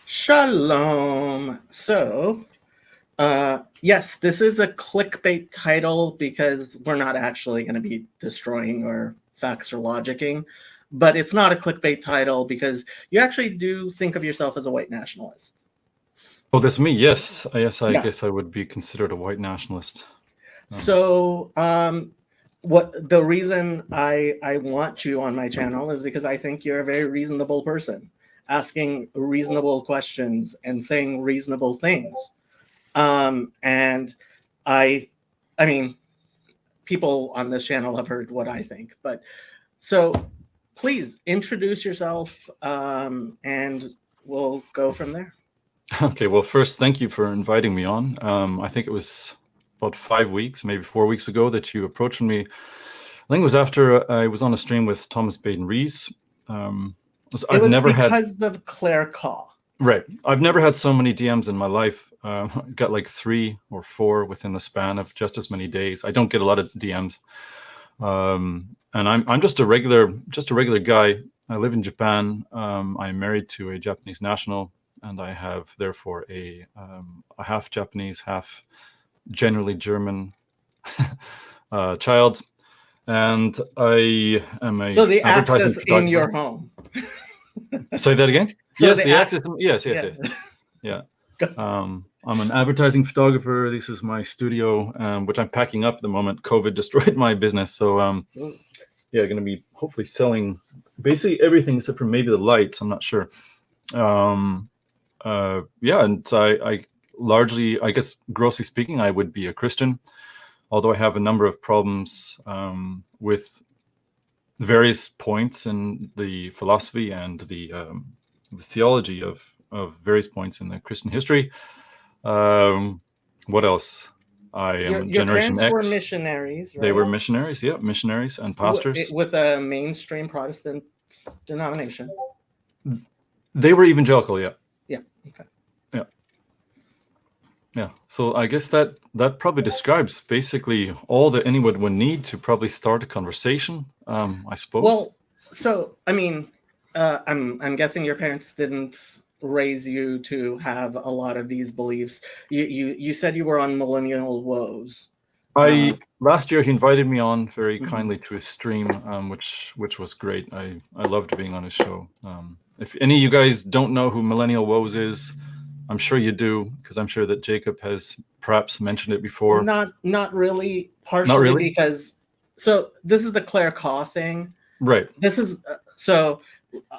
Shalom. So, yes, this is a clickbait title because we're not actually going to be destroying or facts or logicking, but it's not a clickbait title because you actually do think of yourself as a white nationalist. Oh, that's me. Yes, I guess I would be considered a white nationalist. So, what the reason I want you on my channel is because I think you're a very reasonable person, asking reasonable questions and saying reasonable things. And I mean, people on this channel have heard what I think, but so please introduce yourself, and we'll go from there. Okay, well, first, thank you for inviting me on. I think it was about 5 weeks, maybe 4 weeks ago that you approached me. I think it was after I was on a stream with Thomas Baden-Rees. It was because of Claire Caw. Right. I've never had so many DMs in my life. I got like 3 or 4 within the span of just as many days. I don't get a lot of DMs. And I'm just a regular guy. I live in Japan. I'm married to a Japanese national, and I have therefore a half Japanese, half generally German child. And I am a so the access in your home. Say that again. So yes, the access. Yes. Yeah. I'm an advertising photographer. This is my studio, which I'm packing up at the moment. COVID destroyed my business, so yeah, going to be hopefully selling basically everything except for maybe the lights. I'm not sure. Yeah, and I largely, I guess, grossly speaking, I would be a Christian, although I have a number of problems with various points in the philosophy and the theology of various points in the Christian history. What else? I am Generation X. Your parents were missionaries, right? They were missionaries, yeah, missionaries and pastors. With a mainstream Protestant denomination. They were evangelical, yeah. Yeah, okay. Yeah, so I guess that probably describes basically all that anyone would need to probably start a conversation, I suppose. Well, so, I mean, I'm guessing your parents didn't raise you to have a lot of these beliefs. You said you were on millennial woes. Last year he invited me on very kindly to his stream, which was great. I loved being on his show. If any of you guys don't know who millennial woes is, I'm sure you do, because I'm sure that Jacob has perhaps mentioned it before. Not really. Partially because, so this is the Claire Caw thing. Right. This is, so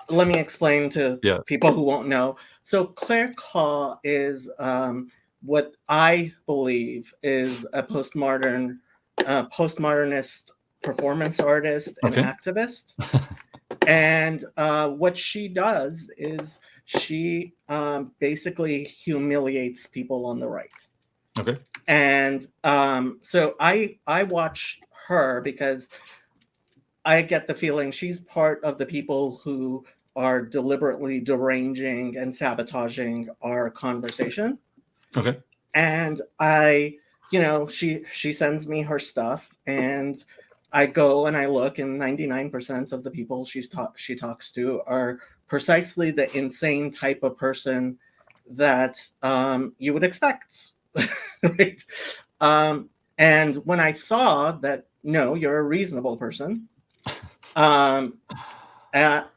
let me explain to people who won't know. So Claire Caw is what I believe is a postmodernist performance artist and activist. And what she does is she basically humiliates people on the right. Okay. And so I watch her because I get the feeling she's part of the people who are deliberately deranging and sabotaging our conversation. Okay. And she sends me her stuff, and I go and I look, and 99% of the people she talks to are precisely the insane type of person that you would expect, right? And when I saw that, no, you're a reasonable person, that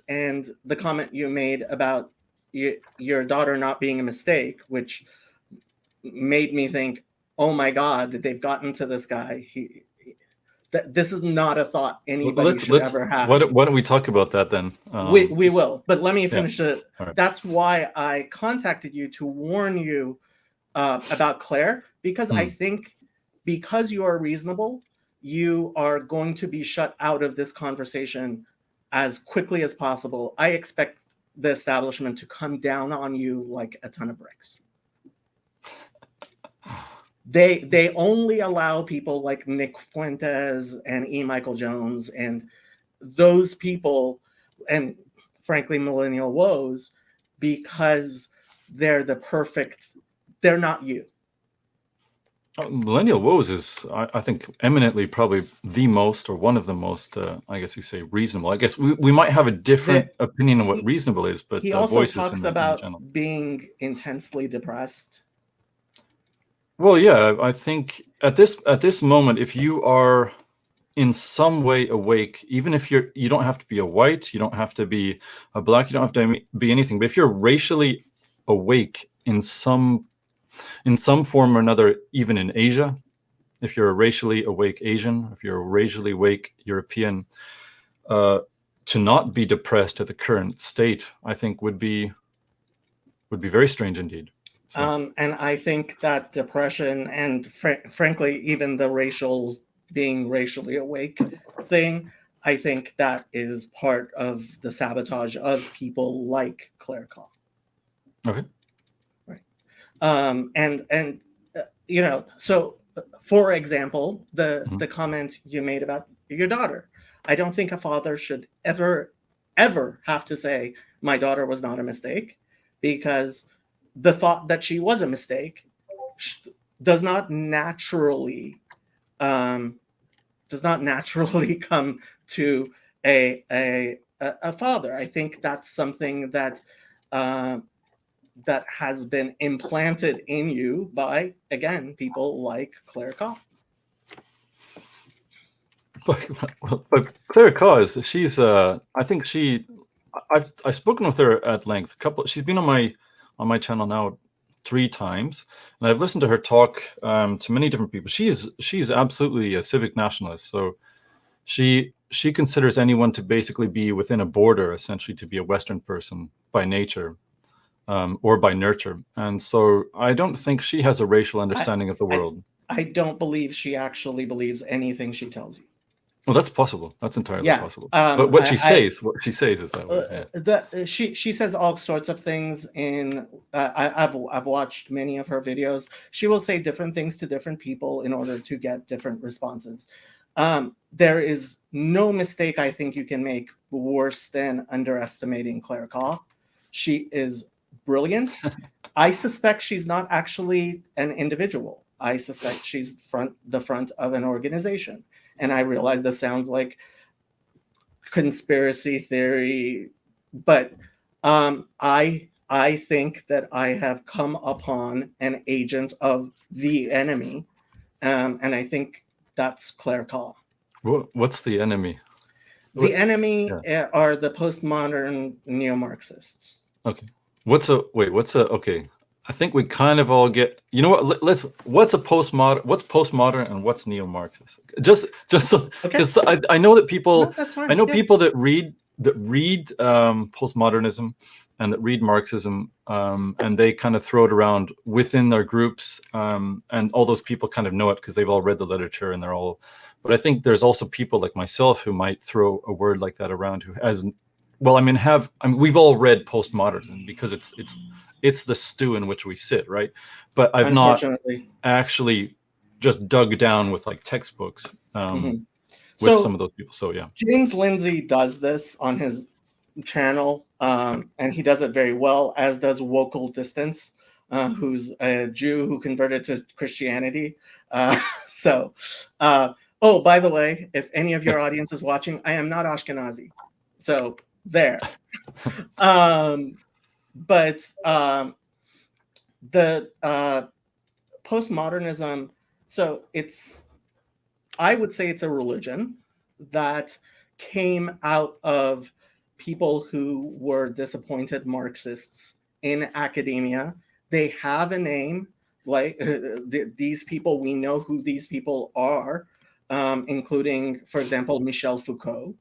and the comment you made about your daughter not being a mistake, which made me think, oh my God, that they've gotten to this guy. This is not a thought anybody should ever have. Why don't we talk about that then? We will, but let me finish it. Right. That's why I contacted you, to warn you about Claire, because I think because you are reasonable, you are going to be shut out of this conversation as quickly as possible. I expect the establishment to come down on you like a ton of bricks. They only allow people like Nick Fuentes and E. Michael Jones and those people, and frankly, millennial woes because they're they're not you. Millennial woes is, I think, eminently probably the most, or one of the most, I guess you say, reasonable. I guess we might have a different opinion on what reasonable is, but he also voices talks in the about channel. being intensely depressed. Well, yeah, I think at this moment, if you are in some way awake, even if you don't have to be a white, you don't have to be a black, you don't have to be anything, but if you're racially awake in some form or another, even in Asia, if you're a racially awake Asian, if you're a racially awake European, to not be depressed at the current state, I think would be very strange indeed. So. And I think that depression and frankly, even the being racially awake thing, I think that is part of the sabotage of people like Claire Kaw. Okay. Right. And you know, so for example, the comment you made about your daughter, I don't think a father should ever have to say my daughter was not a mistake, because the thought that she was a mistake does not naturally come to a father. I think that's something that that has been implanted in you by, again, people like Claire Kaw. But Claire Kaw she's I think I've spoken with her at length. She's been on my channel now 3 times, and I've listened to her talk to many different people. She's absolutely a civic nationalist. So she considers anyone to basically be within a border, essentially to be a Western person by nature, or by nurture. And so I don't think she has a racial understanding of the world. I don't believe she actually believes anything she tells you. Well, that's possible. That's entirely possible. But what she says is that way. She says all sorts of things in. I've watched many of her videos. She will say different things to different people in order to get different responses. There is no mistake I think you can make worse than underestimating Claire Kaw. She is brilliant. I suspect she's not actually an individual. I suspect she's the front of an organization. And I realize this sounds like conspiracy theory, but I think that I have come upon an agent of the enemy, and I think that's Claire Kaw. What's the enemy? The enemy are the postmodern neo-Marxists. Okay. What's okay. I think we kind of all get, you know what, what's postmodern and what's neo-Marxist? Just so, because I know that people, I know people that read postmodernism and that read Marxism, and they kind of throw it around within their groups, and all those people kind of know it because they've all read the literature and they're all, but I think there's also people like myself who might throw a word like that around who hasn't, we've all read postmodernism because it's the stew in which we sit, right? But I've not actually just dug down with like textbooks with some of those people. So yeah, James Lindsay does this on his channel, and he does it very well, as does Wokel Distance, who's a Jew who converted to Christianity. Oh, by the way, if any of your audience is watching, I am not Ashkenazi. So there. But the postmodernism, so I would say it's a religion that came out of people who were disappointed Marxists in academia. They have a name, like these people, we know who these people are, including, for example, Michel Foucault.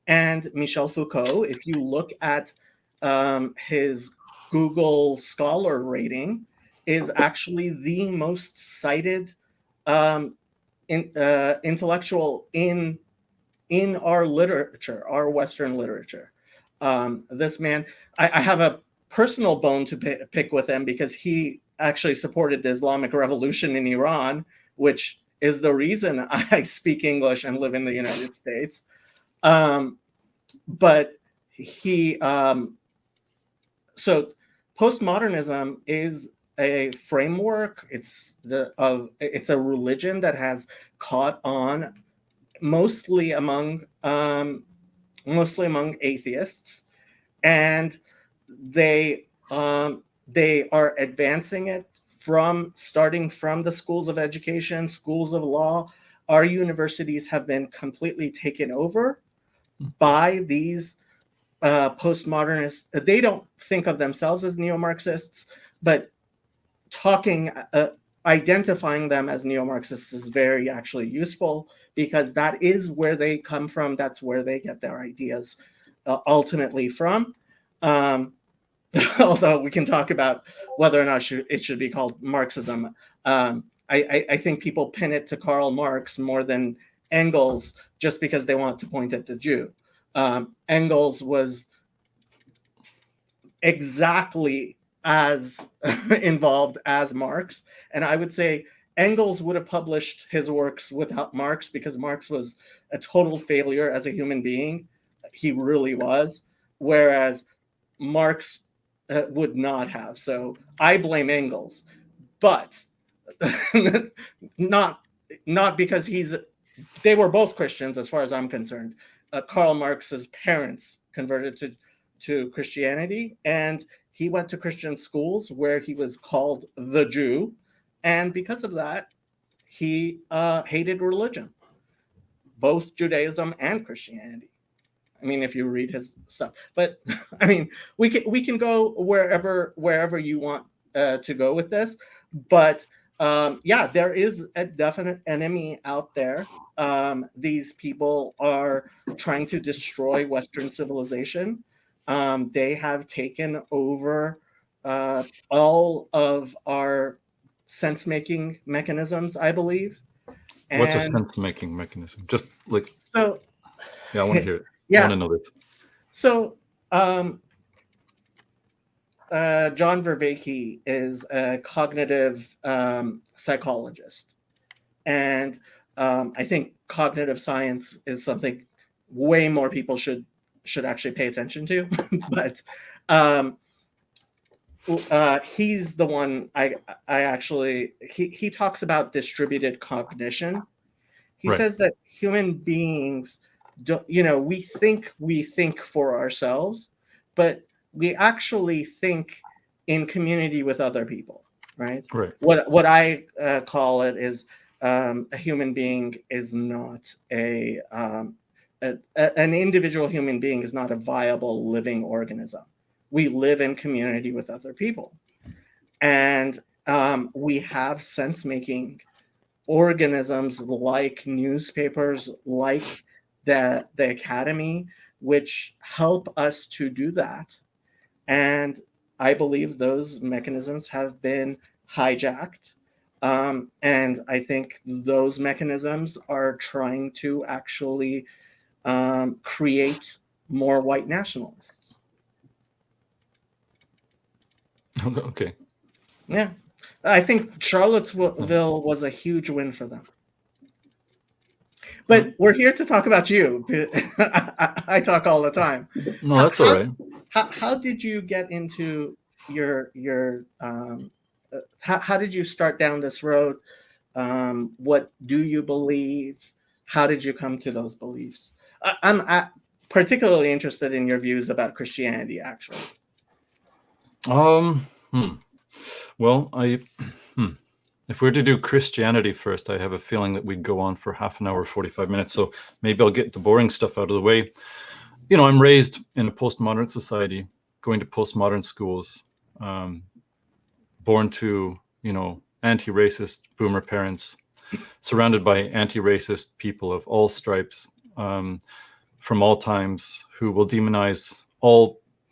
And Michel Foucault, if you look at his Google Scholar rating, is actually the most cited intellectual in our literature, our Western literature. This man, I have a personal bone to pick with him because he actually supported the Islamic Revolution in Iran, which is the reason I speak English and live in the United States. But he so postmodernism is a framework. It's a religion that has caught on mostly among atheists, and they are advancing it starting from the schools of education, schools of law. Our universities have been completely taken over by these postmodernists. They don't think of themselves as neo-Marxists, but identifying them as neo-Marxists is very actually useful, because that is where they come from. That's where they get their ideas ultimately from. Although we can talk about whether or not it should be called Marxism. I think people pin it to Karl Marx more than Engels, just because they want to point at the Jew. Engels was exactly as involved as Marx, and I would say Engels would have published his works without Marx, because Marx was a total failure as a human being. He really was, whereas Marx would not have. So I blame Engels, but not because they were both Christians as far as I'm concerned. Karl Marx's parents converted to Christianity, and he went to Christian schools where he was called the Jew, and because of that, he hated religion, both Judaism and Christianity. I mean, if you read his stuff, but I mean, we can go wherever you want to go with this, but yeah, there is a definite enemy out there. These people are trying to destroy Western civilization. They have taken over all of our sense-making mechanisms, I believe. What's a sense-making mechanism? Just like, so, yeah, I want to hear it. Yeah. I want to know this. So, John Vervaeke is a cognitive psychologist, and I think cognitive science is something way more people should actually pay attention to. But he's the one he talks about distributed cognition. He says that human beings, we think for ourselves, but we actually think in community with other people, right? Right. What I call it is a human being is not an individual human being is not a viable living organism. We live in community with other people, and we have sense-making organisms like newspapers, like the academy, which help us to do that. And I believe those mechanisms have been hijacked. And I think those mechanisms are trying to actually create more white nationalists. Okay. Yeah. I think Charlottesville was a huge win for them. But we're here to talk about you. I talk all the time. No, that's all right. How did you get into your how did you start down this road? What do you believe? How did you come to those beliefs? I'm particularly interested in your views about Christianity, actually. Well, if we were to do Christianity first, I have a feeling that we'd go on for half an hour, 45 minutes. So maybe I'll get the boring stuff out of the way. I'm raised in a postmodern society, going to postmodern schools, born to, anti-racist boomer parents, surrounded by anti-racist people of all stripes, from all times, who will demonize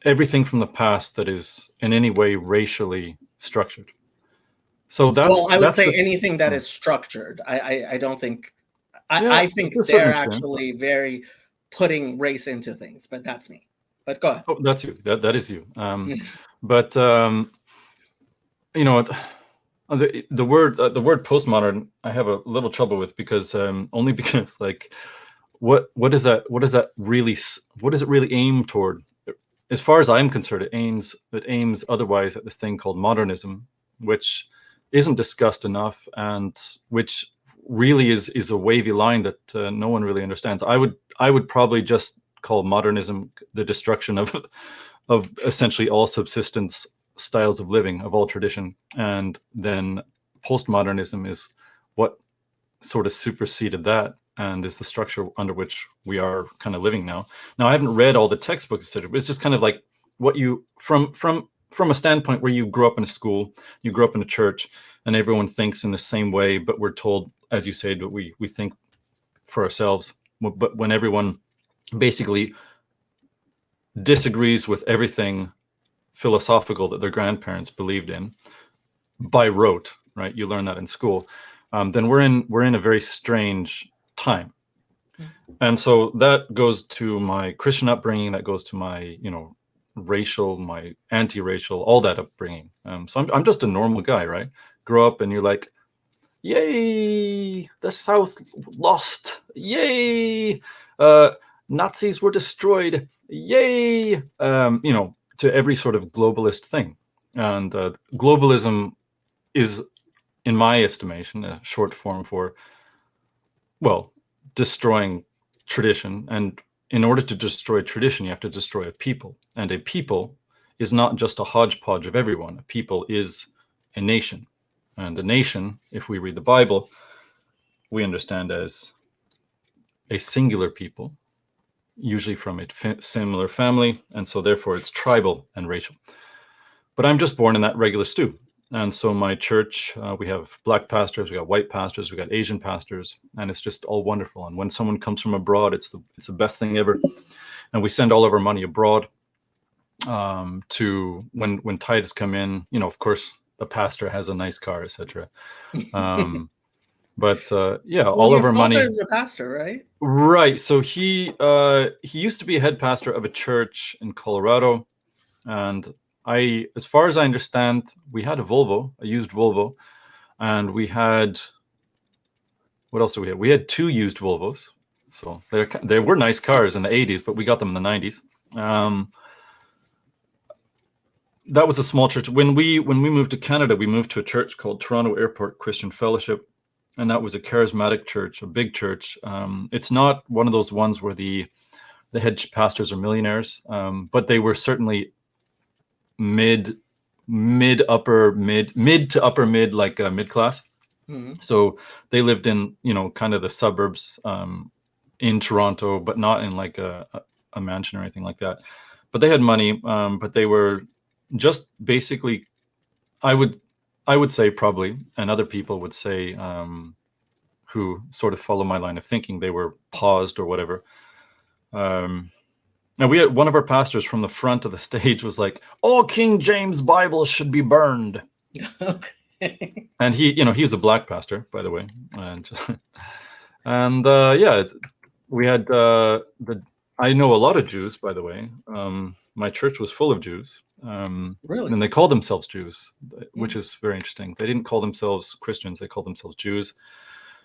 everything from the past that is in any way racially structured. So I would say anything that is structured. I don't think. I think they're actually very putting race into things, but that's me. But go ahead. Oh, that's you. That is you. But the word postmodern I have a little trouble with, because what does it really aim toward? as far as I'm concerned, it aims otherwise at this thing called modernism, which isn't discussed enough, and which really is a wavy line that no one really understands. I would probably just call modernism the destruction of essentially all subsistence styles of living, of all tradition, and then postmodernism is what sort of superseded that and is the structure under which we are kind of living now. Now, I haven't read all the textbooks, etc., but it's just kind of like what you from a standpoint where you grew up in a school, you grew up in a church, and everyone thinks in the same way, but we're told, as you said, that we think for ourselves. But when everyone basically disagrees with everything philosophical that their grandparents believed in by rote, right? You learn that in school. Then we're in a very strange time. And so that goes to my Christian upbringing, that goes to my, racial, my anti-racial, all that upbringing. So I'm just a normal guy, right? Grow up and you're like, yay, the South lost, yay, Nazis were destroyed, yay, to every sort of globalist thing. And globalism is, in my estimation, a short form for, well, destroying tradition. And in order to destroy tradition, you have to destroy a people. And a people is not just a hodgepodge of everyone. A people is a nation. And a nation, if we read the Bible, we understand as a singular people, usually from a similar family. And so therefore it's tribal and racial. But I'm just born in that regular stew. And so my church, we have black pastors, we got white pastors, we got Asian pastors, and it's just all wonderful. And when someone comes from abroad, it's the best thing ever. And we send all of our money abroad to when tithes come in. Of course, the pastor has a nice car, etc. But all of our money. Your father's a pastor, right? Right. So he used to be a head pastor of a church in Colorado, and as far as I understand, we had a used Volvo, and we had, what else do we have? We had 2 used Volvos. So they were nice cars in the 80s, but we got them in the 90s. That was a small church. When we moved to Canada, we moved to a church called Toronto Airport Christian Fellowship, and that was a charismatic church, a big church. It's not one of those ones where the head pastors are millionaires, but they were certainly mid to upper mid, like mid class. Mm-hmm. So they lived in kind of the suburbs in Toronto, but not in like a mansion or anything like that. But they had money, but they were just basically, I would say probably, and other people would say, who sort of follow my line of thinking, they were paused or whatever. And we had one of our pastors from the front of the stage was like, all King James Bibles should be burned. Okay. And he was a black pastor, by the way. We had I know a lot of Jews, by the way. My church was full of Jews. Really? And they called themselves Jews, which is very interesting. They didn't call themselves Christians. They called themselves Jews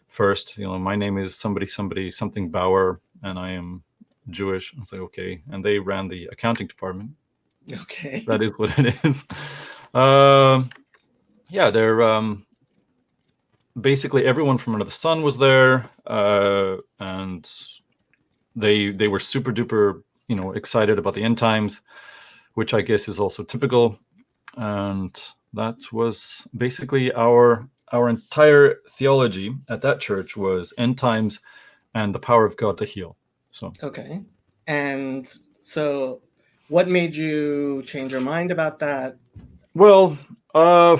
first. My name is something Bauer, and I am Jewish. I was like, okay. And they ran the accounting department. Okay. That is what it is. They're basically everyone from under the sun was there, and they were super duper, excited about the end times, which I guess is also typical. And that was basically our entire theology at that church was end times and the power of God to heal. So okay. And so what made you change your mind about that? Well, so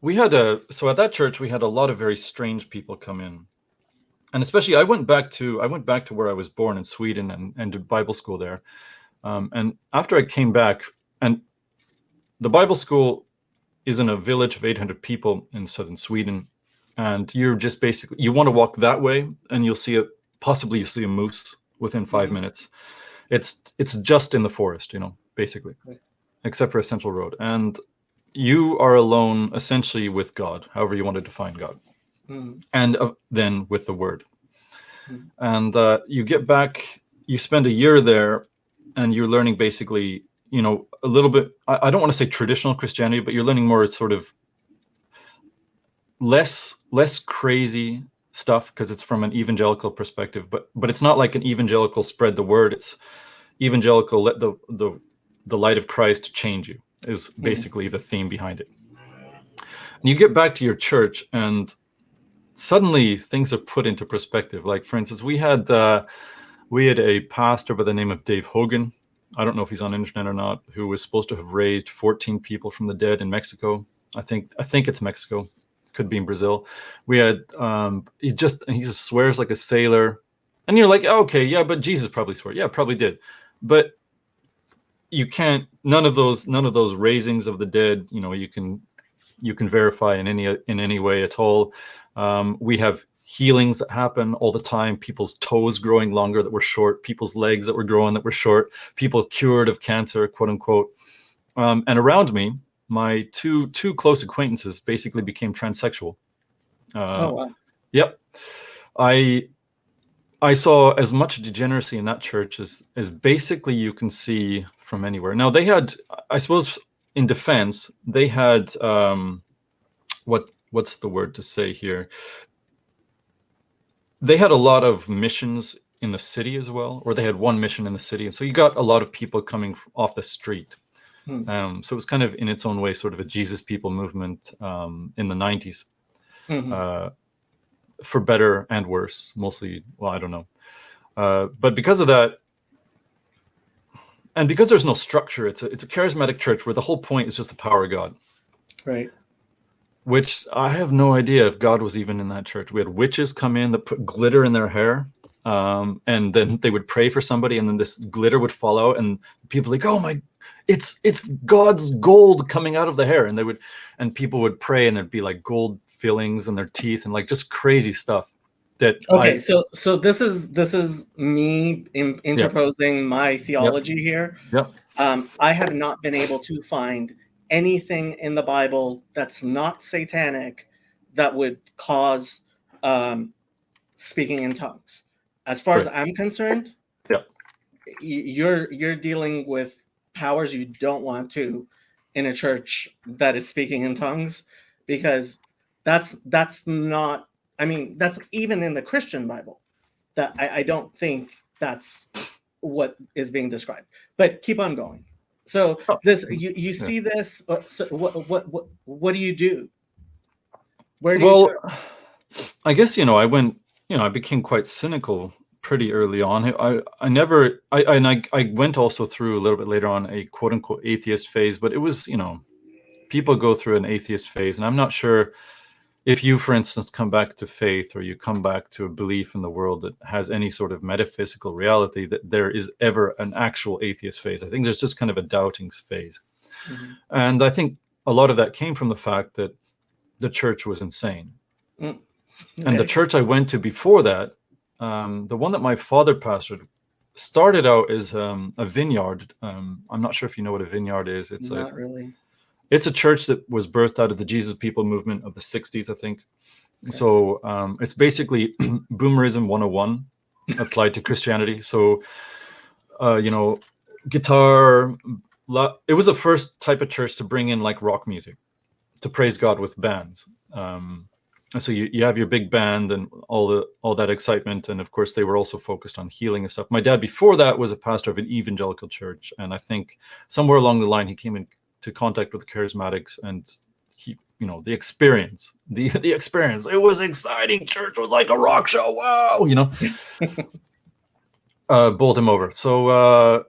at that church we had a lot of very strange people come in. And especially I went back to where I was born in Sweden and did Bible school there. And after I came back, and the Bible school is in a village of 800 people in southern Sweden, and you're just basically, you want to walk that way and you'll see possibly a moose within 5 minutes. It's just in the forest, basically, except for a central road. And you are alone essentially with God, however you want to define God. And then with the word. And you get back, you spend a year there, and you're learning basically, a little bit, I don't want to say traditional Christianity, but you're learning more sort of less crazy stuff, because it's from an evangelical perspective, but it's not like an evangelical spread the word. It's evangelical, let the light of Christ change you, is basically the theme behind it. And you get back to your church, and suddenly things are put into perspective. Like, for instance, we had a pastor by the name of Dave Hogan. I don't know if he's on the internet or not, who was supposed to have raised 14 people from the dead in Mexico. I think it's Mexico. Could be in Brazil. We had he just swears like a sailor, and you're like, oh, okay, yeah, but Jesus probably swore. Yeah, probably did. But you can't, none of those raisings of the dead, you can verify in any way at all. We have healings that happen all the time, people's toes growing longer that were short, people's legs that were growing that were short, people cured of cancer, quote unquote. And around me, my two close acquaintances basically became transsexual. Oh, wow. Yep. I saw as much degeneracy in that church as basically you can see from anywhere. Now, they had, I suppose, in defense, they had what's the word to say here? They had a lot of missions in the city as well, or they had one mission in the city, and so you got a lot of people coming off the street. So it was kind of, in its own way, sort of a Jesus people movement in the 90s. For better and worse, mostly, well, I don't know. But because of that, and because there's no structure, it's a charismatic church where the whole point is just the power of God. Right. Which I have no idea if God was even in that church. We had witches come in that put glitter in their hair, and then they would pray for somebody, and then this glitter would fall out, and people like, oh my, it's God's gold coming out of the hair, and people would pray, and there'd be like gold fillings in their teeth, and like just crazy stuff. So this is me interposing my theology here. Yep. I have not been able to find anything in the Bible that's not satanic that would cause speaking in tongues. As far as I'm concerned, you're dealing with powers you don't want to in a church that is speaking in tongues, because that's not, I mean, that's even in the Christian Bible. That I don't think that's what is being described. But keep on going. So this, you see this. So what do you do? Where do you turn? I guess I became quite cynical pretty early on. I went also through a little bit later on a quote unquote atheist phase, but it was, people go through an atheist phase, and I'm not sure if you, for instance, come back to faith, or you come back to a belief in the world that has any sort of metaphysical reality, that there is ever an actual atheist phase. I think there's just kind of a doubting phase. And I think a lot of that came from the fact that the church was insane. Okay. And the church I went to before that, the one that my father pastored, started out as a vineyard. I'm not sure if you know what a vineyard is. It's not really. It's a church that was birthed out of the Jesus people movement of the 60s, I think. Okay. So it's basically Boomerism 101 applied to Christianity. So, guitar, it was the first type of church to bring in like rock music, to praise God with bands. So you have your big band and all that excitement. And of course, they were also focused on healing and stuff. My dad before that was a pastor of an evangelical church. And I think somewhere along the line, he came into contact with the charismatics, and he, the experience, the experience, it was exciting. Church was like a rock show. Wow. Bowled him over. So,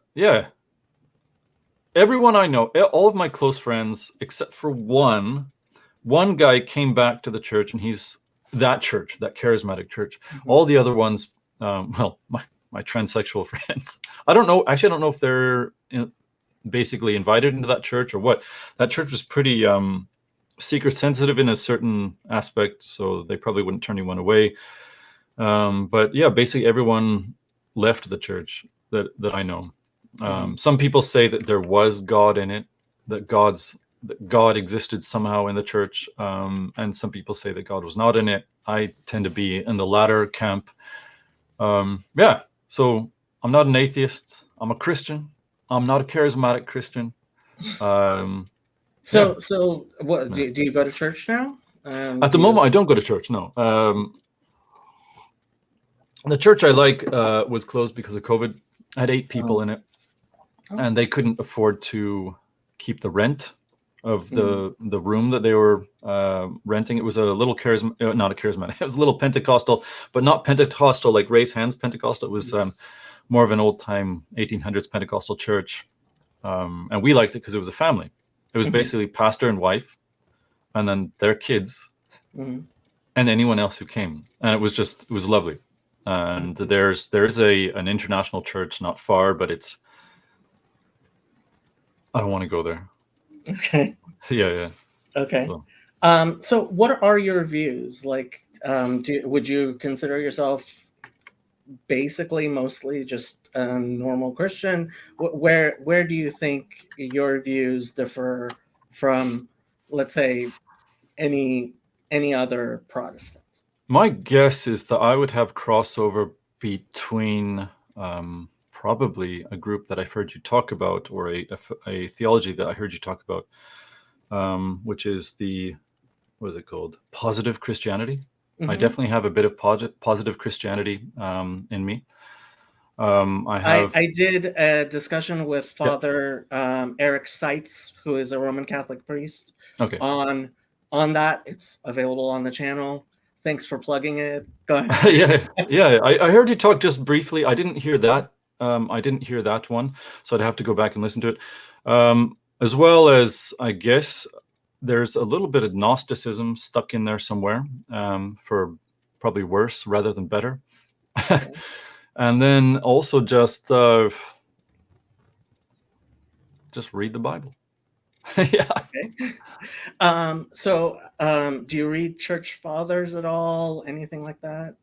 everyone I know, all of my close friends, except for one guy came back to the church, and he's that church, that charismatic church. All the other ones, my transsexual friends, I don't know if they're basically invited into that church or what. That church was pretty seeker sensitive in a certain aspect, so they probably wouldn't turn anyone away. But yeah, basically everyone left the church that I know. Some people say that there was God in it, that God existed somehow in the church, and some people say that God was not in it. I tend to be in the latter camp. So I'm not an atheist. I'm a Christian. I'm not a charismatic Christian. So what do you go to church now? At the moment, I don't go to church. No. The church I like was closed because of COVID. I had 8 people in it, and they couldn't afford to keep the rent of the room that they were renting. It was a little not a charismatic. It was a little Pentecostal, but not Pentecostal like raise hands Pentecostal. It was more of an old time 1800s Pentecostal church, and we liked it because it was a family. It was basically pastor and wife, and then their kids, and anyone else who came, and it was lovely. And there's an international church not far, but I don't want to go there. Okay. Yeah. Okay. So what are your views? Like, would you consider yourself basically mostly just a normal Christian? Where do you think your views differ from, let's say, any other Protestant? My guess is that I would have crossover between probably a group that I've heard you talk about, or a theology that I heard you talk about, which is what is it called? Positive Christianity. I definitely have a bit of positive Christianity in me. I did a discussion with Father Eric Seitz, who is a Roman Catholic priest. Okay. On that. It's available on the channel. Thanks for plugging it. Go ahead. Yeah. I heard you talk just briefly. I didn't hear that. I didn't hear that one, so I'd have to go back and listen to it. As well as, I guess, there's a little bit of Gnosticism stuck in there somewhere, for probably worse rather than better. Okay. And then also just read the Bible. Yeah. Okay. So do you read church fathers at all? Anything like that?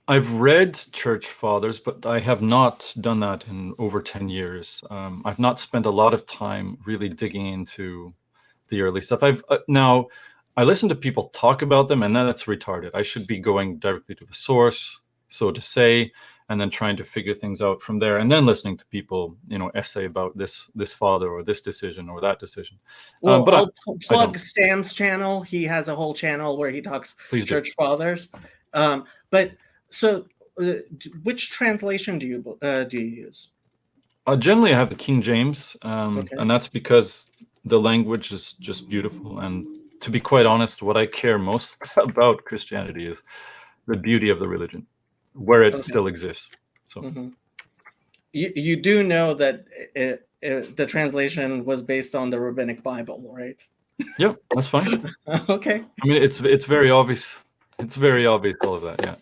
I've read church fathers, but I have not done that in over 10 years. I've not spent a lot of time really digging into the early stuff. Now I listen to people talk about them, and then that's retarded. I should be going directly to the source, so to say, and then trying to figure things out from there, and then listening to people, essay about this father or this decision or that decision. Well, but I'll plug Sam's channel. He has a whole channel where he talks church fathers. But so, which translation do you use? Generally, I have the King James, and that's because the language is just beautiful. And to be quite honest, what I care most about Christianity is the beauty of the religion, where it still exists. So you do know that the translation was based on the Rabbinic Bible, right? Yeah, that's fine. Okay. I mean, it's very obvious. It's very obvious, all of that. Yeah.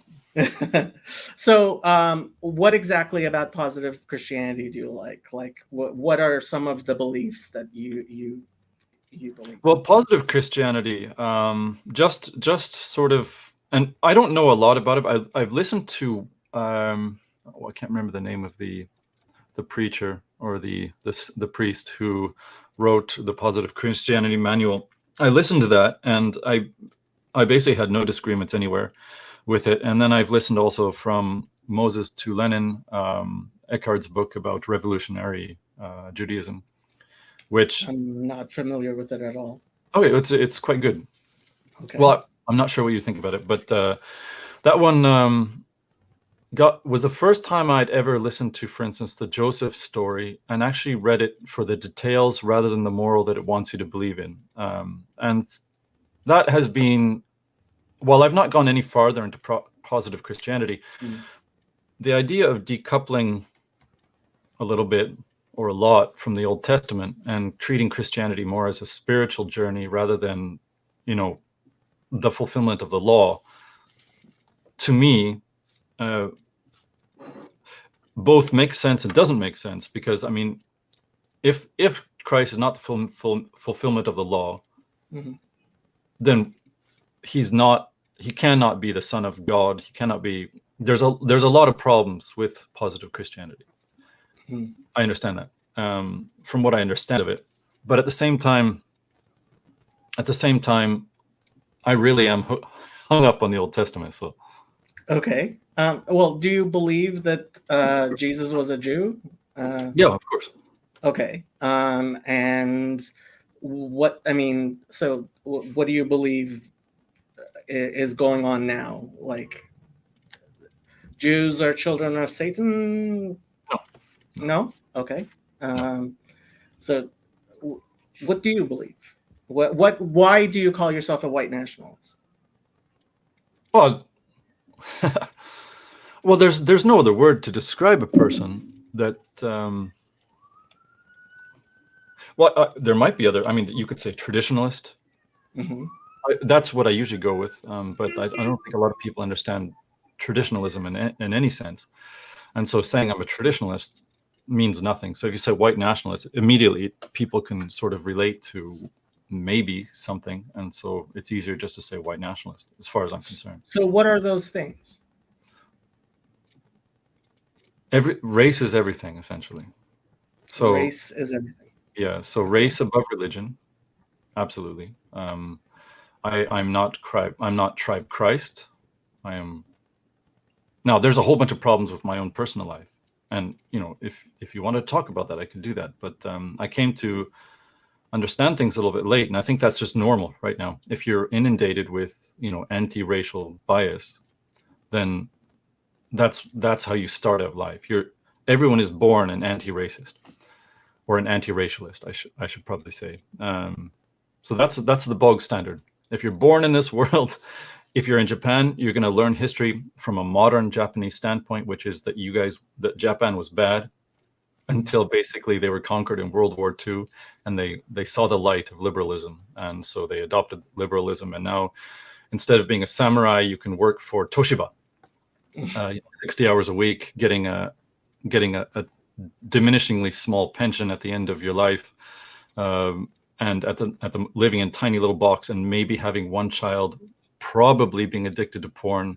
So, what exactly about positive Christianity do you like? Like, what are some of the beliefs that you believe? Well, positive Christianity, just sort of. And I don't know a lot about it. I've listened to I can't remember the name of the preacher or the priest who wrote the Positive Christianity Manual. I listened to that, and I basically had no disagreements anywhere with it. And then I've listened also from Moses to Lenin, Eckhart's book about revolutionary Judaism, which I'm not familiar with it at all. Okay, it's quite good. Okay. Well, I'm not sure what you think about it, but that one was the first time I'd ever listened to, for instance, the Joseph story, and actually read it for the details rather than the moral that it wants you to believe in. And that has been, while I've not gone any farther into positive Christianity, the idea of decoupling a little bit or a lot from the Old Testament and treating Christianity more as a spiritual journey rather than, the fulfillment of the law, to me, both makes sense and doesn't make sense, because I mean, if Christ is not the fulfillment of the law, then he cannot be the Son of God. He cannot be. There's a lot of problems with positive Christianity. I understand that, from what I understand of it, but at the same time, I really am hung up on the Old Testament. So, okay. Well, do you believe that Jesus was a Jew? Yeah, of course. Okay. And what, I mean, so what do you believe is going on now? Like, Jews are children of Satan? No. No? Okay. No. So what do you believe? Why do you call yourself a white nationalist? Well, well, there's no other word to describe a person that. Well, there might be other. I mean, you could say traditionalist. Mm-hmm. That's what I usually go with. But I don't think a lot of people understand traditionalism in any sense. And so saying I'm a traditionalist means nothing. So if you say white nationalist, immediately people can sort of relate to maybe something. And so it's easier just to say white nationalist, as far as I'm concerned. So what are those things? Every race is everything, essentially. So Race is everything. yeah, so race above religion, absolutely. I'm not tribe Christ. I am. Now, there's a whole bunch of problems with my own personal life, and if you want to talk about that, I could do that. But I came to understand things a little bit late, and I think that's just normal right now. If you're inundated with anti-racial bias, then that's how you start out life. Everyone is born an anti-racist or an anti-racialist. I should probably say. So that's the bog standard. If you're born in this world. If you're in Japan, you're going to learn history from a modern Japanese standpoint, which is that Japan was bad until basically they were conquered in World War II, and they saw the light of liberalism, and so they adopted liberalism. And now, instead of being a samurai, you can work for Toshiba, 60 hours a week, getting a diminishingly small pension at the end of your life, and at the living in tiny little box, and maybe having one child. Probably being addicted to porn,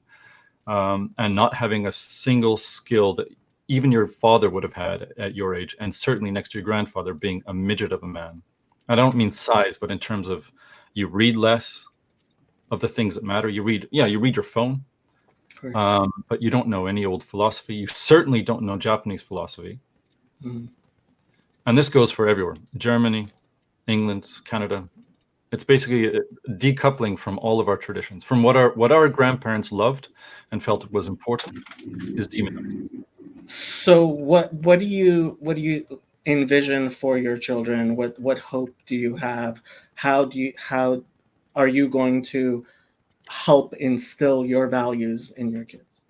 and not having a single skill that even your father would have had at your age, and certainly next to your grandfather, being a midget of a man. I don't mean size, but in terms of you read less of the things that matter. You read your phone, but you don't know any old philosophy. You certainly don't know Japanese philosophy. Mm-hmm. And this goes for everywhere. Germany, England, Canada. It's basically decoupling from all of our traditions, from what our grandparents loved and felt was important, is demonized. So what do you envision for your children? What hope do you have? How are you going to help instill your values in your kids?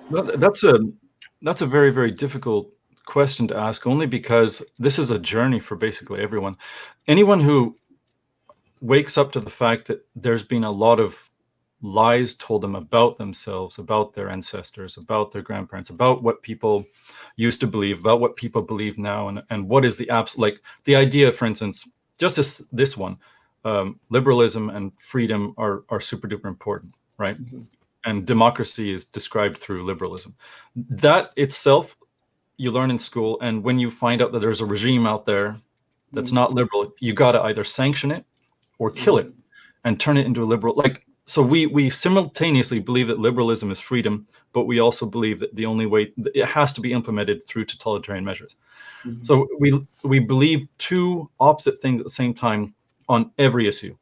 Well, that's a very, very difficult question to ask, only because this is a journey for basically everyone. Anyone who wakes up to the fact that there's been a lot of lies told them about themselves, about their ancestors, about their grandparents, about what people used to believe, about what people believe now, and what is the like the idea, for instance, just this one, liberalism and freedom are super duper important, right? Mm-hmm. And democracy is described through liberalism. That itself you learn in school, and when you find out that there's a regime out there that's not liberal, you got to either sanction it or kill it and turn it into a liberal. So we simultaneously believe that liberalism is freedom, but we also believe that the only way it has to be implemented through totalitarian measures. Mm-hmm. So we believe two opposite things at the same time on every issue.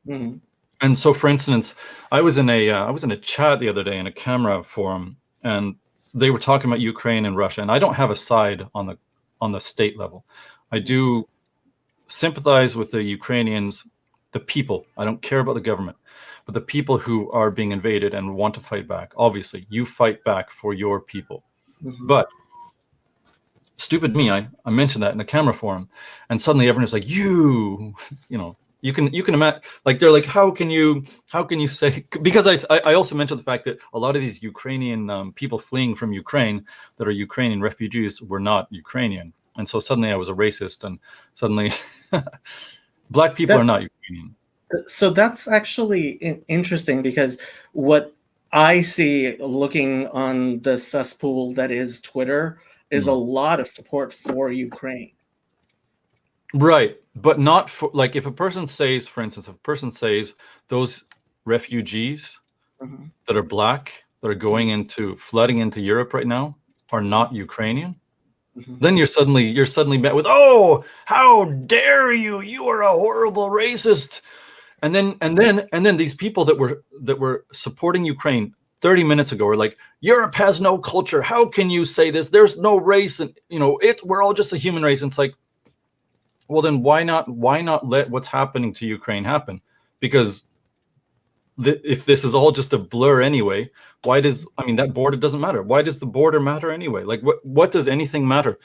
Mm-hmm. And so, for instance, I was in a chat the other day in a camera forum, and they were talking about Ukraine and Russia, and I don't have a side on the state level. I do sympathize with the Ukrainians, the people. I don't care about the government, but the people who are being invaded and want to fight back. Obviously, you fight back for your people. Mm-hmm. But stupid me, I mentioned that in the camera forum, and suddenly everyone's like, you know. You can imagine, like, they're like, how can you say, because I also mentioned the fact that a lot of these Ukrainian people fleeing from Ukraine that are Ukrainian refugees were not Ukrainian, and so suddenly I was a racist, and suddenly black people are not Ukrainian. So that's actually interesting, because what I see looking on the cesspool that is Twitter is a lot of support for Ukraine. Right, but not for, like, if a person says those refugees that are black that are going into flooding into Europe right now are not Ukrainian, Mhm. then you're suddenly met with, oh, how dare you? You are a horrible racist. And then these people that were supporting Ukraine 30 minutes ago were like, Europe has no culture. How can you say this? There's no race, and we're all just a human race. And it's like, well, then why not let what's happening to Ukraine happen? Because if this is all just a blur anyway, that border doesn't matter. Why does the border matter anyway? Like, what does anything matter?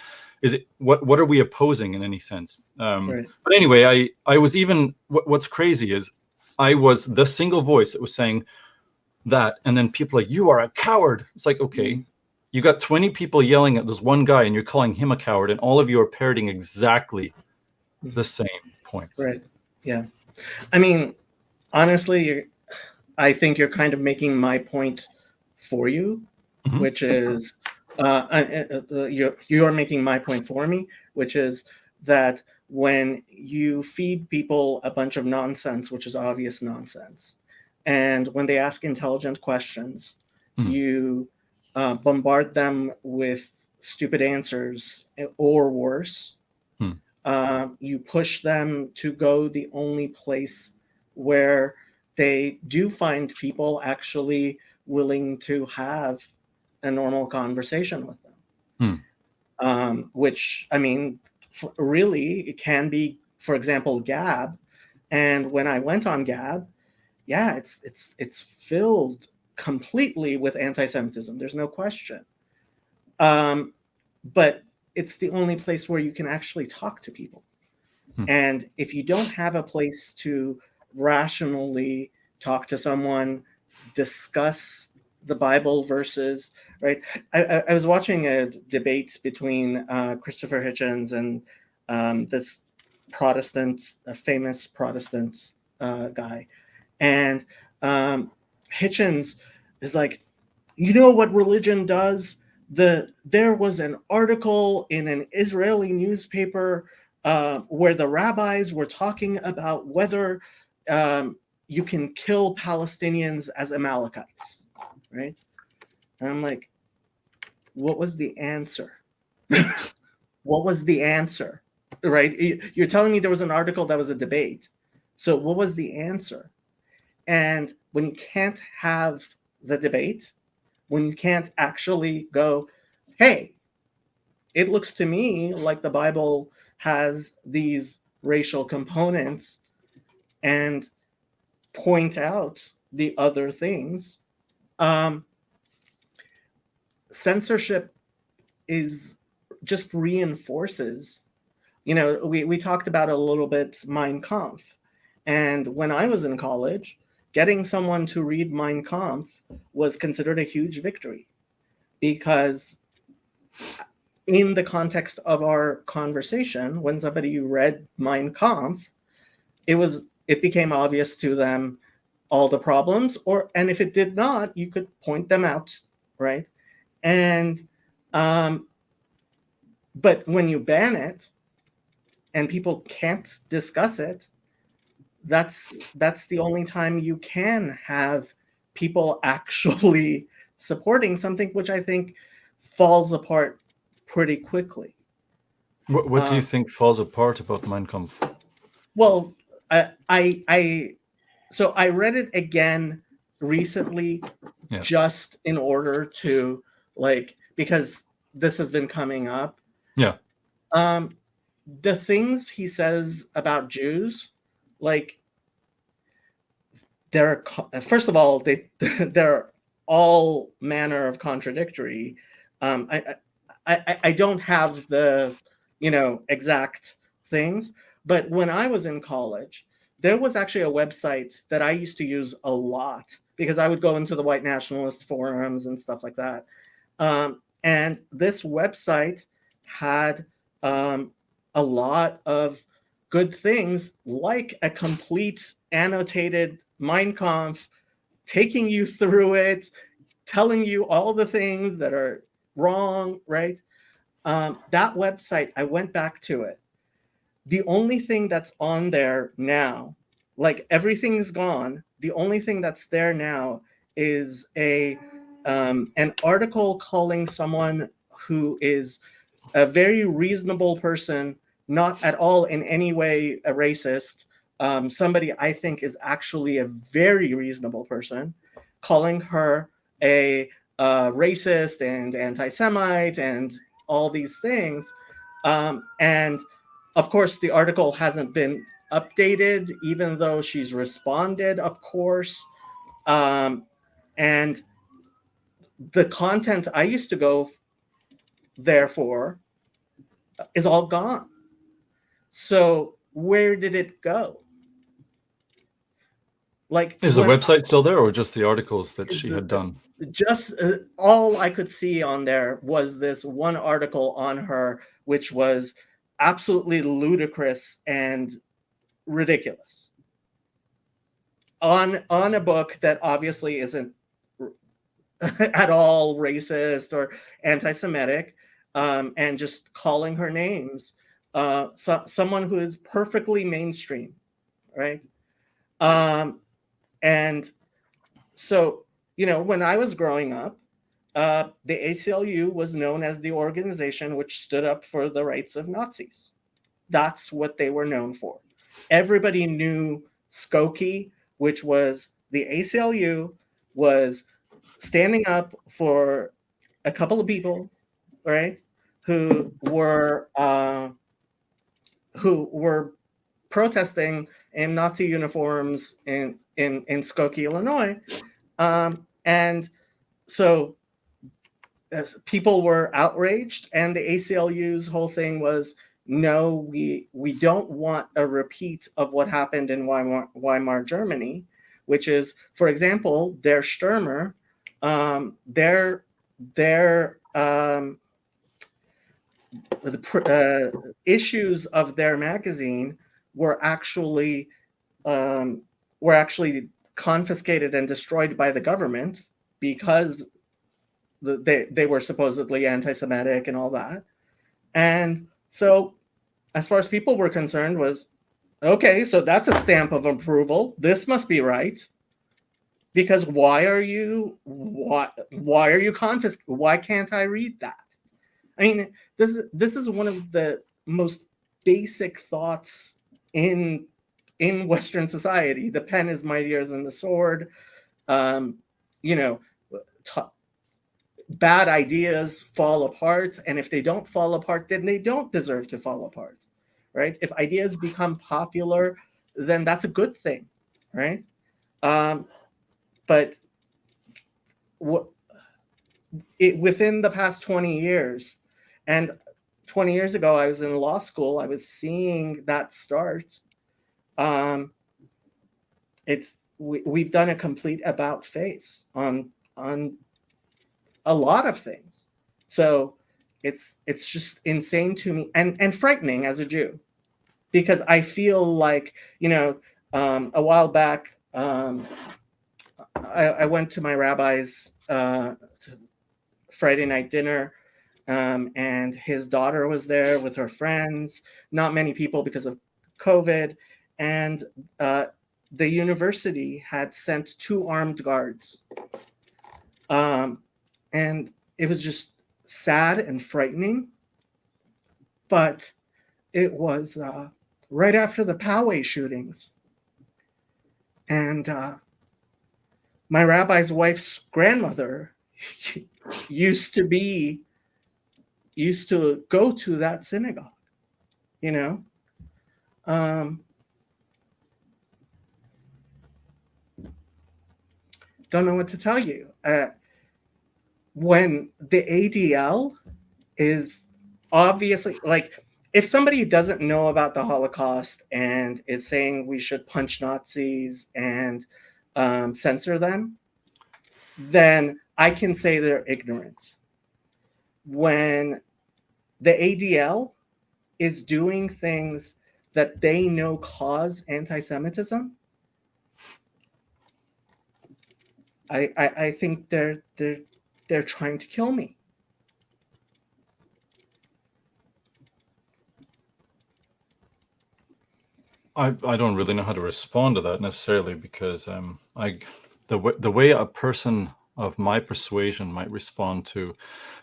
Is it what are we opposing in any sense? Right. But anyway, I was even what's crazy is I was the single voice that was saying that, and then people are like, you are a coward. It's like, okay, you got 20 people yelling at this one guy, and you're calling him a coward, and all of you are parroting exactly the same points. Right. Yeah. I mean, honestly, I think you're kind of making my point for you, Mhm. which is you're making my point for me, which is that when you feed people a bunch of nonsense, which is obvious nonsense, and when they ask intelligent questions, Mhm. you bombard them with stupid answers or worse. You push them to go the only place where they do find people actually willing to have a normal conversation with them. Which, I mean, really, it can be, for example, Gab. And when I went on Gab, yeah, it's filled completely with anti-Semitism. There's no question. But it's the only place where you can actually talk to people. And if you don't have a place to rationally talk to someone, discuss the Bible verses, right? I was watching a debate between Christopher Hitchens and this famous Protestant guy. And Hitchens is like, you know what religion does? There was an article in an Israeli newspaper where the rabbis were talking about whether you can kill Palestinians as Amalekites, right? And I'm like, what was the answer? What was the answer, right? You're telling me there was an article that was a debate. So what was the answer? And when you can't have the debate, when you can't actually go, hey, it looks to me like the Bible has these racial components, and point out the other things. Censorship is just reinforces, we talked about a little bit Mein Kampf. And when I was in college, getting someone to read Mein Kampf was considered a huge victory, because in the context of our conversation, when somebody read Mein Kampf, it became obvious to them all the problems, and if it did not, you could point them out, right? And but when you ban it and people can't discuss it, that's the only time you can have people actually supporting something, which I think falls apart pretty quickly. What do you think falls apart about Mein Kampf? Well, so I read it again recently, just in order to, because this has been coming up. Yeah. The things he says about Jews, they're, first of all, they're all manner of contradictory. I don't have the exact things, but when I was in college, there was actually a website that I used to use a lot, because I would go into the white nationalist forums and stuff like that. And this website had a lot of good things, like a complete annotated Mein Kampf, taking you through it, telling you all the things that are wrong, right? That website, I went back to it. The only thing that's on there now, everything's gone. The only thing that's there now is a an article calling someone who is a very reasonable person, not at all in any way a racist, somebody I think is actually a very reasonable person, calling her a racist and anti-Semite and all these things. And of course, the article hasn't been updated, even though she's responded, of course. And the content I used to go there for is all gone. So where did it go? Like, is the website still there, or just the articles that she had done? Just all I could see on there was this one article on her, which was absolutely ludicrous and ridiculous on a book that obviously isn't at all racist or anti-Semitic, and just calling her names, someone who is perfectly mainstream, right? And so, when I was growing up, the ACLU was known as the organization which stood up for the rights of Nazis. That's what they were known for. Everybody knew Skokie, which was the ACLU, was standing up for a couple of people, right, who were protesting in Nazi uniforms in Skokie, Illinois, and so people were outraged, and the ACLU's whole thing was, no, we don't want a repeat of what happened in Weimar Germany, which is, for example, Der Stürmer, their issues of their magazine were actually confiscated and destroyed by the government because they were supposedly anti-Semitic and all that. And so, as far as people were concerned, was, okay, so that's a stamp of approval. This must be right. Because why are you confiscating? Why can't I read that? I mean, this is one of the most basic thoughts in Western society. The pen is mightier than the sword. Bad ideas fall apart, and if they don't fall apart, then they don't deserve to fall apart, right? If ideas become popular, then that's a good thing, right? But within the past 20 years, and 20 years ago, I was in law school, I was seeing that start. We've done a complete about face on a lot of things. So it's just insane to me and frightening as a Jew, because I feel like, a while back, I went to my rabbi's Friday night dinner, and his daughter was there with her friends, not many people because of COVID, and the university had sent 2 armed guards. And it was just sad and frightening, but it was right after the Poway shootings. And my rabbi's wife's grandmother used to go to that synagogue, Don't know what to tell you. When the ADL is obviously, like, if somebody doesn't know about the Holocaust and is saying we should punch Nazis and censor them, then I can say they're ignorant. When the ADL is doing things that they know cause anti-Semitism, I think they're trying to kill me. I don't really know how to respond to that necessarily, because the way a person of my persuasion might respond to,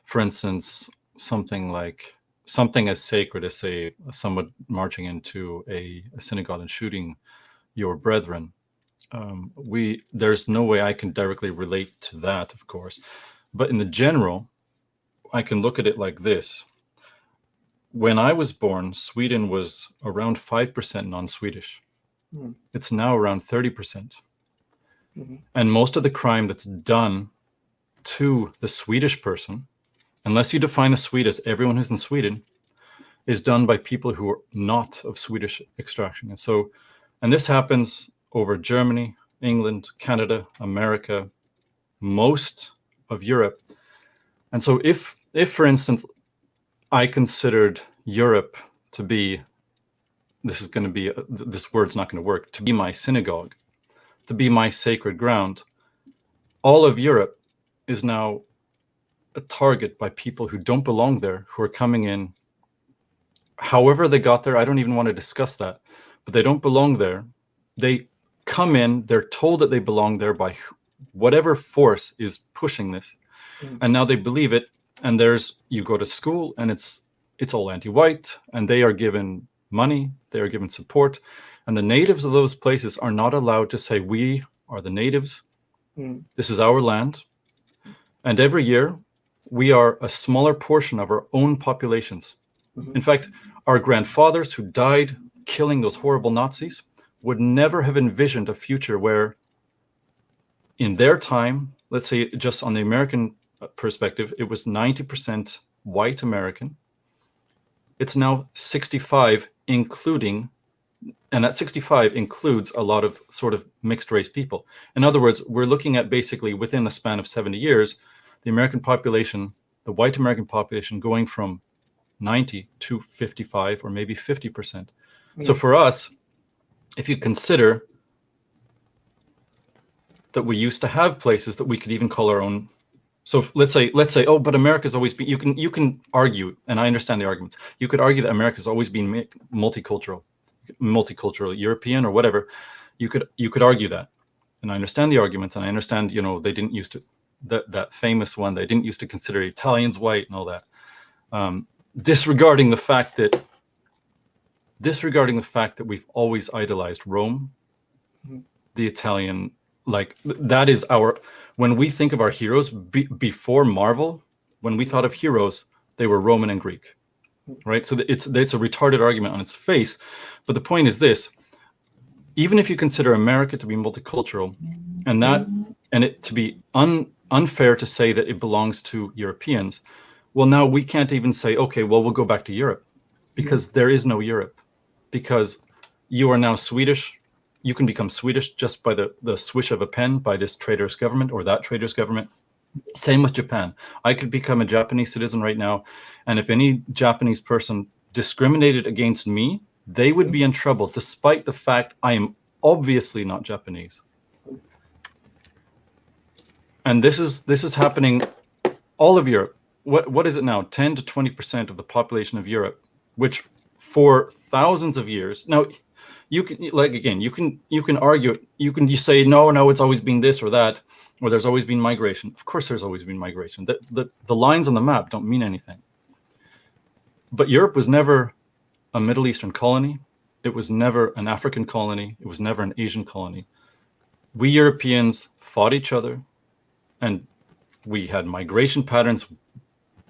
for instance, something as sacred as, say, someone marching into a synagogue and shooting your brethren. There's no way I can directly relate to that, of course, but in the general, I can look at it like this. When I was born, Sweden was around 5% non-Swedish. Mm. It's now around 30%. Mm-hmm. And most of the crime that's done to the Swedish person, unless you define the Swede as everyone who's in Sweden, is done by people who are not of Swedish extraction. And this happens over Germany, England, Canada, America, most of Europe. And so if for instance, I considered Europe to be, this word's not going to work, to be my synagogue, to be my sacred ground, all of Europe is now a target by people who don't belong there, who are coming in. However they got there, I don't even want to discuss that, but they don't belong there. They come in, they're told that they belong there by whatever force is pushing this. And now they believe it. And you go to school and it's all anti-white, and they are given money, they are given support. And the natives of those places are not allowed to say, we are the natives. This is our land. And every year we are a smaller portion of our own populations. In fact, our grandfathers who died killing those horrible Nazis would never have envisioned a future where in their time, let's say just on the American perspective, it was 90% white American. It's now 65, including, and that 65 includes a lot of sort of mixed race people. In other words, we're looking at basically within the span of 70 years, the American population, the white American population going from 90 to 55 or maybe 50%. So for us, if you consider that we used to have places that we could even call our own. So let's say, oh, but America's always been, you can argue, and I understand the arguments. You could argue that America's always been multicultural European or whatever. You could argue that. And I understand the arguments, and I understand, they didn't used to, that famous one, they didn't used to consider Italians white and all that. Disregarding the fact that we've always idolized Rome, the Italian, like that is when we think of our heroes before Marvel, when we thought of heroes, they were Roman and Greek, right? So it's a retarded argument on its face. But the point is this: even if you consider America to be multicultural, and it to be unfair to say that it belongs to Europeans, well, now we can't even say, okay, well, we'll go back to Europe, because there is no Europe, because you are now Swedish. You can become Swedish just by the swish of a pen by this traitorous government or that traitorous government. Same with Japan. I could become a Japanese citizen right now, and if any Japanese person discriminated against me, they would be in trouble, despite the fact I am obviously not Japanese. And this is happening all of Europe. What is it now? 10 to 20% of the population of Europe, which for thousands of years now. You can argue, you say no, it's always been this or that, or there's always been migration. Of course there's always been migration. The lines on the map don't mean anything. But Europe was never a Middle Eastern colony. It was never an African colony. It was never an Asian colony. We Europeans fought each other, and we had migration patterns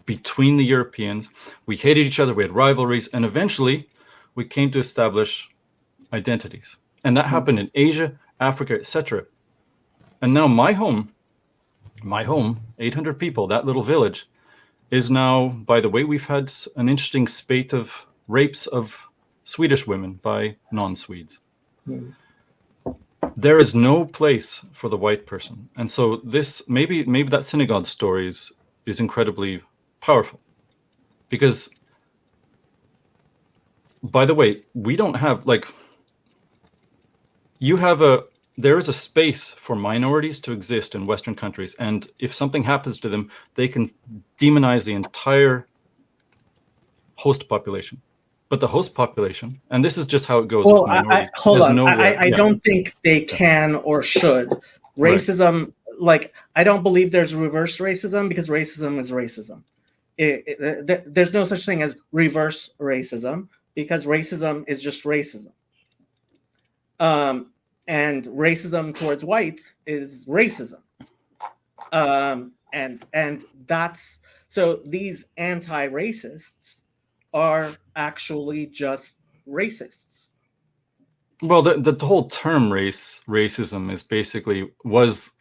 between the Europeans. We hated each other. We had rivalries, and eventually we came to establish identities, and that happened in Asia, Africa, etc. And now my home, 800 people, that little village, is now, by the way, we've had an interesting spate of rapes of Swedish women by non-Swedes. There is no place for the white person, and so this maybe that synagogue story is incredibly powerful, because, by the way, we don't have there is a space for minorities to exist in Western countries, and if something happens to them, they can demonize the entire host population. But the host population, and this is just how it goes. Well, hold on. I don't think they can or should. Racism, like, I don't believe there's reverse racism, because racism is racism. There's no such thing as reverse racism, because racism is just racism. And racism towards whites is racism. And that's, so these anti-racists are actually just racists. Well, the whole term racism is basically, was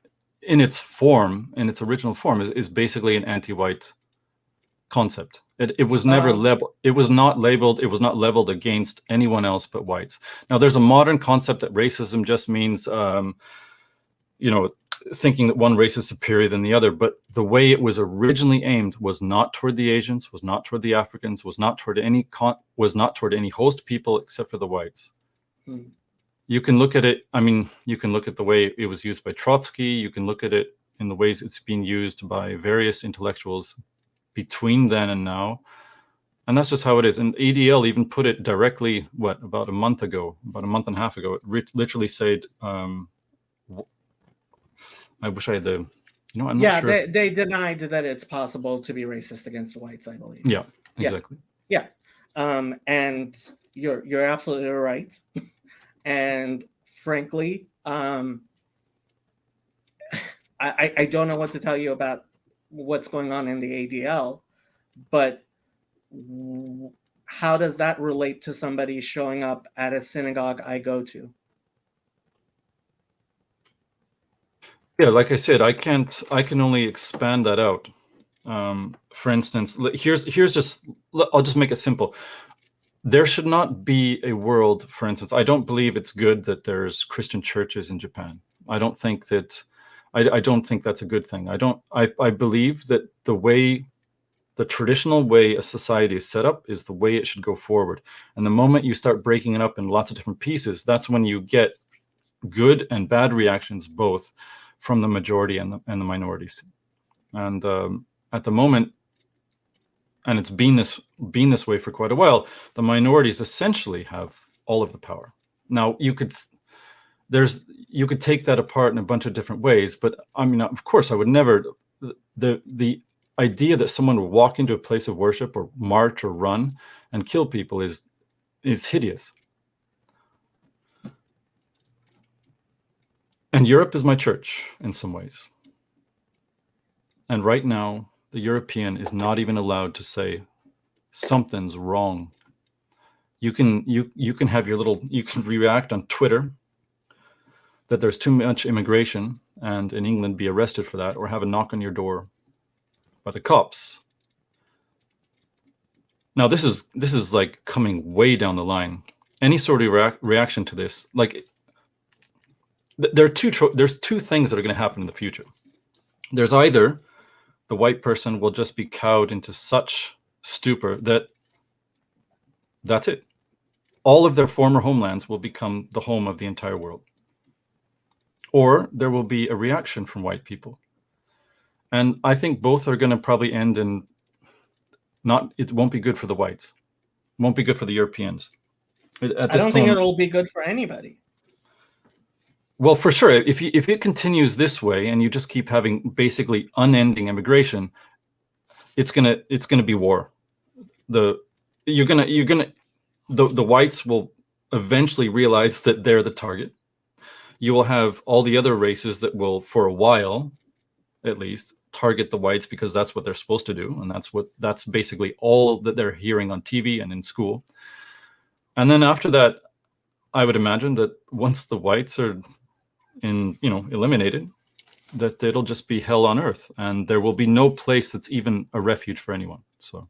in its form, in its original form, is basically an anti-white concept. It was never labeled. It was not labeled. It was not leveled against anyone else but whites. Now, there's a modern concept that racism just means, thinking that one race is superior than the other. But the way it was originally aimed was not toward the Asians, was not toward the Africans, was not toward any host people except for the whites. You can look at it. I mean, you can look at the way it was used by Trotsky. You can look at it in the ways it's being used by various intellectuals between then and now. And that's just how it is. And ADL even put it directly, about a month and a half ago, it literally said, I wish I had I'm not sure. They denied that it's possible to be racist against whites, I believe. Yeah, exactly. Yeah. And you're absolutely right. And frankly, I don't know what to tell you about what's going on in the ADL, but how does that relate to somebody showing up at a synagogue I go to? Yeah, like I said, I can only expand that out. For instance, I'll just make it simple. There should not be a world, for instance, I don't believe it's good that there's Christian churches in Japan. I don't think that's a good thing. I believe that the traditional way a society is set up is the way it should go forward. And the moment you start breaking it up in lots of different pieces, that's when you get good and bad reactions, both from the majority and the minorities. And at the moment, and it's been this way for quite a while, the minorities essentially have all of the power. Now, you could take that apart in a bunch of different ways, but I mean, of course, I would never, the idea that someone would walk into a place of worship or march or run and kill people is hideous. And Europe is my church in some ways. And right now, the European is not even allowed to say something's wrong. You can have you can react on Twitter that there's too much immigration, and in England be arrested for that, or have a knock on your door by the cops. Now, this is like coming way down the line. Any sort of reaction to this, like, there's two things that are going to happen in the future. There's either the white person will just be cowed into such stupor that that's it. All of their former homelands will become the home of the entire world. Or there will be a reaction from white people. And I think both are going to probably end in it won't be good for the whites. It won't be good for the Europeans. I don't think it'll be good for anybody. Well, for sure, if it continues this way and you just keep having basically unending immigration, it's gonna be war. The whites will eventually realize that they're the target. You will have all the other races that will, for a while, at least, target the whites because that's what they're supposed to do, and that's basically all that they're hearing on TV and in school. And then after that, I would imagine that once the whites are eliminated, that it'll just be hell on earth, and there will be no place that's even a refuge for anyone. So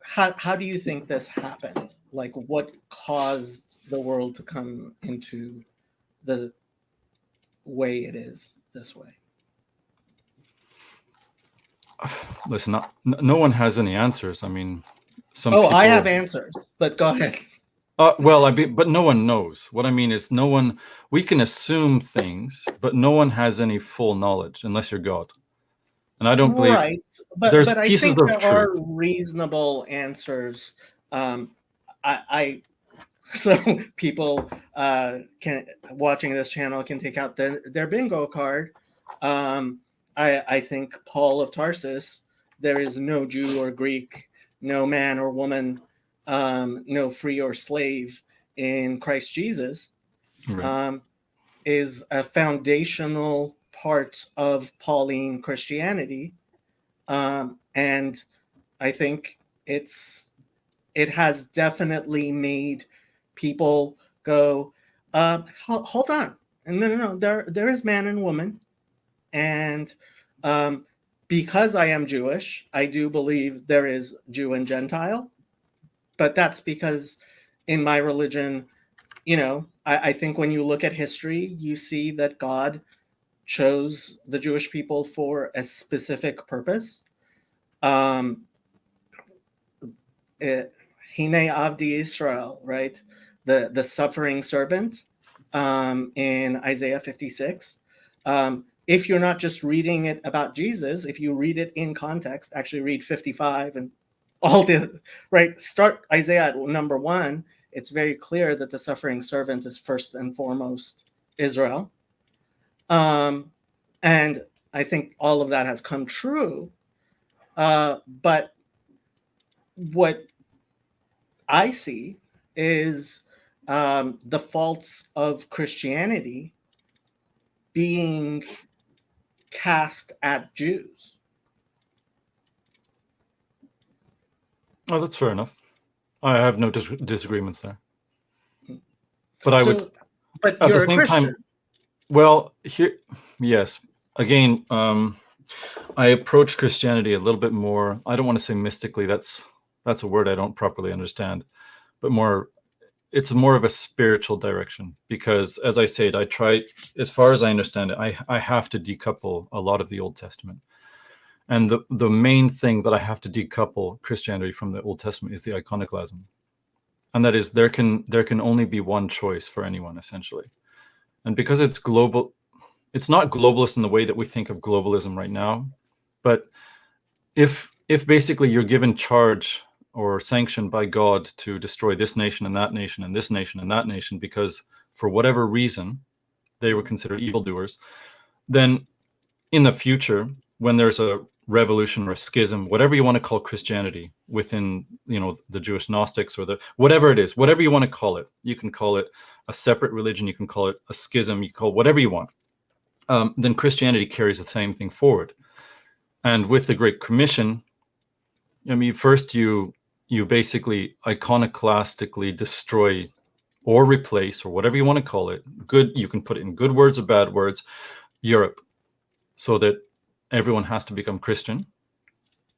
how do you think this happened? Like, what caused the world to come into the way it is this way? Listen, no one has any answers. I mean, I have answers, but go ahead. But no one knows. What I mean is, we can assume things, but no one has any full knowledge unless you're God. And I don't believe there's pieces of truth. There are reasonable answers. I So people can watching this channel can take out their bingo card. I think Paul of Tarsus, there is no Jew or Greek, no man or woman, no free or slave in Christ Jesus, Right. is a foundational part of Pauline Christianity. And I think it has definitely made people go, hold on. No. There is man and woman. And because I am Jewish, I do believe there is Jew and Gentile. But that's because in my religion, I think when you look at history, you see that God chose the Jewish people for a specific purpose. Hine Avdi Israel, right? The suffering servant in Isaiah 56. If you're not just reading it about Jesus, if you read it in context, actually read 55 and all the, right? Start Isaiah at number 1. It's very clear that the suffering servant is first and foremost Israel. And I think all of that has come true. But what I see is the faults of Christianity being cast at Jews. Oh, that's fair enough. I have no disagreements there. But I would, but at you're the a same Christian. time, well, here, yes. Again, I approach Christianity a little bit more. I don't want to say mystically. That's a word I don't properly understand, but more. It's more of a spiritual direction because, as I said, I try, as far as I understand it, I have to decouple a lot of the Old Testament. And the main thing that I have to decouple Christianity from the Old Testament is the iconoclasm. And that is there can only be one choice for anyone, essentially. And because it's global, it's not globalist in the way that we think of globalism right now. But if basically you're given charge or sanctioned by God to destroy this nation and that nation and this nation and that nation because for whatever reason they were considered evildoers, then in the future, when there's a revolution or a schism, whatever you want to call Christianity within, the Jewish Gnostics or the whatever it is, whatever you want to call it, you can call it a separate religion, you can call it a schism, you call it whatever you want. Then Christianity carries the same thing forward. And with the Great Commission, I mean, first you basically iconoclastically destroy or replace, or whatever you want to call it, good, you can put it in good words or bad words, Europe, so that everyone has to become Christian.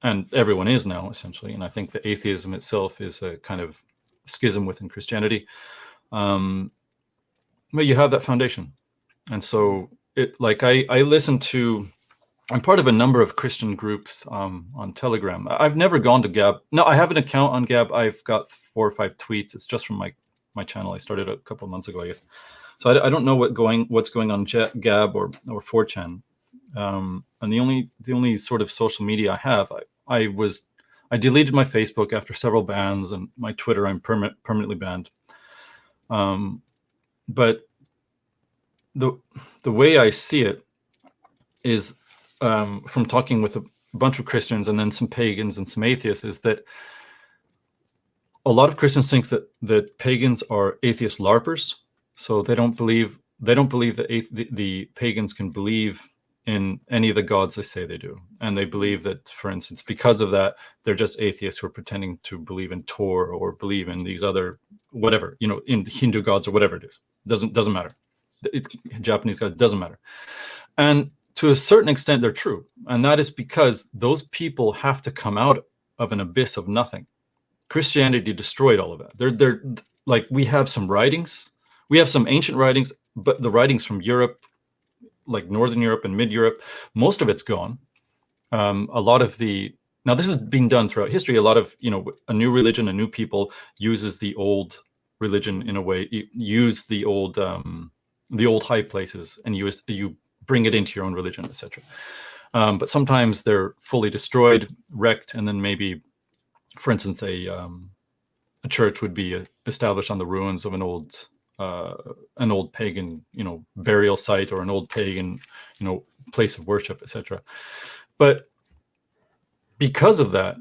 And everyone is now, essentially. And I think the atheism itself is a kind of schism within Christianity. But you have that foundation. And so I listen to, I'm part of a number of Christian groups on Telegram. I've never gone to Gab. No, I have an account on Gab. I've got 4 or 5 tweets. It's just from my channel. I started a couple of months ago, I guess. So I don't know what's going on Gab or 4chan. And the only sort of social media I have, I deleted my Facebook after several bans, and my Twitter I'm permanently banned. But the way I see it is, from talking with a bunch of Christians and then some pagans and some atheists, is that a lot of Christians think that pagans are atheist LARPers. So they don't believe that the pagans can believe in any of the gods they say they do. And they believe that, for instance, because of that, they're just atheists who are pretending to believe in Tor or believe in these other, whatever, in Hindu gods or whatever it is. Doesn't matter. Japanese gods, doesn't matter. And to a certain extent, they're true. And that is because those people have to come out of an abyss of nothing. Christianity destroyed all of that. They're like, we have some writings. We have some ancient writings, but the writings from Europe, like Northern Europe and Mid-Europe, most of it's gone. A lot of now this has been done throughout history. A lot of, a new religion, a new people uses the old religion in a way, use the old high places, and you bring it into your own religion, etc. But sometimes they're fully destroyed, wrecked, and then maybe, for instance, a a church would be established on the ruins of an old pagan, burial site, or an old pagan, place of worship, etc. But because of that,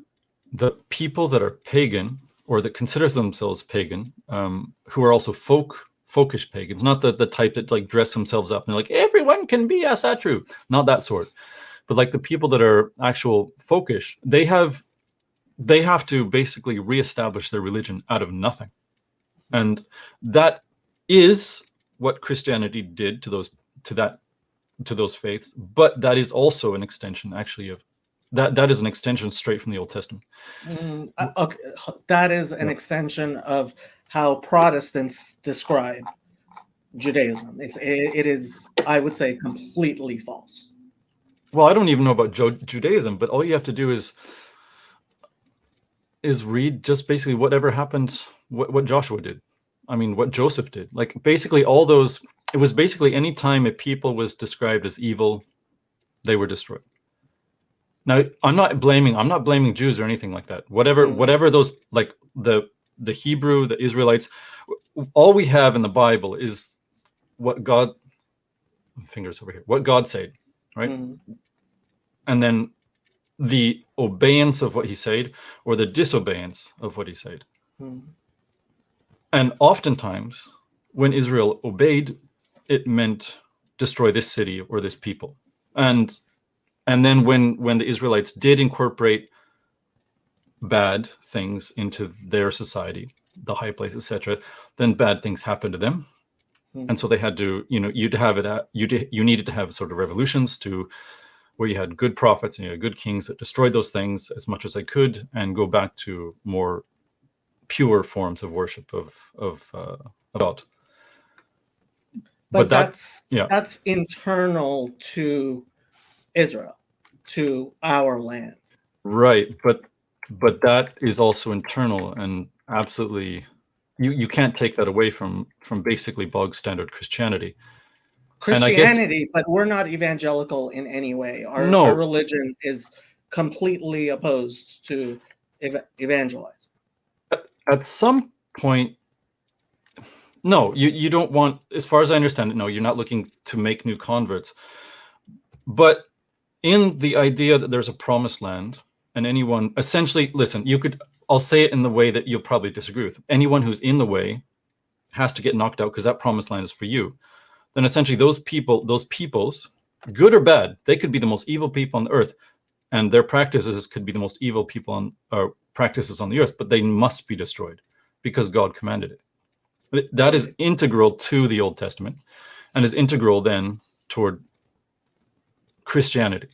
the people that are pagan, or that considers themselves pagan, who are also folkish pagans, not the type that like dress themselves up and like everyone can be a satru, not that sort, but like the people that are actual folkish, they have to basically reestablish their religion out of nothing. And that is what Christianity did to those faiths, but that is also an extension actually of that is an extension straight from the Old Testament. Okay, that is an extension of how Protestants describe Judaism. It is, I would say, completely false. Well, I don't even know about Judaism, but all you have to do is read just basically whatever happened, what Joshua did. I mean, what Joseph did. Like basically all those, it was basically any time a people was described as evil, they were destroyed. Now, I'm not blaming Jews or anything like that. Whatever those, like the Hebrew, the Israelites, all we have in the Bible is what God, fingers over here, what God said, right? And then the obeyance of what he said, or the disobeyance of what he said. And oftentimes, when Israel obeyed, it meant destroy this city or this people. And then when the Israelites did incorporate bad things into their society, the high place, etc., then bad things happened to them. And so they had to, you needed to have sort of revolutions where you had good prophets and you had good kings that destroyed those things as much as they could and go back to more pure forms of worship of God. But that's internal to Israel, to our land. Right, but that is also internal, and absolutely you can't take that away from basically bog standard Christianity. But we're not evangelical in any way. Our religion is completely opposed to evangelize. At some point, no, you don't want, as far as I understand it, no, you're not looking to make new converts. But in the idea that there's a promised land, and anyone, essentially, listen, I'll say it in the way that you'll probably disagree with. Anyone who's in the way has to get knocked out because that promised land is for you. Then essentially those peoples, good or bad, they could be the most evil people on the earth, and their practices could be the most evil practices on the earth, but they must be destroyed because God commanded it. That is integral to the Old Testament, and is integral then toward Christianity.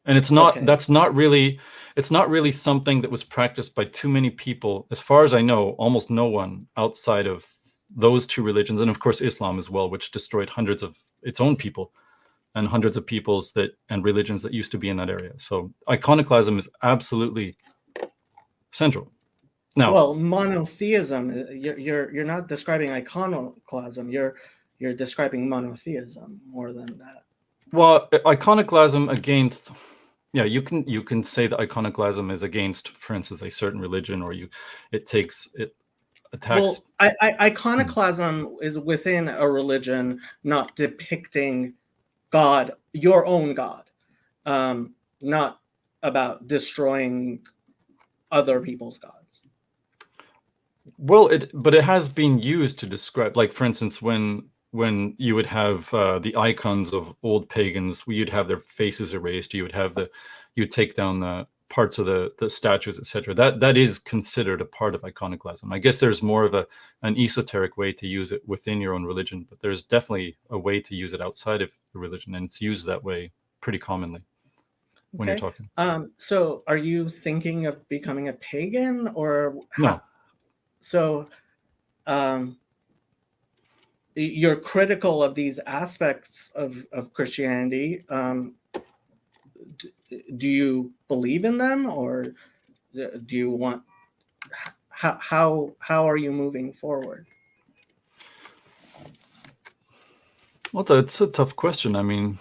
And it's not really something that was practiced by too many people. As far as I know, almost no one outside of those two religions, and of course Islam as well, which destroyed hundreds of its own people and hundreds of peoples and religions that used to be in that area. So iconoclasm is absolutely central. Now, well, monotheism, you're not describing iconoclasm, you're describing monotheism more than that. Well, iconoclasm against, you can say that iconoclasm is against, for instance, a certain religion, or it attacks. Well, iconoclasm is within a religion, not depicting God, your own God, not about destroying other people's gods. Well, but it has been used to describe, like, for instance, when you would have the icons of old pagans, you'd have their faces erased, you'd take down the parts of the statues, etc. That is considered a part of iconoclasm. I guess there's more of an esoteric way to use it within your own religion, but there's definitely a way to use it outside of the religion, and it's used that way pretty commonly when you're talking. So are you thinking of becoming a pagan, or no? So you're critical of these aspects of Christianity. Do you believe in them, or do you want? How are you moving forward? Well, it's a tough question. I mean,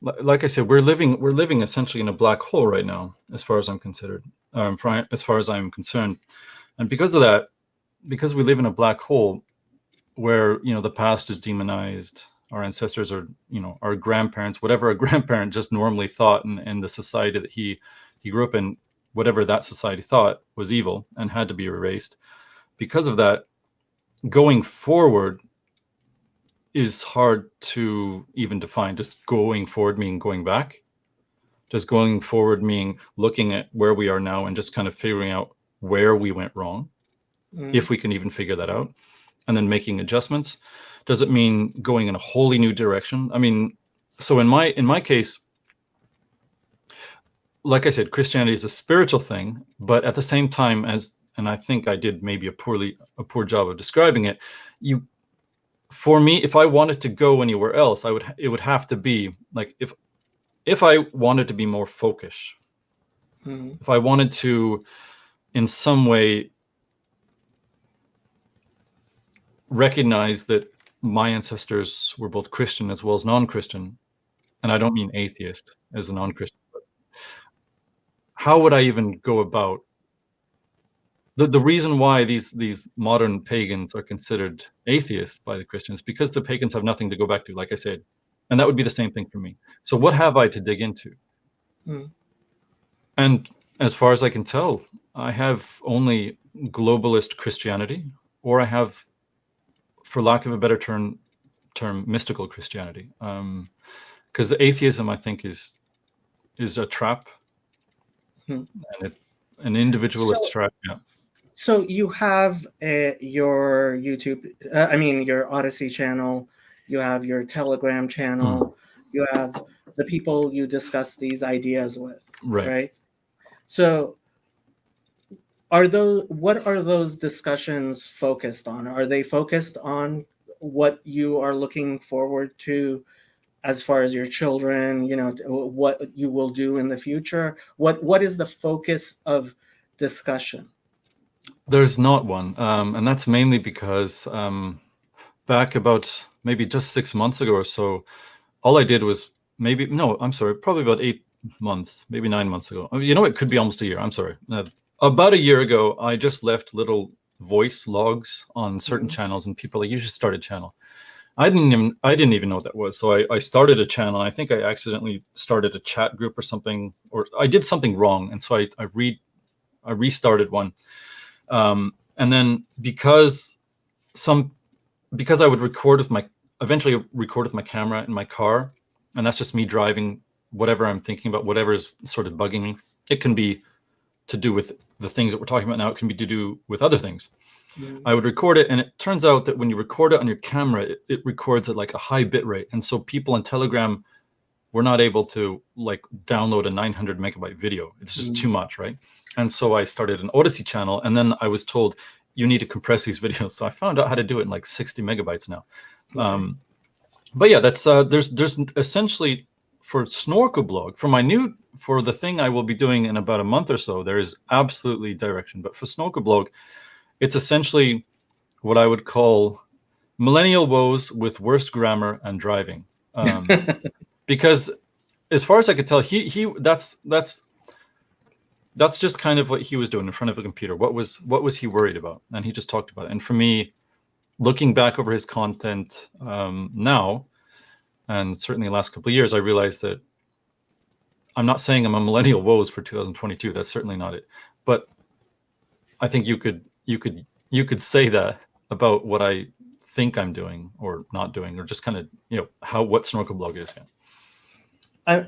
like I said, we're living essentially in a black hole right now, as far as I'm concerned. And because of that, because we live in a black hole where, the past is demonized, our ancestors are, our grandparents, whatever a grandparent just normally thought in the society that he grew up in, whatever that society thought was evil and had to be erased. Because of that, going forward is hard to even define. Just going forward meaning going back? Does going forward mean looking at where we are now and just kind of figuring out where we went wrong, if we can even figure that out, and then making adjustments? Does it mean going in a wholly new direction? I mean, so in my case, like I said, Christianity is a spiritual thing, but at the same time and I think I did maybe a poor job of describing it. For me, if I wanted to go anywhere else, it would have to be like if I wanted to be more focused, if I wanted to in some way recognize that my ancestors were both Christian as well as non-Christian, and I don't mean atheist as a non-Christian, but how would I even go about the reason why these modern pagans are considered atheists by the Christians? Because the pagans have nothing to go back to, like I said, and that would be the same thing for me. So what have I to dig into? And as far as I can tell, I have only globalist Christianity, or I have, for lack of a better term, mystical Christianity. Because atheism, I think, is a trap, and an individualist trap. Yeah. So you have your YouTube, your Odyssey channel, you have your Telegram channel, you have the people you discuss these ideas with, right? So what are those discussions focused on? Are they focused on what you are looking forward to as far as your children, what you will do in the future? What is the focus of discussion? There's not one, and that's mainly because back about maybe just 6 months ago or so, all I did was probably about 8 months, maybe 9 months ago. It could be almost a year. I'm sorry. About a year ago, I just left little voice logs on certain channels, and people like, you should start a channel. I didn't even know what that was. So I started a channel. I think I accidentally started a chat group or something, or I did something wrong, and so I restarted one. And then because I would eventually record with my camera in my car, and that's just me driving whatever I'm thinking about, whatever is sort of bugging me. It can be to do with the things that we're talking about now. It can be to do with other things. I would record it, and it turns out that when you record it on your camera, it records at like a high bit rate. And so people on Telegram were not able to like download a 900 megabyte video. It's just too much, right? And so I started an Odyssey channel, and then I was told you need to compress these videos. So I found out how to do it in like 60 megabytes now. But yeah, that's there's essentially for SnorkelBlog, for the thing I will be doing in about a month or so, there is absolutely direction. But for SnorkelBlog, it's essentially what I would call millennial woes with worse grammar and driving. Because as far as I could tell, that's just kind of what he was doing in front of a computer. What was he worried about? And he just talked about it. And for me, looking back over his content now, and certainly the last couple of years, I realized that I'm not saying I'm a millennial woes for 2022. That's certainly not it. But I think you could say that about what I think I'm doing or not doing, or just kind of what SnorkelBlog is. Yeah.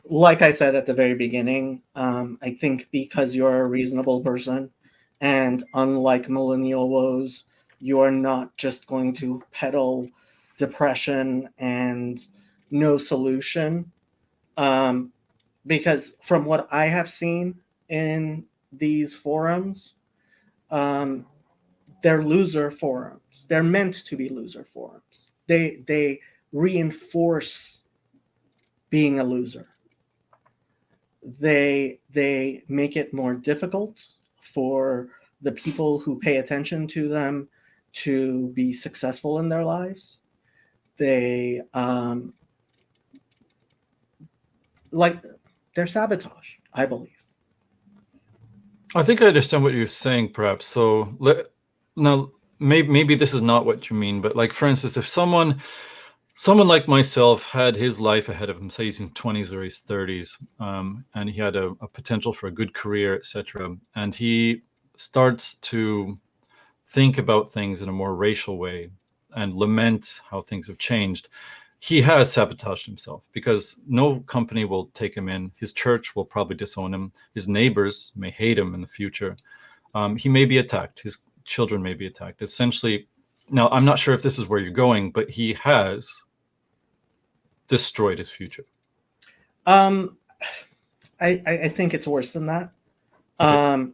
Like I said at the very beginning, I think because you're a reasonable person, and unlike millennial woes, you are not just going to peddle depression and no solution. Because from what I have seen in these forums, they're loser forums. They're meant to be loser forums. They reinforce being a loser. They make it more difficult for the people who pay attention to them to be successful in their lives. They're sabotage, I believe. I think I understand what you're saying, perhaps. So now, maybe this is not what you mean, but like, for instance, if someone like myself had his life ahead of him, say he's in 20s or his 30s, and he had a potential for a good career, etc., and he starts to think about things in a more racial way and lament how things have changed, he has sabotaged himself, because no company will take him in. His church will probably disown him. His neighbors may hate him in the future. He may be attacked. His children may be attacked. Essentially, now I'm not sure if this is where you're going, but he has destroyed his future. I think it's worse than that. Okay.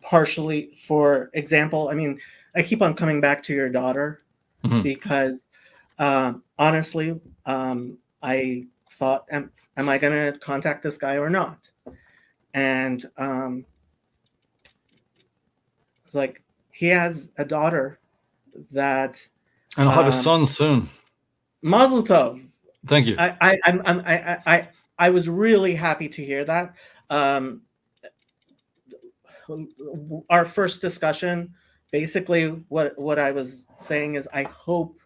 Partially, for example, I mean, I keep on coming back to your daughter because honestly, I thought, am I going to contact this guy or not? And it's like, he has a daughter that, and I'll have a son soon. Mazel tov. Thank you. I was really happy to hear that. Our first discussion, basically what I was saying is, I hope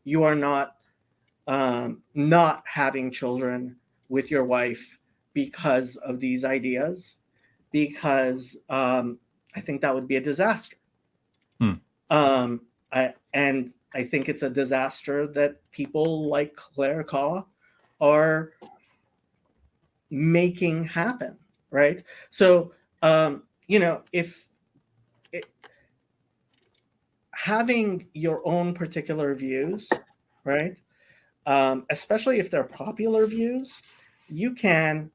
you are not having children with your wife because of these ideas, because I think that would be a disaster. I think it's a disaster that people like Claire Kaw are making happen, right? So, if having your own particular views, right, especially if they're popular views, you can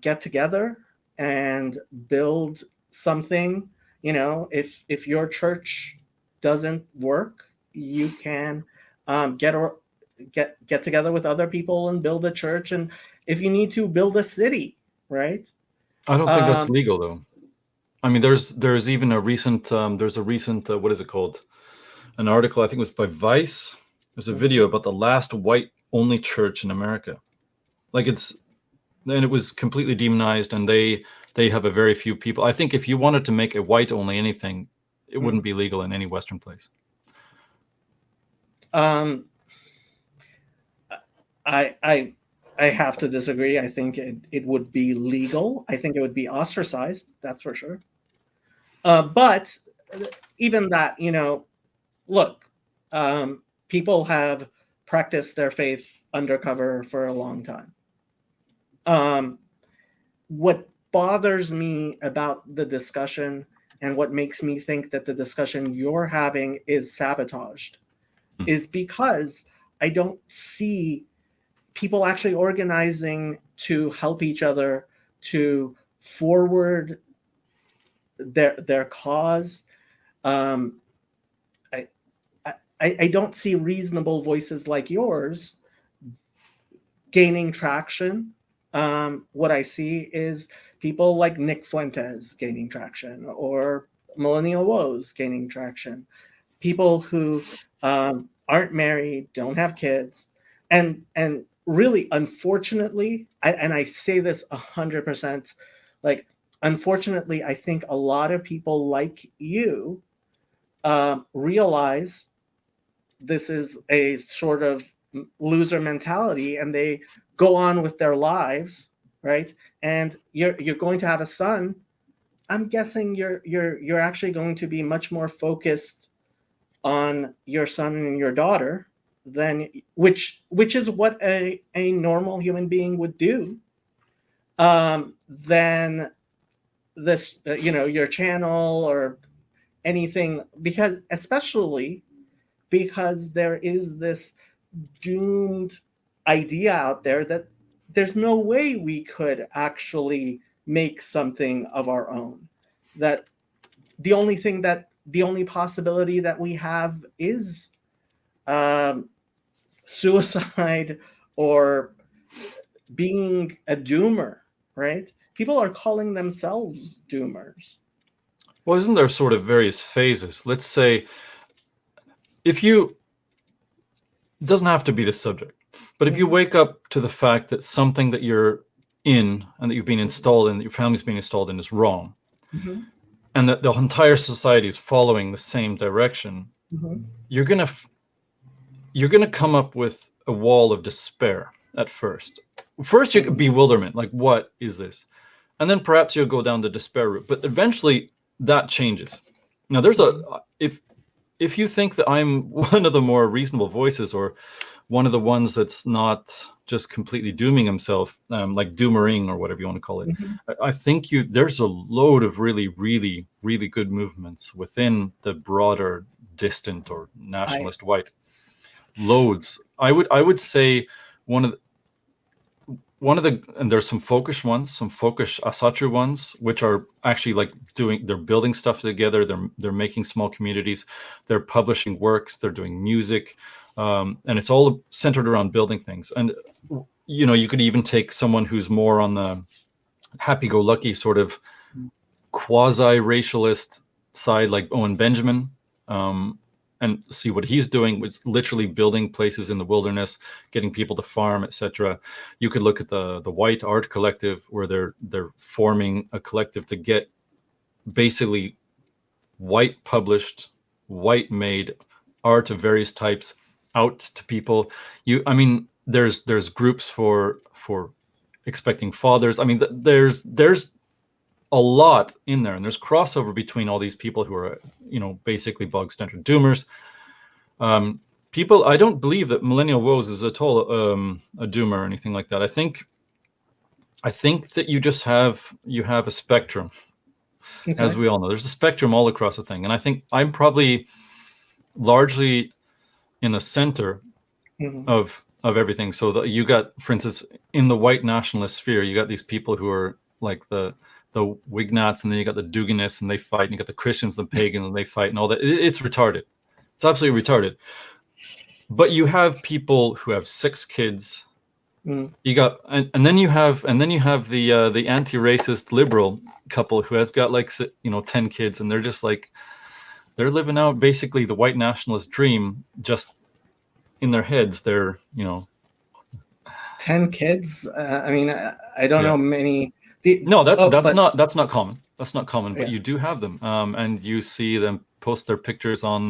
get together and build something. If your church doesn't work, you can get together with other people and build a church, and if you need to, build a city, right? I don't think that's legal, though. I mean, there's even a recent what is it called? An article, I think it was by Vice. There's a video about the last white-only church in America. And it was completely demonized, and they have a very few people. I think if you wanted to make a white-only anything, it wouldn't be legal in any Western place. I have to disagree. I think it would be legal. I think it would be ostracized. That's for sure. But even that, look, people have practiced their faith undercover for a long time. What bothers me about the discussion, and what makes me think that the discussion you're having is sabotaged, is because I don't see people actually organizing to help each other, to forward their cause. I don't see reasonable voices like yours gaining traction. What I see is people like Nick Fuentes gaining traction, or Millennial Woes gaining traction. People who aren't married, don't have kids, and really, unfortunately, I say this 100%, like, unfortunately, I think a lot of people like you realize this is a sort of loser mentality, and they go on with their lives, right? And you're going to have a son. I'm guessing you're actually going to be much more focused on your son and your daughter, than which is what a normal human being would do, than this, your channel or anything, especially because there is this doomed idea out there that there's no way we could actually make something of our own, that the only possibility that we have is suicide or being a doomer, right? People are calling themselves doomers. Well, isn't there sort of various phases? Let's say, it doesn't have to be this subject, but if you wake up to the fact that something that you're in and that you've been installed in, that your family's been installed in, is wrong, Mhm. and that the entire society is following the same direction, Mhm. you're gonna come up with a wall of despair at first. First, you get bewilderment, like, what is this? And then perhaps you'll go down the despair route. But eventually, that changes. Now, there's if you think that I'm one of the more reasonable voices, or one of the ones that's not just completely dooming himself, like doomering or whatever you want to call it, Mhm. I think there's a load of really, really, really good movements within the broader distant or nationalist white. Loads. I would say one of the, and there's some folkish ones, some folkish Asatru ones, which are actually like they're building stuff together. They're making small communities. They're publishing works. They're doing music, and it's all centered around building things. And you could even take someone who's more on the happy-go-lucky sort of quasi-racialist side, like Owen Benjamin, and see what he's doing, which is literally building places in the wilderness, getting people to farm, etc. You could look at the White Art Collective, where they're forming a collective to get basically white published, white made art of various types out to people. There's groups for expecting fathers. I mean, there's a lot in there, and there's crossover between all these people who are, basically bog standard doomers. People, I don't believe that Millennial Woes is at all a doomer or anything like that. I think that you just have a spectrum, as we all know. There's a spectrum all across the thing, and I think I'm probably largely in the center of everything. So that you got, for instance, in the white nationalist sphere, you got these people who are like the Wignats, and then you got the Duganists, and they fight, and you got the Christians, the pagans, and they fight, and all that. It's retarded. It's absolutely retarded. But you have people who have 6 kids. You got, and then you have the anti-racist liberal couple who have got like 10 kids, and they're just like, they're living out basically the white nationalist dream, just in their heads. They're 10 kids. I mean, I don't know many. That's not common. That's not common, but Yeah. you do have them, and you see them post their pictures on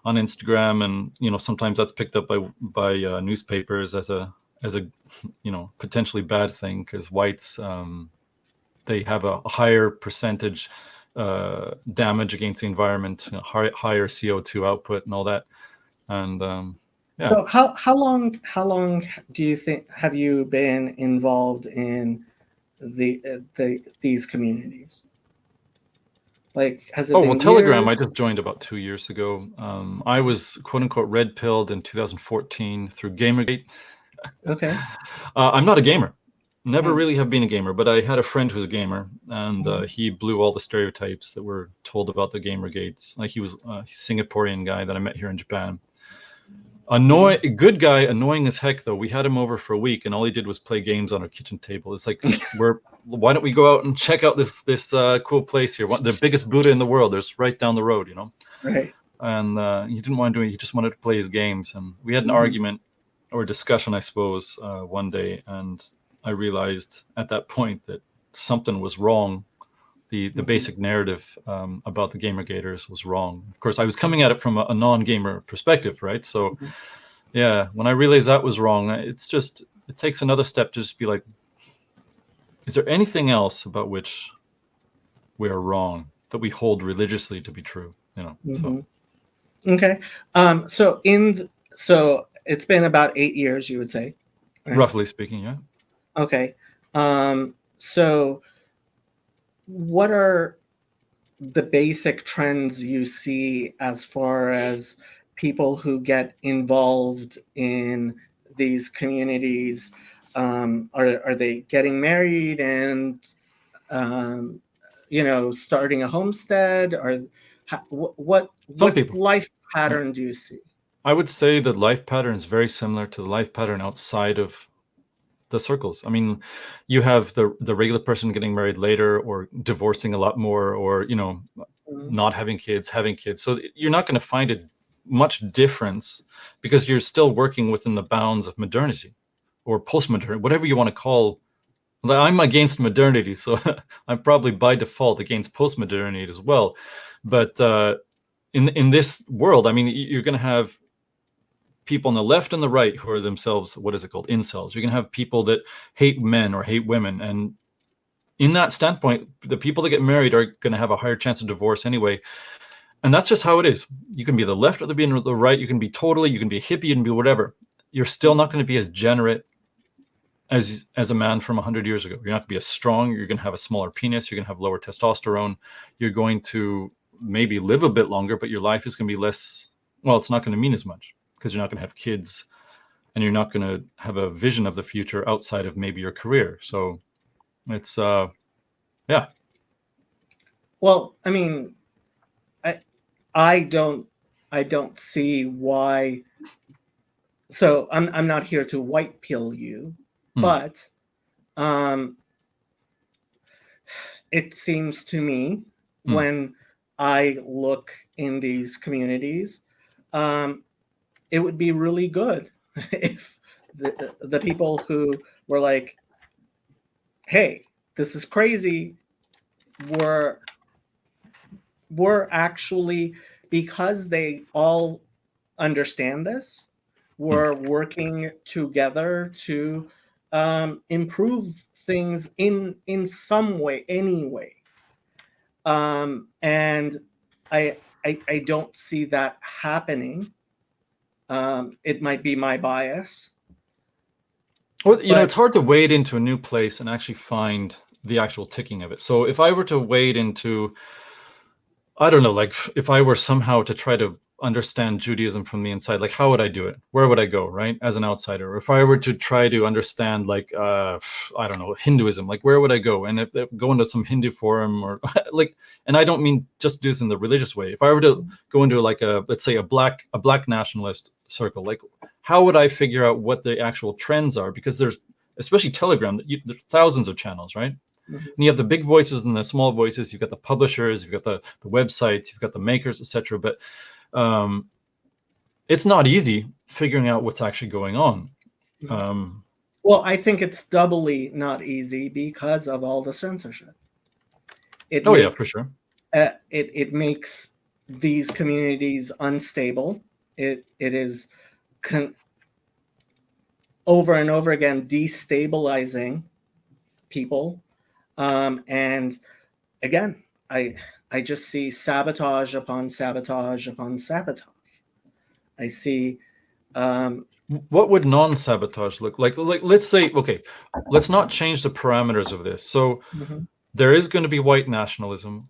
Instagram, and sometimes that's picked up by newspapers as a potentially bad thing, because whites, they have a higher percentage damage against the environment, higher CO2 output, and all that. And so how long do you think have you been involved in these communities? Like, has it been Telegram, years? I just joined about 2 years ago. I was quote unquote red pilled in 2014 through Gamergate. Okay. I'm not a gamer. Never really have been a gamer, but I had a friend who's a gamer, and he blew all the stereotypes that were told about the Gamergates. Like, he was a Singaporean guy that I met here in Japan. Good guy, annoying as heck though. We had him over for a week, and all he did was play games on our kitchen table. It's like, why don't we go out and check out this cool place here? The biggest Buddha in the world. There's right down the road, Right. And he didn't want to do it. He just wanted to play his games. And we had an argument or discussion, I suppose, one day, and I realized at that point that something was wrong. The basic narrative about the Gamergaters was wrong. Of course, I was coming at it from a non-gamer perspective, right? So, yeah, when I realized that was wrong, it takes another step to just be like, is there anything else about which we are wrong that we hold religiously to be true? So. Okay. So it's been about 8 years, you would say, right? Roughly speaking, yeah. Okay. So what are the basic trends you see as far as people who get involved in these communities? Are they getting married and starting a homestead? Or what life pattern do you see? I would say the life pattern is very similar to the life pattern outside of the circles. I mean, you have the regular person getting married later, or divorcing a lot more, or not having kids, having kids. So you're not going to find a much difference, because you're still working within the bounds of modernity or postmodernity, whatever you want to call I'm against modernity, so I'm probably by default against postmodernity as well. But in this world, I mean, you're going to have people on the left and the right who are themselves, what is it called, incels. You're going to have people that hate men or hate women, and in that standpoint, the people that get married are going to have a higher chance of divorce anyway. And that's just how it is. You can be the left or the right. You can be you can be a hippie, you can be whatever. You're still not going to be as generate as a man from 100 years ago. You're not going to be as strong. You're going to have a smaller penis. You're going to have lower testosterone. You're going to maybe live a bit longer, but your life is going to be less. Well, it's not going to mean as much because you're not going to have kids, and you're not going to have a vision of the future outside of maybe your career. So it's yeah. Well, I mean, I don't see why. So I'm not here to white pill you, but it seems to me when I look in these communities, it would be really good if the people who were like, hey, this is crazy, were actually, because they all understand this, were working together to improve things in some way, anyway. And I don't see that happening. It might be my bias. Well, it's hard to wade into a new place and actually find the actual ticking of it. So if I were to wade into, I don't know, like if I were somehow to try to understand Judaism from the inside, like how would I do it? Where would I go, right? As an outsider. Or if I were to try to understand, like, I don't know, Hinduism, like where would I go? And if go into some Hindu forum or like, and I don't mean just do this in the religious way. If I were to go into like let's say a black nationalist circle, like how would I figure out what the actual trends are? Because there's, especially Telegram, there's thousands of channels, right? And you have the big voices and the small voices. You've got the publishers, you've got the websites, you've got the makers, etc. But it's not easy figuring out what's actually going on. Well, I think it's doubly not easy because of all the censorship. Yeah, for sure. It makes these communities unstable. It is over and over again destabilizing people. And again, I just see sabotage upon sabotage upon sabotage. I see. What would non-sabotage look like? Like, let's say, okay, let's not change the parameters of this. So there is going to be white nationalism,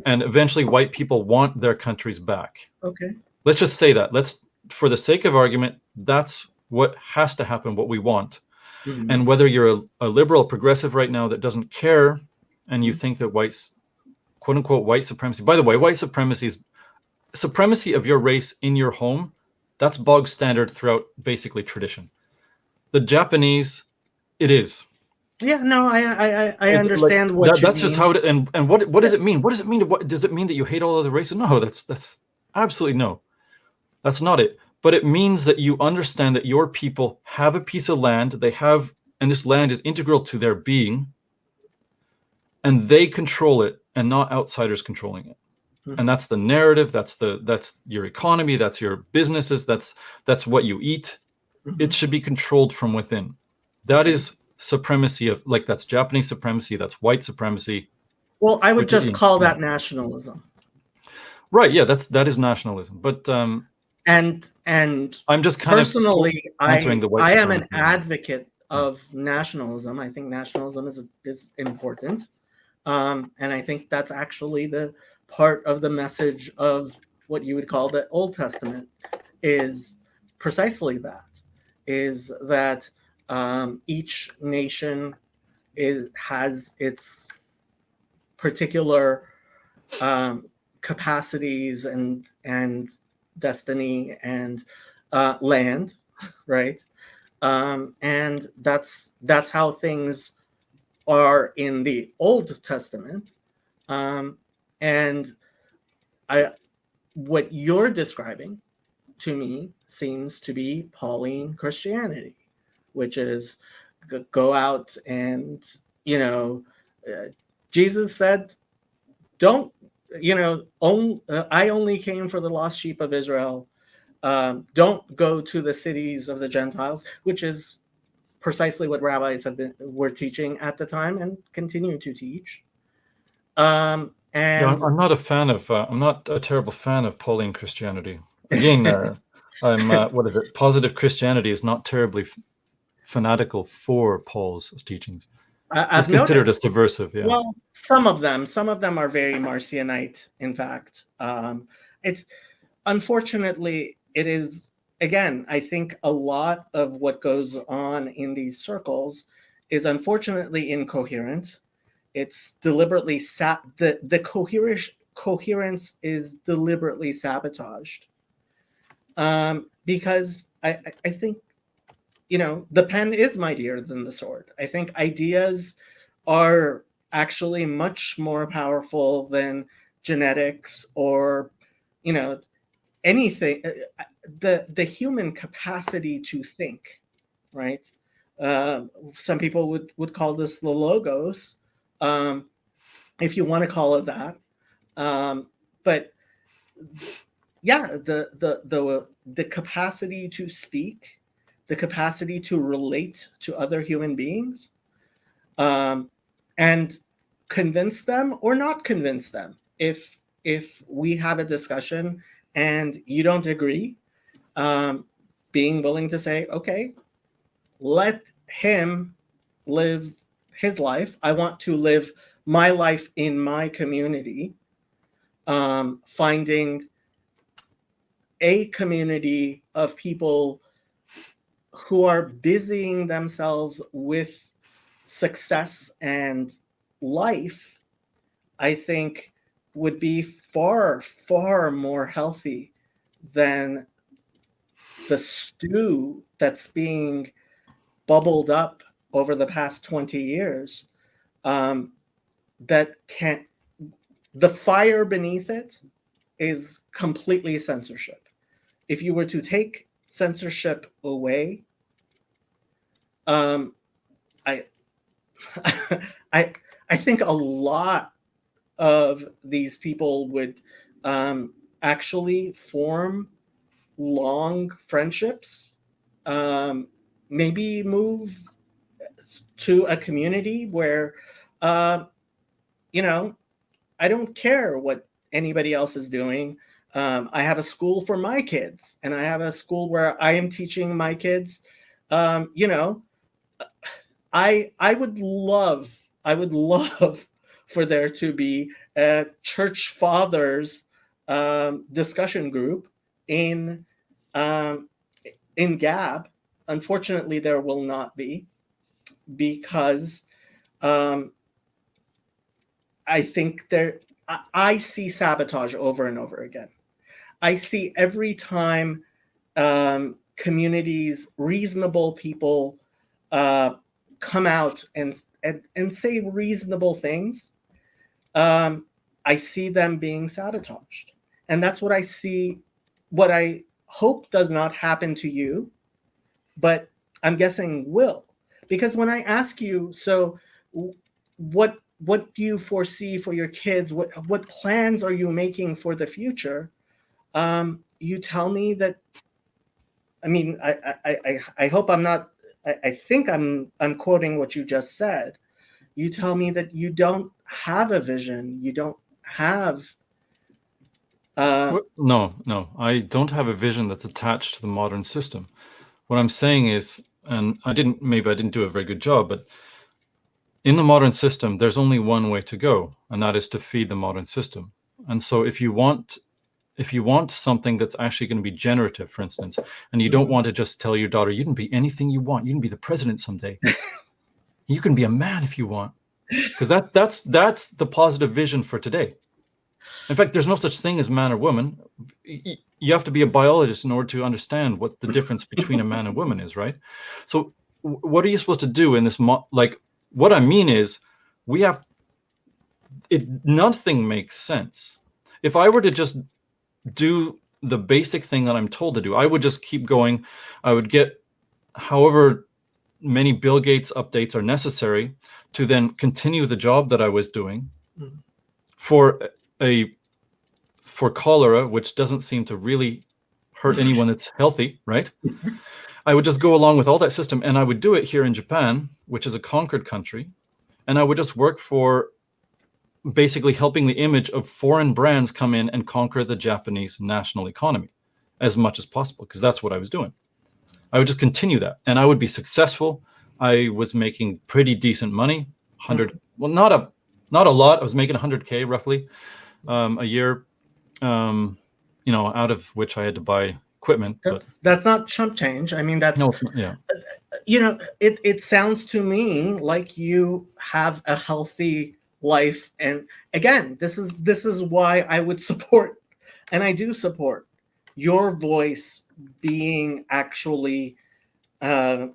and eventually white people want their countries back. Okay. Let's just say that. Let's, for the sake of argument, that's what has to happen, what we want. And whether you're a liberal progressive right now that doesn't care, and you think that whites, quote unquote, white supremacy, by the way, white supremacy is supremacy of your race in your home. That's bog standard throughout basically tradition. The Japanese, it is. Yeah, no, I understand like, what that's you just how it, and what does it mean? What does it mean? Does it mean that you hate all other races? No, that's absolutely no. That's not it. But it means that you understand that your people have a piece of land, and this land is integral to their being, and they control it, and not outsiders controlling it. And that's the narrative. That's your economy. That's your businesses. That's what you eat. It should be controlled from within. That is supremacy of, like, that's Japanese supremacy. That's white supremacy. Well, I would just call that nationalism. Right. Yeah. That is nationalism. But and I'm just kind personally, of answering the white I am an advocate of nationalism. I think nationalism is important, and I think that's actually the part of the message of what you would call the Old Testament, is precisely that, is that each nation has its particular capacities and destiny and land, right? And that's how things are in the Old Testament. And what you're describing to me seems to be Pauline Christianity, which is go out and you know, Jesus said, don't, I only came for the lost sheep of Israel. Don't go to the cities of the Gentiles, which is precisely what rabbis were teaching at the time and continue to teach. Yeah, And I'm not a fan of. I'm not a terrible fan of Pauline Christianity. Again, I'm. What is it? Positive Christianity is not terribly fanatical for Paul's teachings. It's I've considered as noticed, subversive. Yeah. well, some of them are very Marcionite, in fact. It's unfortunately, it is, again, I think a lot of what goes on in these circles is unfortunately incoherent. It's deliberately the coherence is deliberately sabotaged, because I think, the pen is mightier than the sword. I think ideas are actually much more powerful than genetics or, anything. The human capacity to think, right? Some people would call this the logos, if you want to call it that. But yeah, the capacity to speak, the capacity to relate to other human beings, and convince them or not convince them. If we have a discussion and you don't agree, being willing to say, okay, let him live his life. I want to live my life in my community. Finding a community of people who are busying themselves with success and life, I think would be far, far more healthy than the stew that's being bubbled up over the past 20 years. That can't, the fire beneath it is completely censorship. If you were to take censorship away, I I think a lot of these people would actually form long friendships, maybe move to a community where, I don't care what anybody else is doing. I have a school for my kids, and I have a school where I am teaching my kids. I would love for there to be a church fathers discussion group in Gab. Unfortunately, there will not be, because I think I see sabotage over and over again. I see every time communities, reasonable people come out and say reasonable things, I see them being sabotaged. And that's what I see, what I hope does not happen to you, but I'm guessing will. Because when I ask you, so what do you foresee for your kids? What plans are you making for the future? You tell me that, I mean, I hope I'm not, I think I'm quoting what you just said. You tell me that you don't have a vision. You don't have. No, I don't have a vision that's attached to the modern system. What I'm saying is, and maybe I didn't do a very good job, but in the modern system, there's only one way to go, and that is to feed the modern system. And so if you want something that's actually going to be generative, for instance, and you don't want to just tell your daughter, you can be anything you want, you can be the president someday. You can be a man if you want, because that's the positive vision for today. In fact, there's no such thing as man or woman. You have to be a biologist in order to understand what the difference between a man and woman is, right? So what are you supposed to do in this? What I mean is, nothing makes sense. If I were to just do the basic thing that I'm told to do, I would just keep going. I would get however many Bill Gates updates are necessary to then continue the job that I was doing for cholera, which doesn't seem to really hurt anyone that's healthy, right? I would just go along with all that system, and I would do it here in Japan, which is a conquered country, and I would just work for basically helping the image of foreign brands come in and conquer the Japanese national economy as much as possible, because that's what I was doing. I would just continue that, and I would be successful. I was making pretty decent money, 100, well, not a lot. I was making 100K roughly a year, out of which I had to buy equipment. That's not chump change. I mean, that's no, it's not, yeah. It sounds to me like you have a healthy life, and again, this is why I would support, and I do support, your voice being actually a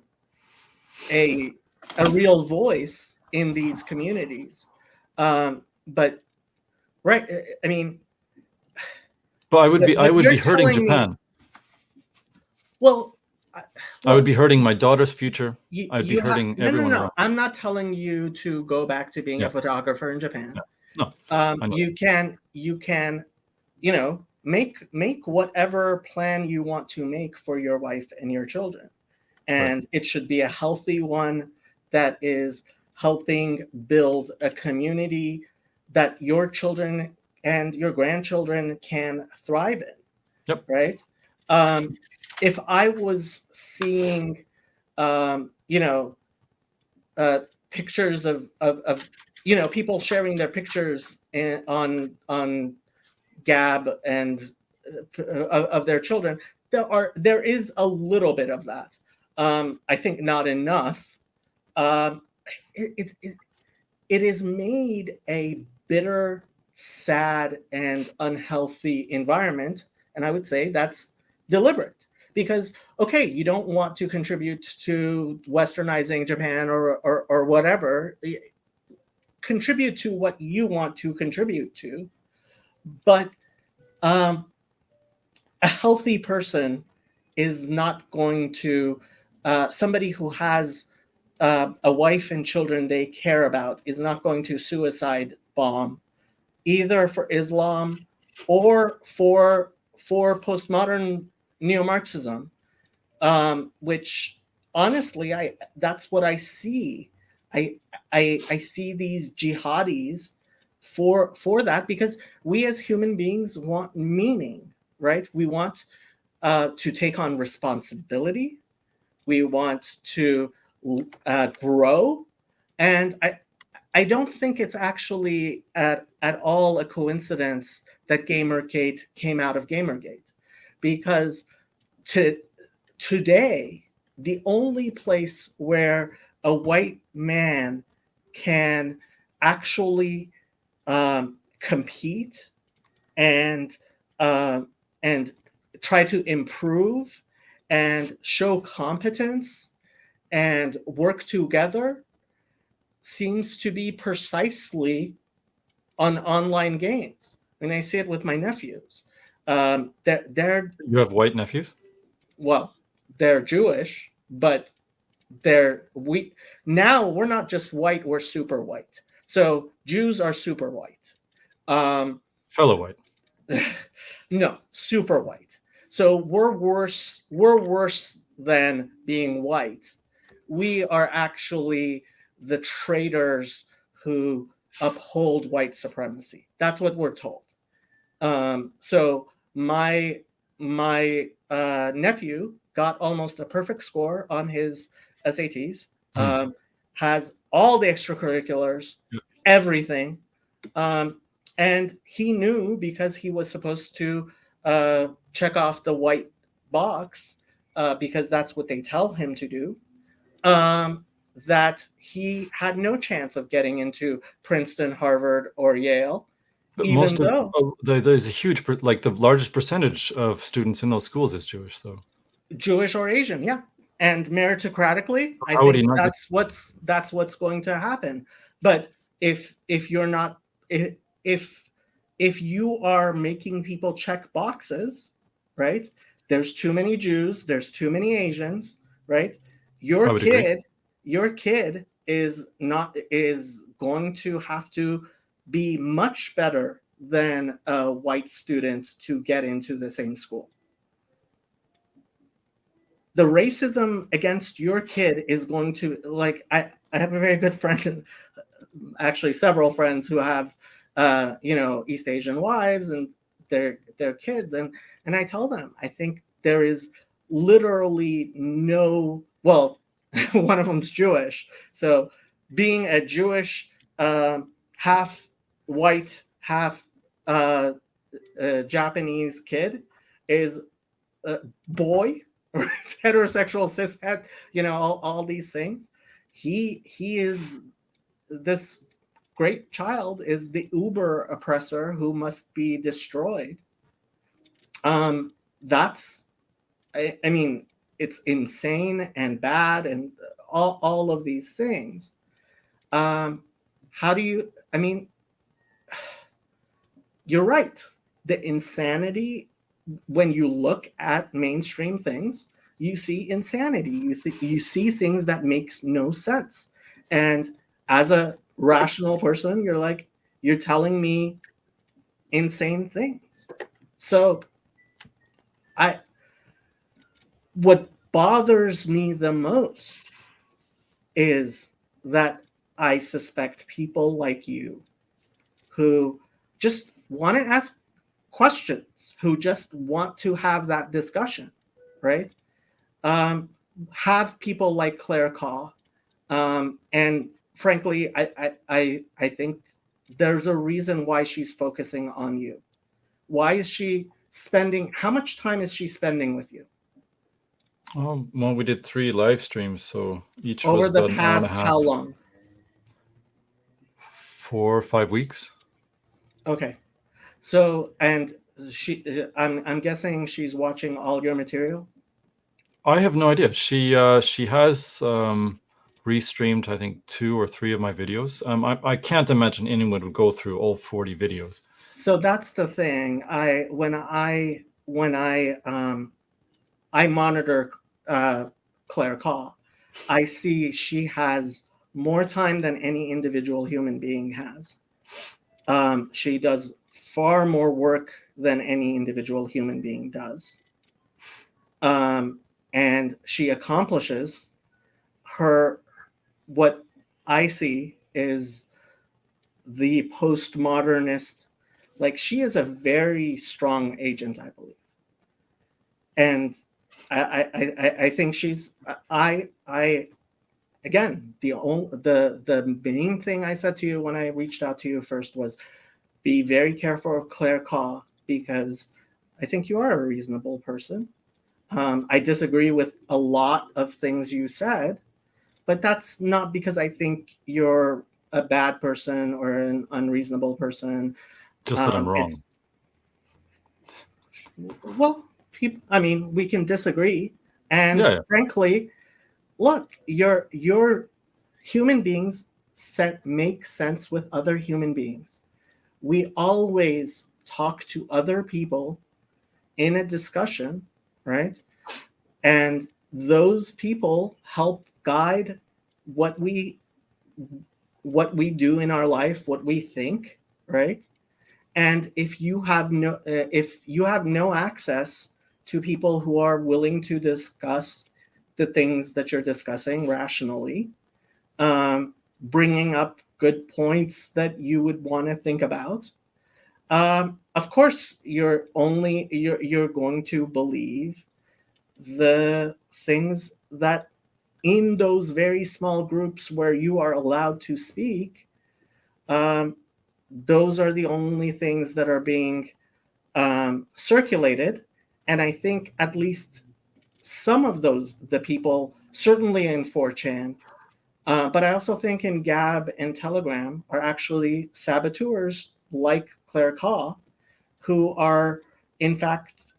real voice in these communities. But right, I mean, but I would be hurting Japan. Well, I would be hurting my daughter's future. I'd be hurting everyone. No. I'm not telling you to go back to being a photographer in Japan. No. You can, make whatever plan you want to make for your wife and your children. And it should be a healthy one that is helping build a community that your children and your grandchildren can thrive in. Yep. Right? If I was seeing, pictures of people sharing their pictures on Gab and of their children, there is a little bit of that. I think not enough. It is made a bitter, sad, and unhealthy environment, and I would say that's deliberate. Because, okay, you don't want to contribute to westernizing Japan or whatever. Contribute to what you want to contribute to. But a healthy person is not going to, somebody who has a wife and children they care about is not going to suicide bomb, either for Islam or for postmodern neo-Marxism, which honestly, that's what I see. I see these jihadis for that, because we as human beings want meaning, right? We want to take on responsibility. We want to grow, and I don't think it's actually at all a coincidence that Gamergate came out of Gamergate. Because today, the only place where a white man can actually compete and try to improve and show competence and work together seems to be precisely on online games. And I see it with my nephews. You have white nephews? Well, they're Jewish, but we're not just white, we're super white. So Jews are super white. Fellow white. No, super white. So we're worse than being white. We are actually the traitors who uphold white supremacy. That's what we're told. So my nephew got almost a perfect score on his SATs, has all the extracurriculars, everything. And he knew, because he was supposed to check off the white box, because that's what they tell him to do, that he had no chance of getting into Princeton, Harvard, or Yale. But there's a huge, the largest percentage of students in those schools is Jewish, though. Jewish or Asian, yeah. And meritocratically, I think that's what's going to happen. But if you're not, if you are making people check boxes, right? There's too many Jews, there's too many Asians, right? Your kid your kid is going to have to be much better than a white student to get into the same school. The racism against your kid is going to, like, I have a very good friend, actually several friends who have East Asian wives and their kids, and I tell them, I think there is literally no, well, one of them's Jewish, so being a Jewish half white, half Japanese kid is a boy, right? Heterosexual, cishet, all these things. He is, this great child is the uber oppressor who must be destroyed. That's, I mean, it's insane and bad and all of these things. How do you, I mean, you're right. The insanity, when you look at mainstream things, you see insanity. You see things that makes no sense. And as a rational person, you're like, you're telling me insane things. So what bothers me the most is that I suspect people like you who just want to ask questions, who just want to have that discussion, right? Have people like Claire Kaw, and frankly, I think there's a reason why she's focusing on you. Why is she spending? How much time is she spending with you? Well, we did 3 live streams, so each Over was the about an hour and a past, half. how long? 4 or 5 weeks. Okay, so, and I'm guessing she's watching all your material. I have no idea. She has restreamed, I think, 2 or 3 of my videos. I can't imagine anyone would go through all 40 videos. So that's the thing. When I monitor Claire Kaw, I see she has more time than any individual human being has. She does far more work than any individual human being does. And she accomplishes what I see is the postmodernist, like, she is a very strong agent, I believe. And I think she's, again, the main thing I said to you when I reached out to you first was, be very careful of Claire Kaw, because I think you are a reasonable person. I disagree with a lot of things you said, but that's not because I think you're a bad person or an unreasonable person. Just that I'm wrong. Well, I mean, we can disagree. And yeah. Frankly, look, your human beings make sense with other human beings. We always talk to other people in a discussion, right? And those people help guide what we do in our life, what we think, right? And if you have no access to people who are willing to discuss the things that you're discussing rationally, bringing up good points that you would want to think about, of course you're going to believe the things that in those very small groups where you are allowed to speak, those are the only things that are being circulated. And I think at least some of the people, certainly in 4chan, but I also think in Gab and Telegram, are actually saboteurs like Claire Kaw, who are in fact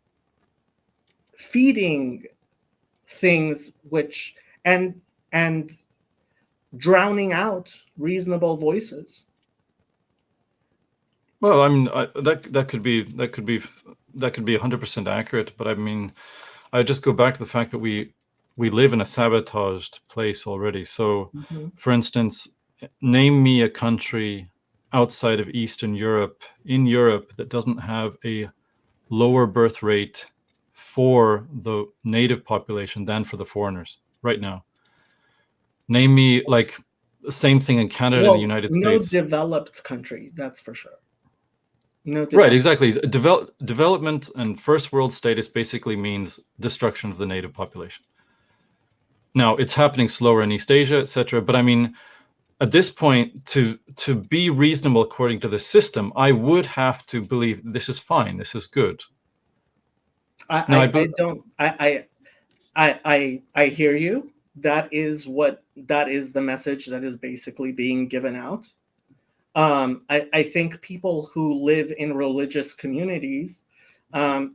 feeding things which and drowning out reasonable voices. Well, I mean, that could be 100% accurate, but I mean, I just go back to the fact that we we live in a sabotaged place already. So, Mhm. for instance, name me a country outside of Eastern Europe, in Europe, that doesn't have a lower birth rate for the native population than for the foreigners right now. Name me, like, the same thing in Canada and the Well, United no States. developed country, that's for sure. No Right, developed. exactly. Development and first world status basically means destruction of the native population. Now, it's happening slower in East Asia, etc. But I mean, at this point, to be reasonable according to the system, I would have to believe this is fine, this is good. Now, I don't. I hear you. That is the message that is basically being given out. I think people who live in religious communities,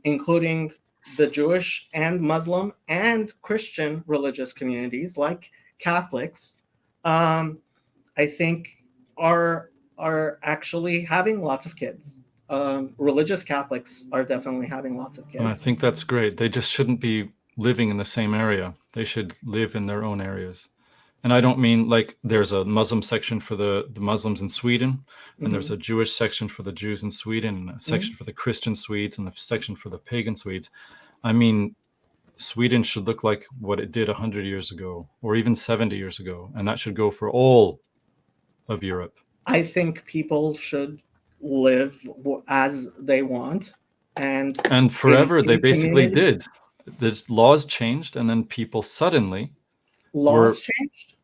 including the Jewish and Muslim and Christian religious communities, like Catholics, I think are actually having lots of kids. Religious Catholics are definitely having lots of and I kids. think that's great. They just shouldn't be living in the same area. They should live in their own areas. And I don't mean like there's a Muslim section for the Muslims in Sweden, and there's a Jewish section for the Jews in Sweden, and a section for the Christian Swedes, and a section for the pagan Swedes. I mean, Sweden should look like what it did 100 years ago, or even 70 years ago, and that should go for all of Europe. I think people should live as they want, and forever they in basically community. did. The laws changed, and then people suddenly Laws changed.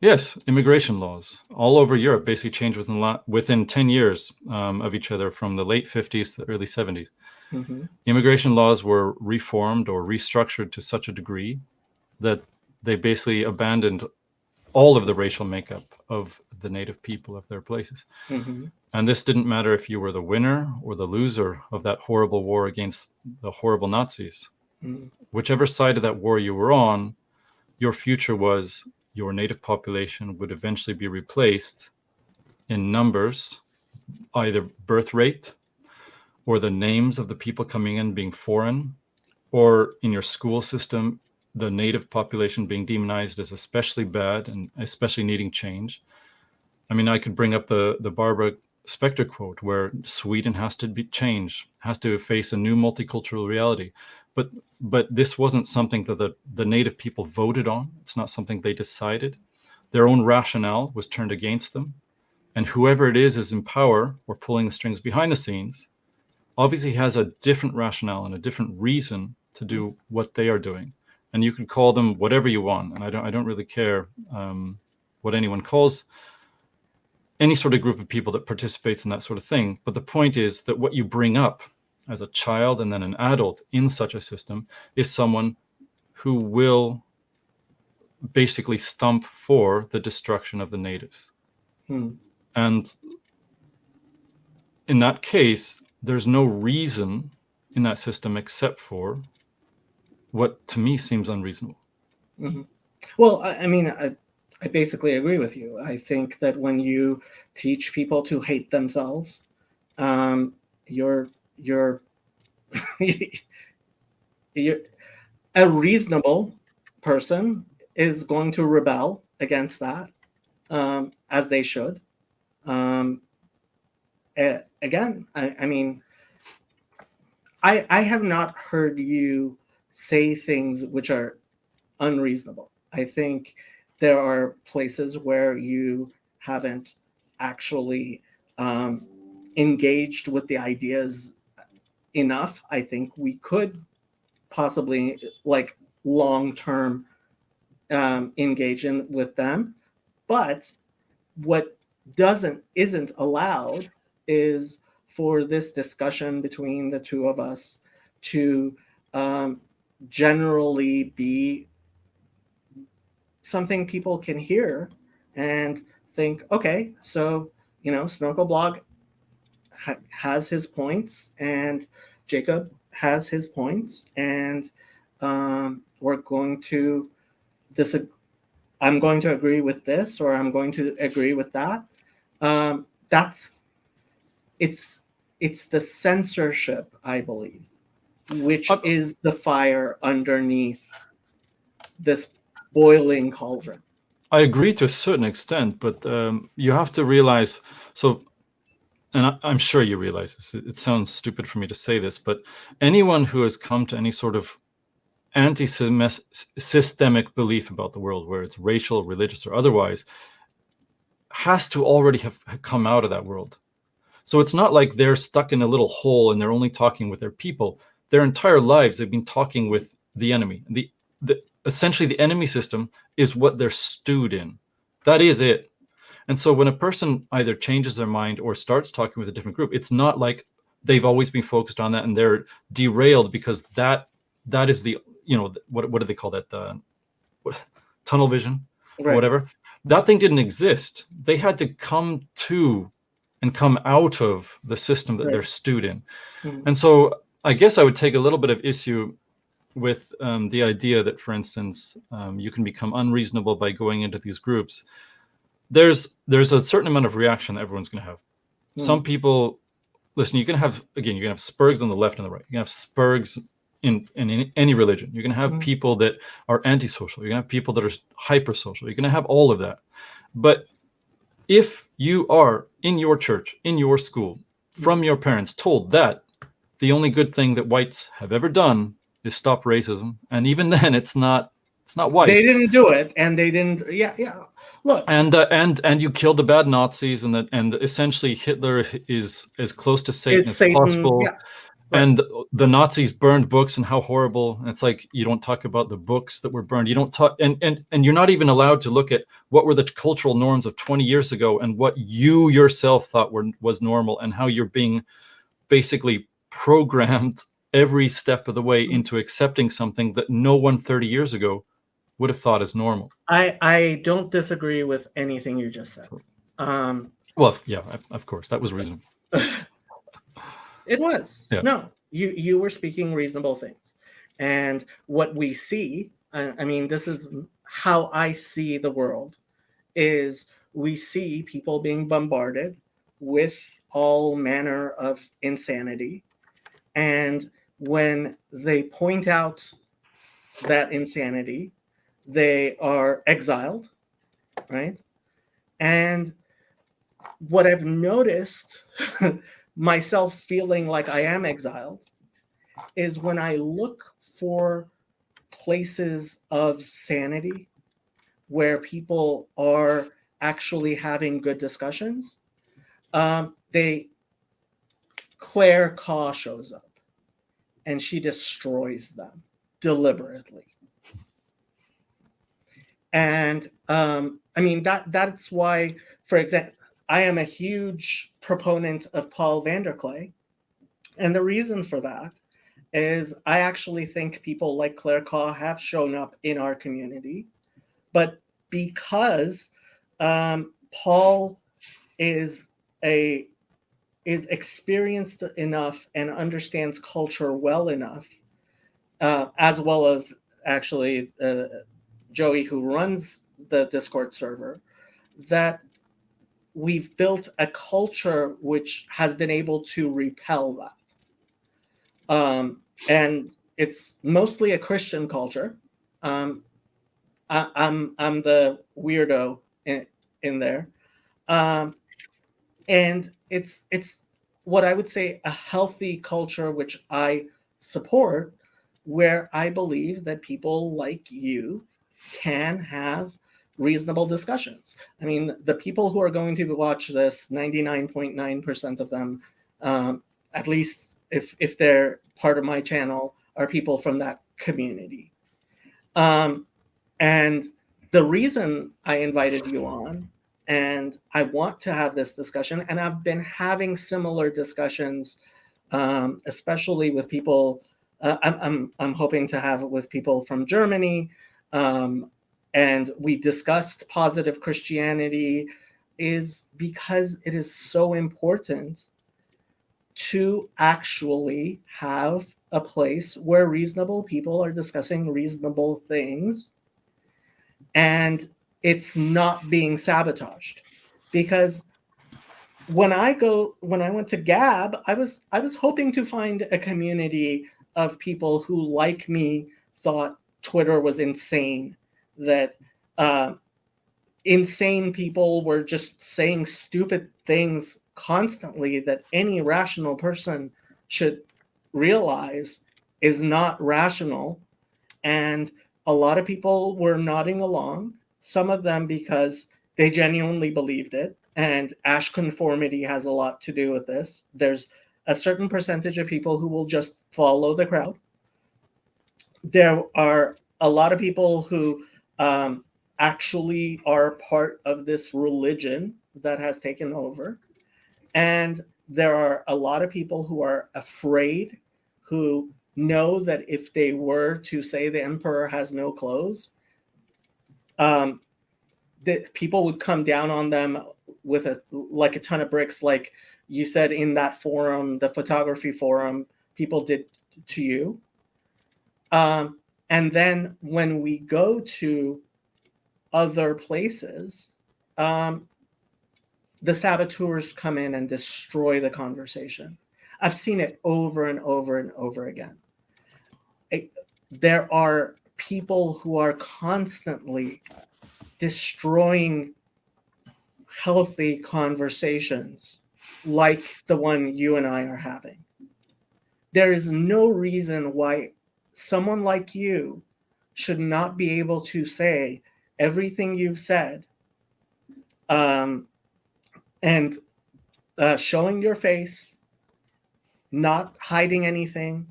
Yes, immigration laws all over Europe basically changed within 10 years of each other, from the late 50s to the early 70s. Mm-hmm. Immigration laws were reformed or restructured to such a degree that they basically abandoned all of the racial makeup of the native people of their places. Mm-hmm. And this didn't matter if you were the winner or the loser of that horrible war against the horrible Nazis. Mm-hmm. Whichever side of that war you were on, your future was your native population would eventually be replaced in numbers, either birth rate or the names of the people coming in being foreign, or in your school system, the native population being demonized as especially bad and especially needing change. I mean, I could bring up the Barbara Specter quote, where Sweden has to be changed, has to face a new multicultural reality. But this wasn't something that the native people voted on. It's not something they decided. Their own rationale was turned against them. And whoever it is in power or pulling the strings behind the scenes obviously has a different rationale and a different reason to do what they are doing. And you can call them whatever you want. And I don't really care what anyone calls any sort of group of people that participates in that sort of thing. But the point is that what you bring up as a child and then an adult in such a system is someone who will basically stump for the destruction of the natives. And in that case, there's no reason in that system except for what to me seems unreasonable. Mm-hmm. Well, I mean, I basically agree with you. I think that when you teach people to hate themselves, you're a reasonable person is going to rebel against that, as they should. Again, I mean, I have not heard you say things which are unreasonable. I think there are places where you haven't actually engaged with the ideas enough. I think we could possibly, like, long-term engage with them. But what isn't allowed is for this discussion between the two of us to generally be something people can hear and think, okay, so, SnorkelBlog has his points, and Jacob has his points, and we're going to I'm going to agree with this, or I'm going to agree with that. It's the censorship, I believe, which is the fire underneath this boiling cauldron. I agree to a certain extent, but you have to realize, so, and I'm sure you realize this, it sounds stupid for me to say this, but anyone who has come to any sort of anti-systemic belief about the world, where it's racial, religious, or otherwise, has to already have come out of that world. So it's not like they're stuck in a little hole and they're only talking with their people. Their entire lives, they've been talking with the enemy. Essentially, the enemy system is what they're stewed in. That is it. And so when a person either changes their mind or starts talking with a different group, it's not like they've always been focused on that and they're derailed because that is the, what do they call that? Tunnel vision or whatever. That thing didn't exist. They had to come to and come out of the system that they're stewed in. Mm-hmm. And so I guess I would take a little bit of issue with the idea that, for instance, you can become unreasonable by going into these groups. There's a certain amount of reaction that everyone's going to have. Mm. Some people, listen, you can have spurgs on the left and the right. You can have spurgs in any religion. You're going to have people that are antisocial. You're going to have people that are hypersocial. You're going to have all of that. But if you are in your church, in your school, from your parents told that the only good thing that whites have ever done is stop racism, and even then it's not whites. They didn't do it, and they didn't. Yeah. Look, and you killed the bad Nazis, and essentially Hitler is as close to Satan as possible. Yeah. Right. And the Nazis burned books and how horrible. And it's like, you don't talk about the books that were burned. You don't talk, and you're not even allowed to look at what were the cultural norms of 20 years ago and what you yourself thought was normal, and how you're being basically programmed every step of the way into accepting something that no one 30 years ago would have thought as normal. I don't disagree with anything you just said. Well, yeah, of course, that was reasonable. It was. Yeah. No, you were speaking reasonable things. And what we see, I mean, this is how I see the world, is we see people being bombarded with all manner of insanity. And when they point out that insanity, they are exiled, right? And what I've noticed, myself feeling like I am exiled, is when I look for places of sanity where people are actually having good discussions, Claire Kaw shows up and she destroys them deliberately. And I mean, that's why, for example, I am a huge proponent of Paul Vanderklay. And the reason for that is I actually think people like Claire Kaw have shown up in our community. But because Paul is experienced enough and understands culture well enough, as well as actually Joey, who runs the Discord server, that we've built a culture which has been able to repel that. And it's mostly a Christian culture. I'm the weirdo in there. And it's what I would say a healthy culture, which I support, where I believe that people like you can have reasonable discussions. I mean, the people who are going to watch this, 99.9% of them, at least if they're part of my channel, are people from that community. And the reason I invited you on, and I want to have this discussion, and I've been having similar discussions, especially with people, I'm hoping to have it with people from Germany, and we discussed positive Christianity, is because it is so important to actually have a place where reasonable people are discussing reasonable things and it's not being sabotaged. Because when I went to Gab, I was hoping to find a community of people who, like me, thought Twitter was insane, that insane people were just saying stupid things constantly that any rational person should realize is not rational. And a lot of people were nodding along, some of them because they genuinely believed it. And Ash conformity has a lot to do with this. There's a certain percentage of people who will just follow the crowd. There are a lot of people who actually are part of this religion that has taken over. And there are a lot of people who are afraid, who know that if they were to say the emperor has no clothes, that people would come down on them with a ton of bricks, like you said in that forum, the photography forum, people did to you. And then when we go to other places, the saboteurs come in and destroy the conversation. I've seen it over and over and over again. There are people who are constantly destroying healthy conversations like the one you and I are having. There is no reason why someone like you should not be able to say everything you've said, and showing your face, not hiding anything,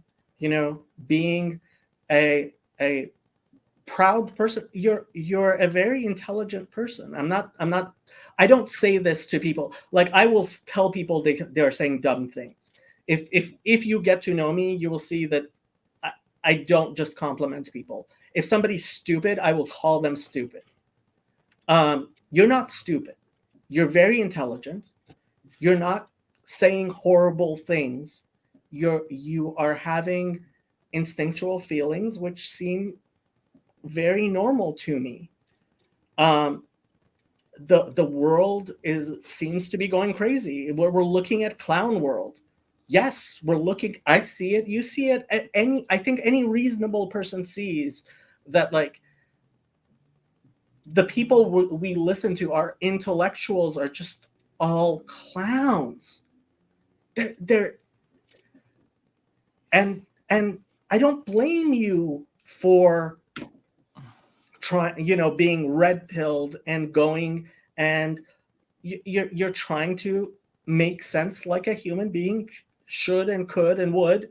being a proud person. You're a very intelligent person. I don't say this to people. Like, I will tell people they're saying dumb things. If you get to know me, you will see that I don't just compliment people. If somebody's stupid, I will call them stupid. You're not stupid. You're very intelligent. You're not saying horrible things. You are having instinctual feelings which seem very normal to me. The world seems to be going crazy. We're looking at clown world. Yes, we're looking. I see it. You see it. I think any reasonable person sees that, like, the people we listen to, our intellectuals, are just all clowns. They're and I don't blame you for being red pilled and going, and you're trying to make sense like a human being should and could and would.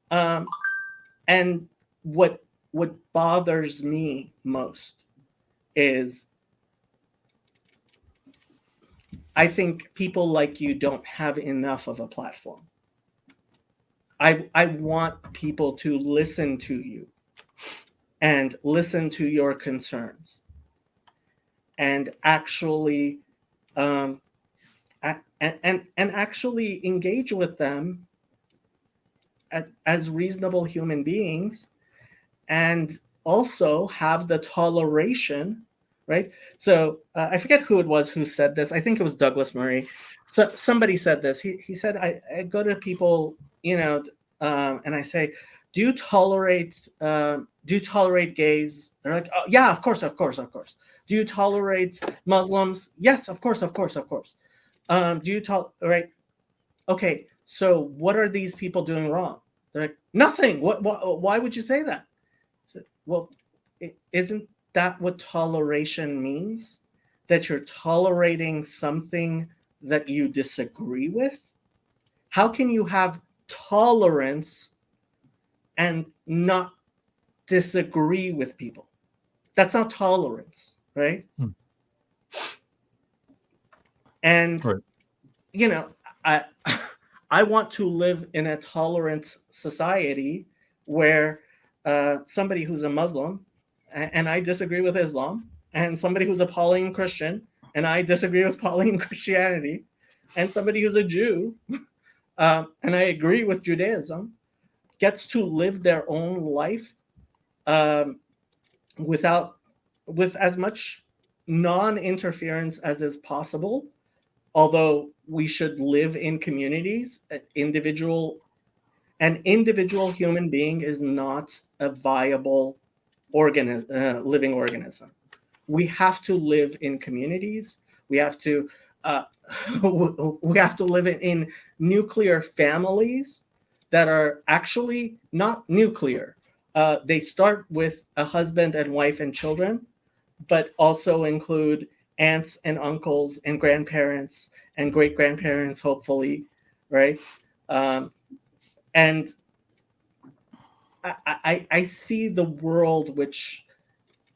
And what bothers me most is I think people like you don't have enough of a platform. I want people to listen to you and listen to your concerns and actually and actually engage with them as reasonable human beings, and also have the toleration, right? So I forget who it was who said this. I think it was Douglas Murray. So somebody said this. He said, I go to people, and I say, do you tolerate gays? They're like, oh, yeah, of course. Do you tolerate Muslims? Yes, of course. Do you tolerate? Okay, so what are these people doing wrong? They're like, nothing. Why would you say that? So, well, isn't that what toleration means? That you're tolerating something that you disagree with? How can you have tolerance and not disagree with people? That's not tolerance, right? And right. I want to live in a tolerant society where somebody who's a Muslim and I disagree with Islam, and somebody who's a Pauline Christian and I disagree with Pauline Christianity, and somebody who's a Jew and I agree with Judaism, gets to live their own life with as much non-interference as is possible. Although we should live in communities, an individual human being is not a viable living organism. We have to live in communities. We have to we have to live in nuclear families that are actually not nuclear. They start with a husband and wife and children, but also include aunts and uncles and grandparents and great grandparents, hopefully, right? And I see the world which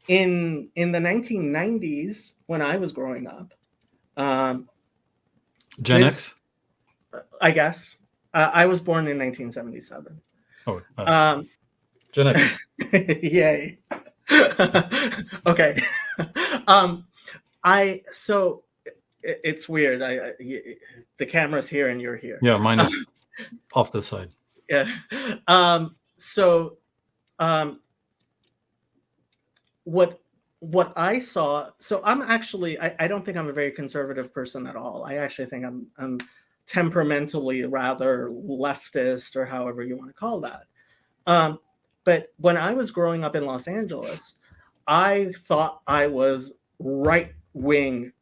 in the 1990s, when I was growing up, Gen X? I guess. I was born in 1977. Oh, Gen X. Yay. Okay. So it's weird. The camera's here and you're here. Yeah, mine is off the side. Yeah. What I saw, so I'm actually, I don't think I'm a very conservative person at all. I actually think I'm temperamentally rather leftist, or however you want to call that. But when I was growing up in Los Angeles, I thought I was right wing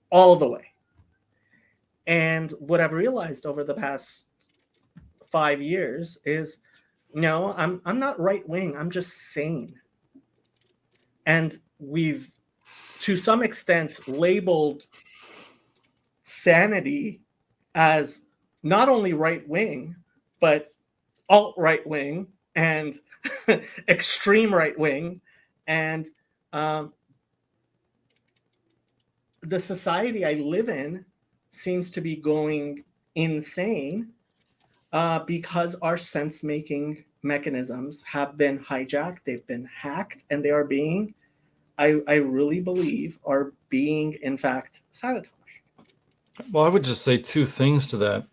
all the way. And what I've realized over the past 5 years is, no, I'm not right wing. I'm just sane. And we've, to some extent, labeled sanity as not only right wing, but alt right wing and extreme right wing. And the society I live in seems to be going insane because our sense-making mechanisms have been hijacked, they've been hacked, and they are being, I really believe, are being, in fact, sabotaged. Well, I would just say two things to that.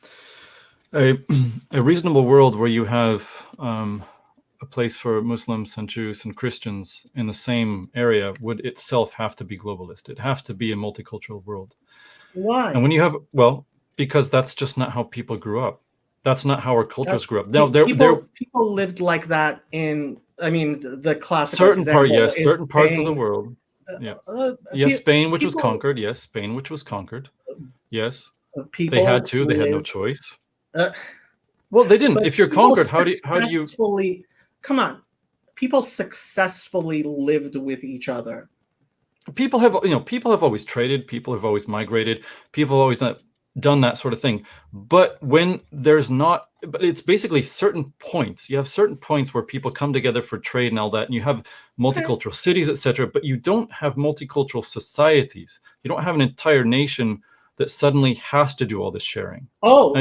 A reasonable world where you have a place for Muslims and Jews and Christians in the same area would itself have to be globalist. It'd have to be a multicultural world. Why? And when you have, well, because that's just not how people grew up. That's not how our cultures grew up. Now, people lived like that in, I mean, the classical certain example parts of the world. Yeah. Yes, Spain, which was people- conquered. Yes, Spain, which was conquered. Yes, people they had to. They had no lived- choice. uh, Well, they didn't. but If you're people conquered, how do you? successfully- Come on, people successfully lived with each other. People have always traded. People have always migrated. People have always done that sort of thing. But when there's not, but it's basically certain points. You have certain points where people come together for trade and all that, and you have multicultural cities, etc. But you don't have multicultural societies. You don't have an entire nation that suddenly has to do all this sharing. Oh,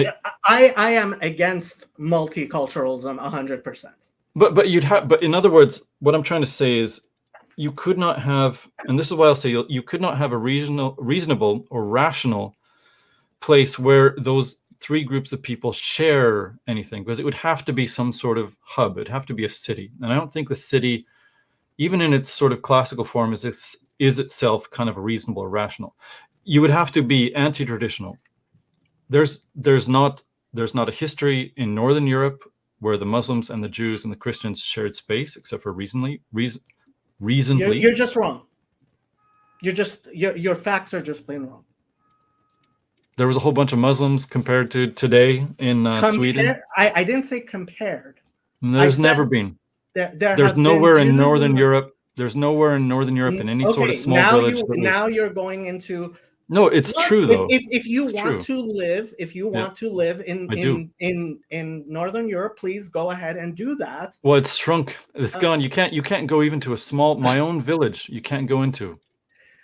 I am against multiculturalism 100%. But in other words, what I'm trying to say is you could not have, and this is why I'll say you could not have a reasonable or rational place where those three groups of people share anything, because it would have to be some sort of hub. It'd have to be a city. And I don't think the city, even in its sort of classical form, is itself kind of a reasonable or rational. You would have to be anti-traditional. There's not a history in Northern Europe where the Muslims and the Jews and the Christians shared space, except for recently. You're just wrong. Your facts are just plain wrong. There was a whole bunch of Muslims compared to today in Sweden. I didn't say compared. There's never been. There's nowhere in Northern Europe. There's nowhere in Northern Europe in any sort of small village. Now you're going into. No, it's true though. If you want to live in Northern Europe, please go ahead and do that. Well, it's shrunk. It's gone. You can't go even to my own village. You can't go into.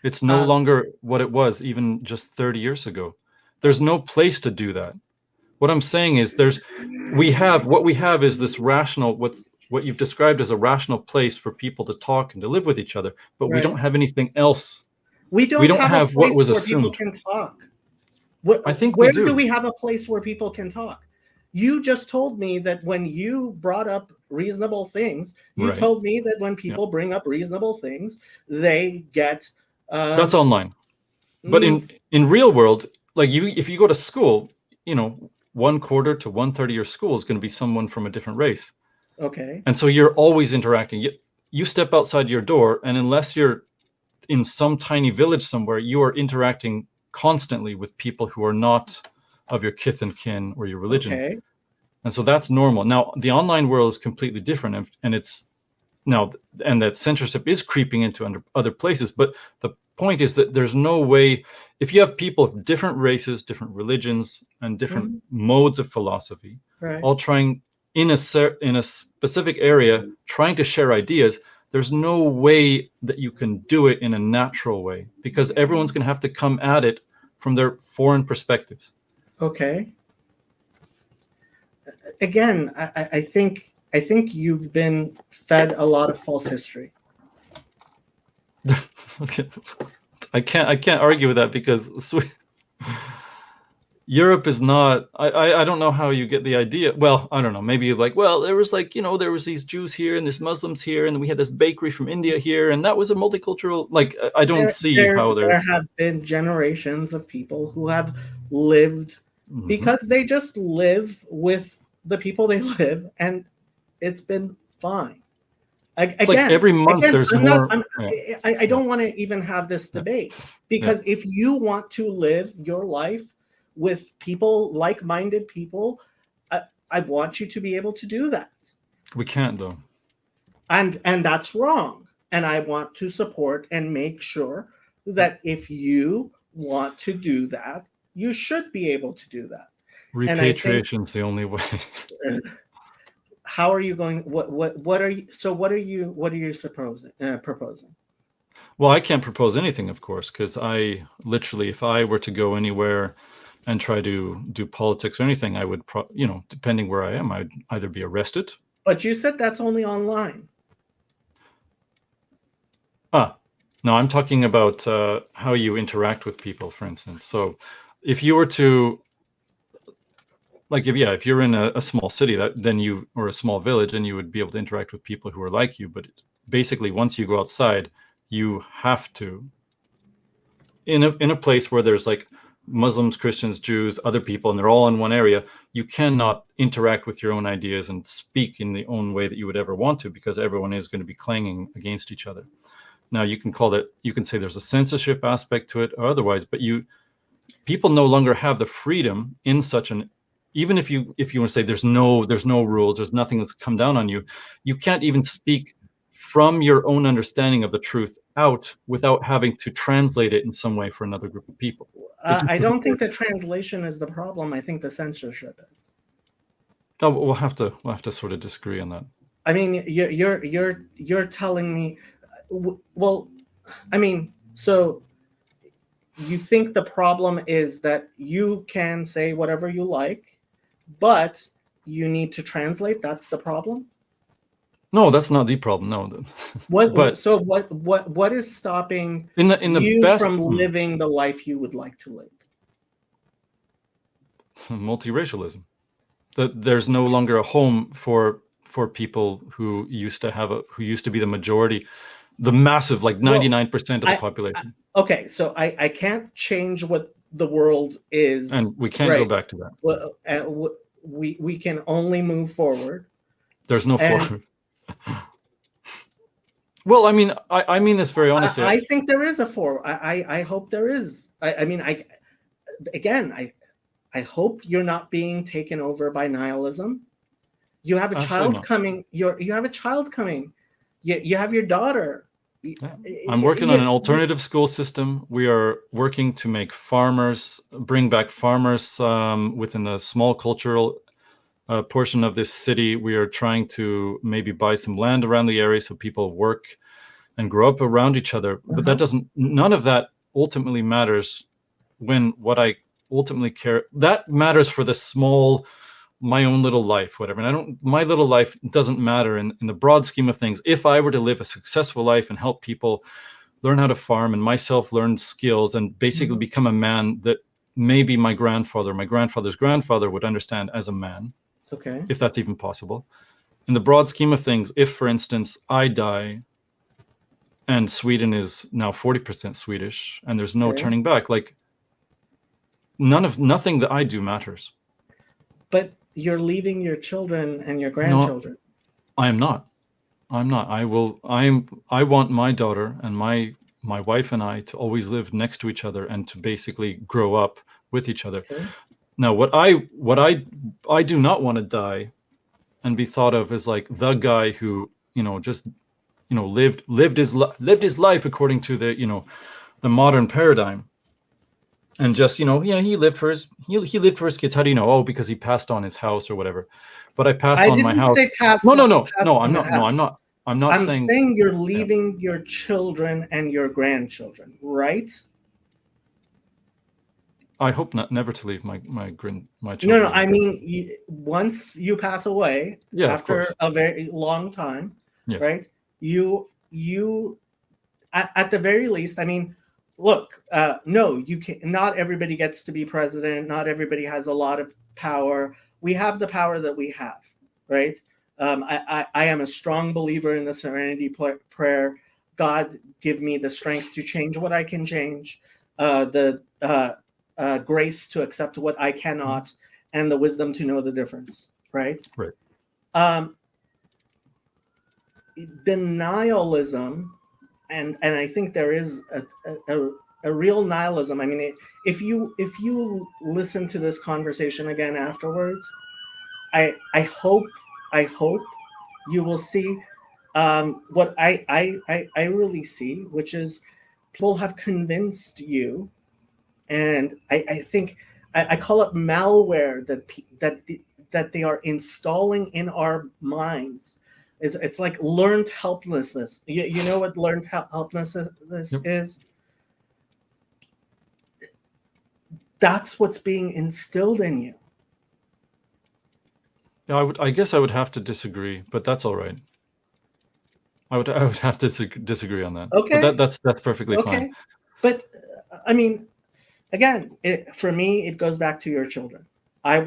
It's no longer what it was even just 30 years ago. There's no place to do that. What I'm saying is what we have is this rational, what you've described as a rational place for people to talk and to live with each other, but we don't have anything else. We don't have what was assumed. People can talk. I think where we do. Do we have a place where people can talk? You just told me that when you brought up reasonable things, you told me that when people bring up reasonable things, they get. That's online, but in real world, like if you go to school, 1/4 to 1/3 of your school is going to be someone from a different race. Okay. And so you're always interacting. you step outside your door, and unless you're in some tiny village somewhere, you are interacting constantly with people who are not of your kith and kin or your religion. Okay. And so that's normal. Now, the online world is completely different, and it's now, and that censorship is creeping into other places. But the point is that there's no way, if you have people of different races, different religions, and different modes of philosophy, all trying in a specific area, trying to share ideas, there's no way that you can do it in a natural way, because everyone's going to have to come at it from their foreign perspectives. Okay. Again, I think you've been fed a lot of false history. Okay. I can't argue with that, because Europe is not. I don't know how you get the idea. Well, I don't know. Maybe like, well, there was like, there was these Jews here and these Muslims here, and we had this bakery from India here, and that was a multicultural. Like, I don't see how there have been generations of people who have lived because they just live with the people they live, and it's been fine. It's like every month there's more. I don't want to even have this debate, because if you want to live your life with people, like-minded people, I want you to be able to do that. We can't, though. And that's wrong. And I want to support and make sure that if you want to do that, you should be able to do that. Repatriation's the only way. How are you going? What are you? So what are you proposing? Well, I can't propose anything, of course, because I literally, if I were to go anywhere and try to do politics or anything, I would, depending where I am, I'd either be arrested. But you said that's only online. No, I'm talking about how you interact with people, for instance. So if you were to, like, if you're in a small city, or a small village, then you would be able to interact with people who are like you. But basically, once you go outside, you have to, in a place where there's like Muslims, Christians, Jews, other people, and they're all in one area, you cannot interact with your own ideas and speak in the own way that you would ever want to, because everyone is going to be clanging against each other. Now, you can say there's a censorship aspect to it or otherwise, but people no longer have the freedom in such an, even if you want to say there's no rules, there's nothing that's come down on you, you can't even speak from your own understanding of the truth out without having to translate it in some way for another group of people. I don't think the translation is the problem. I think the censorship is. Oh, we'll have to sort of disagree on that. I mean, you're telling me, well, I mean, so you think the problem is that you can say whatever you like, but you need to translate? That's the problem? No, that's not the problem. No. What is stopping you from living the life you would like to live? Multiracialism. That there's no longer a home for people who used to be the majority, the massive, like 99% of the population. Okay, so I can't change what the world is, and we can't go back to that. We can only move forward. There's no forward. Well, I mean this very honestly. I think there is a forward. I hope there is. I hope you're not being taken over by nihilism. You have a child coming. You have a child coming. You have your daughter. Yeah. I'm working on an alternative school system. We are working to make bring back farmers within the small cultural portion of this city. We are trying to maybe buy some land around the area so people work and grow up around each other. But none of that ultimately matters when what I ultimately care, that matters for the small, my own little life, whatever. And my little life doesn't matter in the broad scheme of things. If I were to live a successful life and help people learn how to farm and myself learn skills and basically become a man that maybe my grandfather's grandfather would understand as a man. Okay. If that's even possible. In the broad scheme of things, if, for instance, I die and Sweden is now 40% Swedish and there's no turning back, like nothing that I do matters. But you're leaving your children and your grandchildren. No, I am not. I'm not. I want my daughter and my wife and I to always live next to each other and to basically grow up with each other. Okay. Now, what I do not want to die and be thought of as like the guy who, just, lived his life according to the, the modern paradigm. And just, he lived for his kids. How do you know? Oh, because he passed on his house or whatever. But I passed I on my didn't house. say pass. No. Pass No, on I'm the not. No, house. I'm not. I'm not I'm saying. saying you're leaving your children and your grandchildren, right? I hope not, never to leave my children. No. I mean, once you pass away, Yeah, of after course. a very long time, Yes. right? You at the very least, I mean, look, no, you can. Not everybody gets to be president. Not everybody has a lot of power. We have the power that we have, right? I am a strong believer in the serenity prayer. God, give me the strength to change what I can change, the grace to accept what I cannot, and the wisdom to know the difference, right? Right. Denialism, and I think there is a real nihilism. I mean, if you listen to this conversation again afterwards, I hope you will see what I really see, which is people have convinced you, and I think I call it malware that they are installing in our minds. It's like learned helplessness. You know what learned helplessness is? That's what's being instilled in you. Yeah, I guess I would have to disagree, but that's all right. I would have to disagree on that. Okay. But that's perfectly fine. But I mean, again, for me, it goes back to your children. I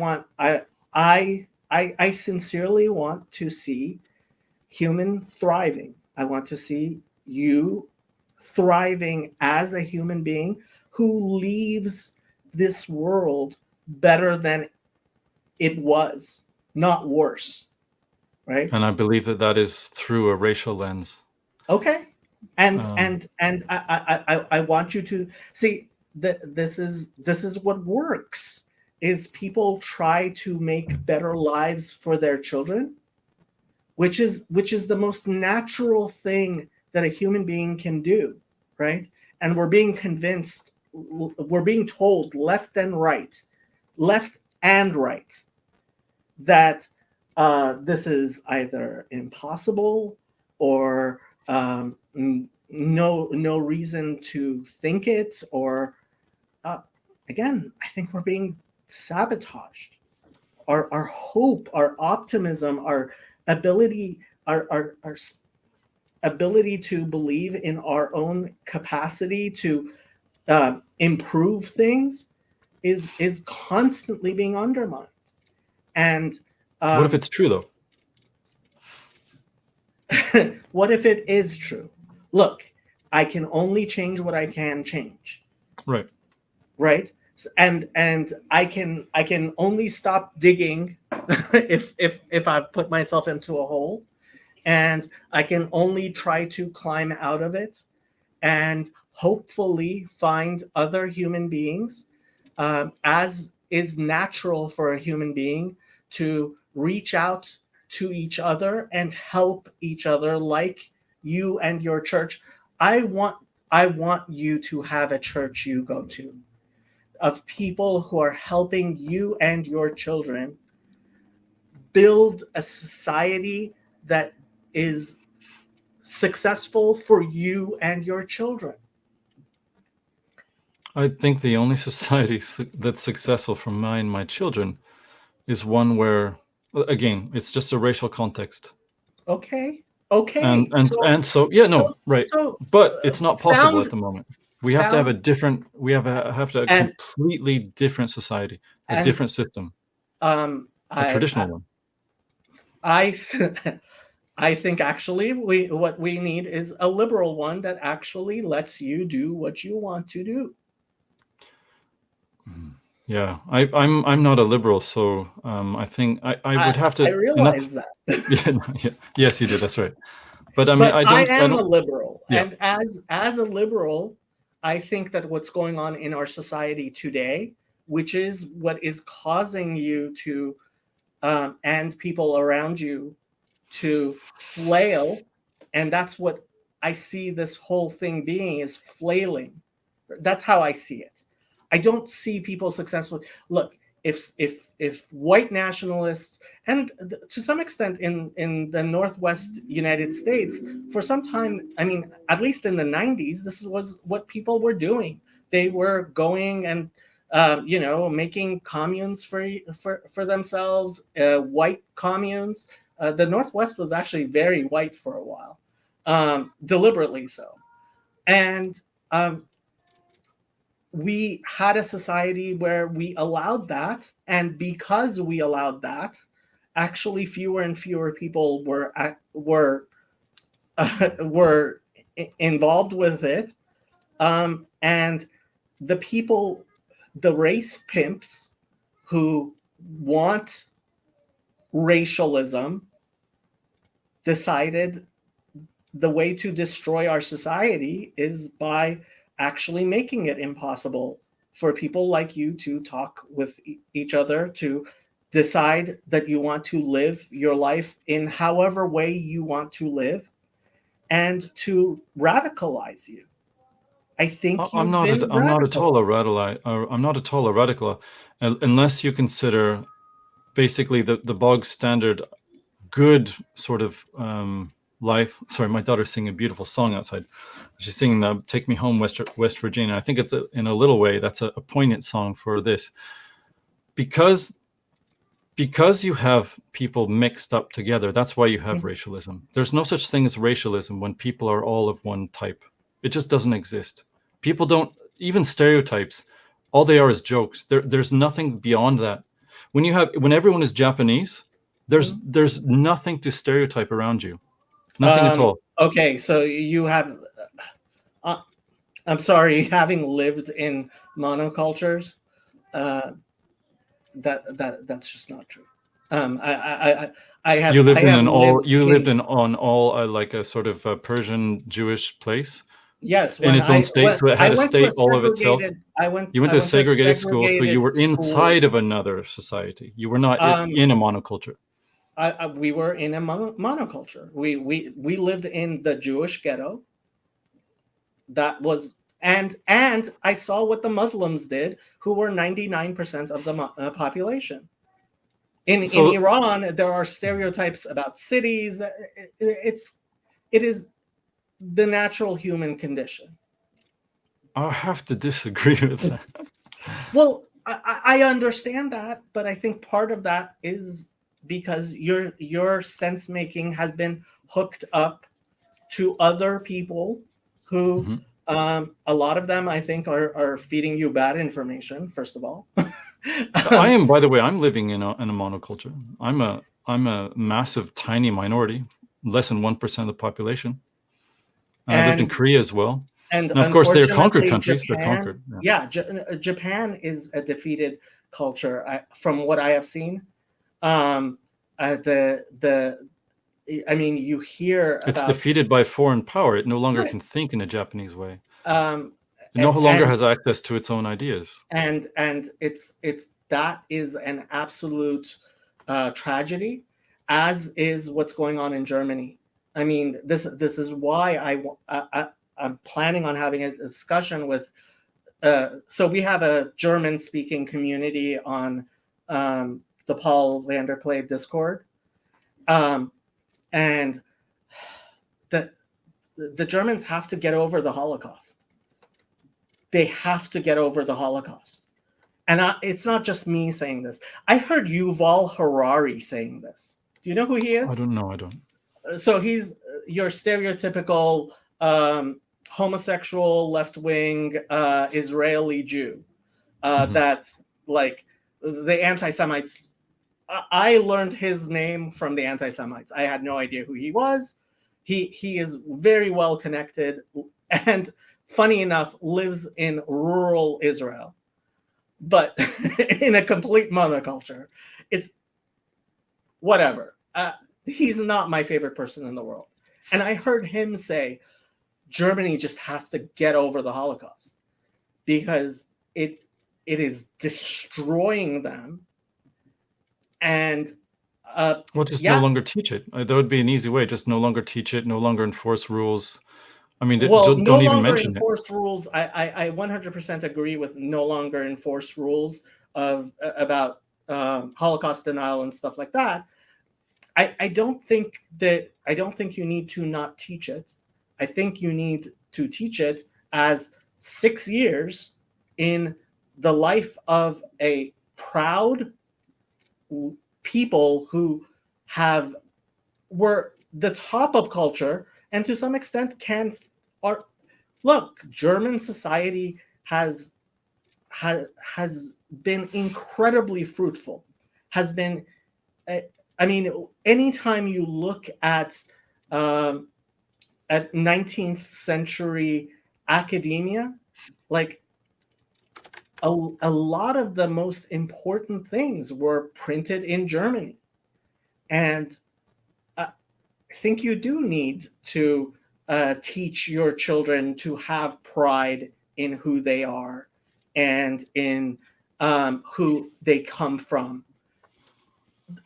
sincerely want to see human thriving. I want to see you thriving as a human being who leaves this world better than it was, not worse, right? And I believe that is through a racial lens. Okay, and I want you to see that this is what works. Is people try to make better lives for their children, which is the most natural thing that a human being can do, right? And we're being convinced, we're being told left and right, that this is either impossible or no reason to think it, or again, I think we're being sabotaged. Our hope, our optimism, our ability to believe in our own capacity to improve things is constantly being undermined. And what if it's true, though? What if it is true? Look, I can only change what I can change. Right. And I can only stop digging if I put myself into a hole, and I can only try to climb out of it and hopefully find other human beings, as is natural for a human being to reach out to each other and help each other, like you and your church. I want you to have a church you go to of people who are helping you and your children build a society that is successful for you and your children. I think the only society that's successful for my children is one where, again, it's just a racial context. Okay. And so yeah, no, right. But it's not possible at the moment. We have to have a different. We have a completely different society, a different system, a traditional one. I think actually what we need is a liberal one that actually lets you do what you want to do. Yeah, I'm not a liberal, so I think I would have to. I realize that. Yeah, yes, you do. That's right. But I mean, But I I don't. I am a don't. liberal, Yeah. and as a liberal, I think that what's going on in our society today, which is what is causing you to and people around you to flail, and that's what I see this whole thing being, is flailing. That's how I see it. I don't see people successfully. Look, if white nationalists, and to some extent in the Northwest United States, for some time, I mean, at least in the 90s, this was what people were doing. They were going and making communes for themselves, white communes. The Northwest was actually very white for a while, deliberately so. And we had a society where we allowed that. And because we allowed that, actually fewer and fewer people were involved with it. And the people, the race pimps who want racialism, decided the way to destroy our society is by actually making it impossible for people like you to talk with each other, to decide that you want to live your life in however way you want to live, and to radicalize you. I think I'm you've not. been I'm not at all radical. a radical. I'm not at all a radical, unless you consider basically the bog standard good sort of life. Sorry, my daughter's singing a beautiful song outside. She's singing "Take Me Home, West Virginia." I think it's in a little way that's a poignant song for this, because you have people mixed up together. That's why you have racialism. There's no such thing as racialism when people are all of one type. It just doesn't exist. People don't, even stereotypes, all they are is jokes. There's nothing beyond that. When everyone is Japanese, there's nothing to stereotype around you. Nothing at all. Okay, so you have. I'm sorry, having lived in monocultures, that's just not true. You lived I have lived in on all like a sort of Persian Jewish place yes, in its own state, when so it I had a went to a state all of itself. segregated You went I to a went to a segregated school, so you segregated were school. inside of another society. You were not Um, in a monoculture. we were in a monoculture. We lived in the Jewish ghetto. That was and I saw what the Muslims did, who were 99% of the population. In So Iran, there are stereotypes about cities. It is the natural human condition. I have to disagree with that. Well, I understand that, but I think part of that is because your sense making has been hooked up to other people who, a lot of them, I think, are feeding you bad information. First of all, I am, by the way, I'm living in a monoculture. I'm a massive, tiny minority, less than 1% of the population. I lived in Korea as well. And of course, they're conquered unfortunately, countries. They're Japan, conquered. yeah, Japan is a defeated culture, from what I have seen. I mean, you hear It's about defeated by foreign power. It no longer can think in a Japanese way. um, It no longer and has access to its own ideas. and it's that is an absolute tragedy, as is what's going on in Germany. I mean, this is why I'm planning on having a discussion with. So we have a German-speaking community on the Paul Vanderklay Discord, and the Germans have to get over the Holocaust. They have to get over the Holocaust. And it's not just me saying this. I heard Yuval Harari saying this. Do you know who he is? I don't know. I don't. So he's your stereotypical homosexual, left-wing Israeli Jew. That's like the anti-Semites. I learned his name from the anti-Semites. I had no idea who he was. He is very well connected, and funny enough, lives in rural Israel, but in a complete monoculture. It's whatever. He's not my favorite person in the world. And I heard him say Germany just has to get over the Holocaust because it is destroying them. And well, just no longer teach it. That would be an easy way. Just no longer teach it, no longer enforce rules. I mean, well, don't no even longer mention it. enforce rules. I 100% agree with no longer enforce rules about Holocaust denial and stuff like that. I don't think you need to not teach it. I think you need to teach it as 6 years in the life of a proud people who were the top of culture and to some extent look, German society has been incredibly fruitful, has been I mean, anytime you look at 19th century academia, like a lot of the most important things were printed in Germany. And I think you do need to teach your children to have pride in who they are and in who they come from.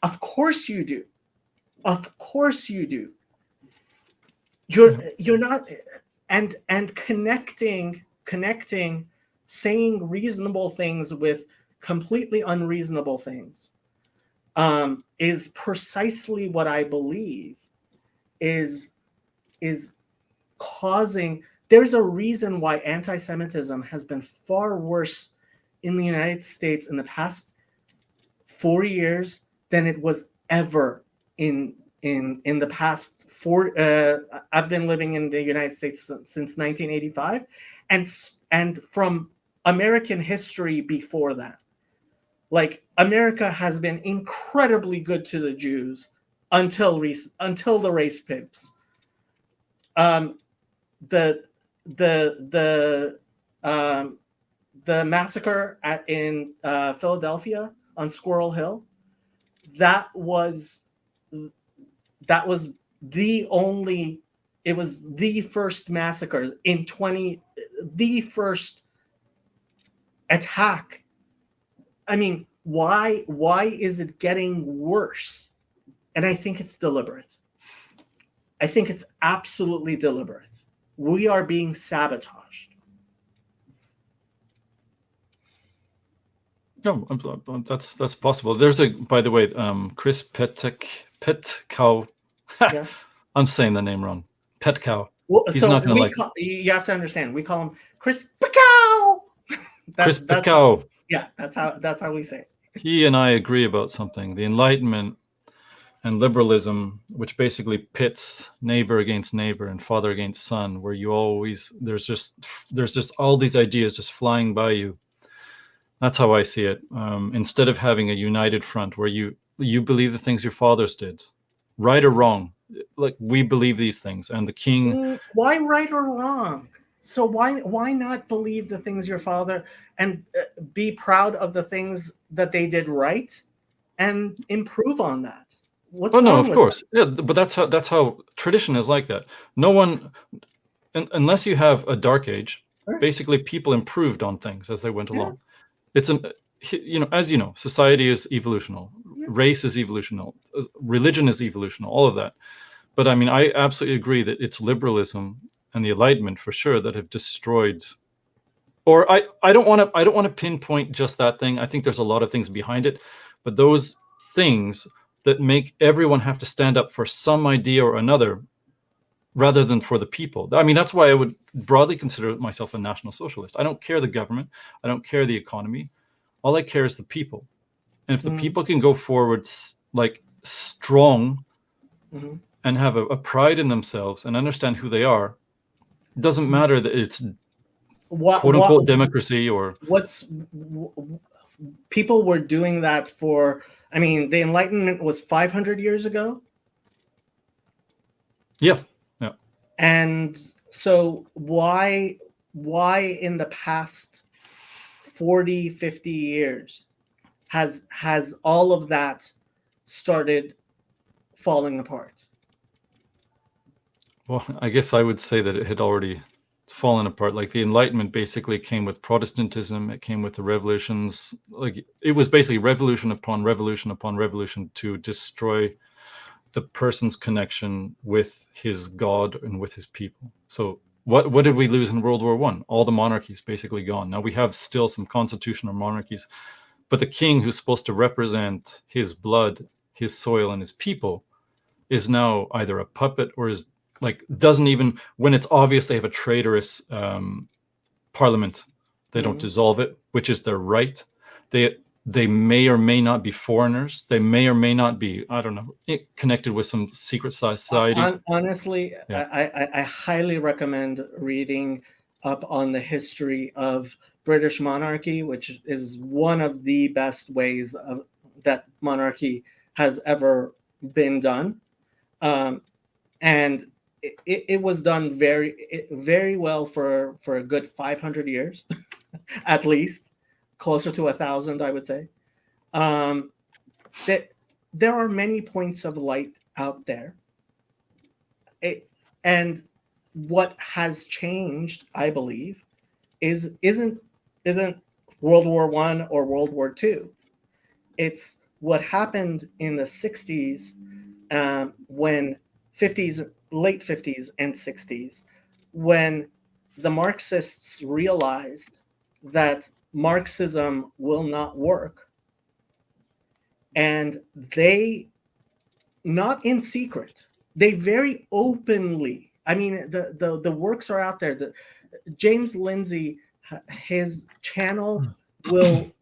Of course you do. Of course you do. You're not, and connecting, saying reasonable things with completely unreasonable things is precisely what I believe is causing. There's a reason why anti-Semitism has been far worse in the United States in the past 4 years than it was ever in the past I've been living in the United States since 1985, and from American history before that. Like, America has been incredibly good to the Jews until the race pimps. The massacre in Philadelphia on Squirrel Hill, that was it was the first massacre the first attack. I mean, why is it getting worse? And I think it's deliberate. I think it's absolutely deliberate. We are being sabotaged. No, that's possible. There's by the way, Chris Petkow. Yeah. I'm saying the name wrong. Petkow. Well, He's so not going to like it. You have to understand. We call him Chris Petkow. Chris Petkow. Yeah, that's how we say it. He and I agree about something. The Enlightenment and liberalism, which basically pits neighbor against neighbor and father against son, where there's just all these ideas just flying by you. That's how I see it. Instead of having a united front where you believe the things your fathers did, right or wrong, like we believe these things, and the king. Why right or wrong? So why not believe the things your father and be proud of the things that they did right and improve on that? What's wrong of with course, that? yeah, but that's how tradition is like that. No one, unless you have a dark age, Right. Basically people improved on things as they went along. It's as you know, society is evolutional, race is evolutional, religion is evolutional, all of that. But I mean, I absolutely agree that it's liberalism and the Enlightenment for sure that have destroyed. Or I don't want to pinpoint just that thing. I think there's a lot of things behind it, but those things that make everyone have to stand up for some idea or another rather than for the people. I mean, that's why I would broadly consider myself a National Socialist. I don't care the government. I don't care the economy. All I care is the people. And if the people can go forward like strong and have a pride in themselves and understand who they are, it doesn't matter that it's quote unquote democracy or people were doing that for. I mean, the Enlightenment was 500 years ago. Yeah. And so why in the past 40, 50 years has all of that started falling apart? Well, I guess I would say that it had already fallen apart. Like the Enlightenment basically came with Protestantism. It came with the revolutions. Like it was basically revolution upon revolution upon revolution to destroy the person's connection with his God and with his people. So what did we lose in World War I? All the monarchies basically gone. Now we have still some constitutional monarchies, but the king, who's supposed to represent his blood, his soil, and his people, is now either a puppet or is like doesn't even, when it's obvious they have a traitorous parliament, they don't dissolve it, which is their right. They may or may not be foreigners. They may or may not be, I don't know, connected with some secret societies. Honestly, I highly recommend reading up on the history of British monarchy, which is one of the best ways that monarchy has ever been done. And it was done very well for a good 500 years, at least, closer to 1,000, I would say. That there are many points of light out there. And what has changed, I believe, isn't World War I or World War II. It's what happened in the 60s, when late 50s and 60s, when the Marxists realized that Marxism will not work. And they, not in secret, they very openly, I mean, the works are out there. James Lindsay, his channel will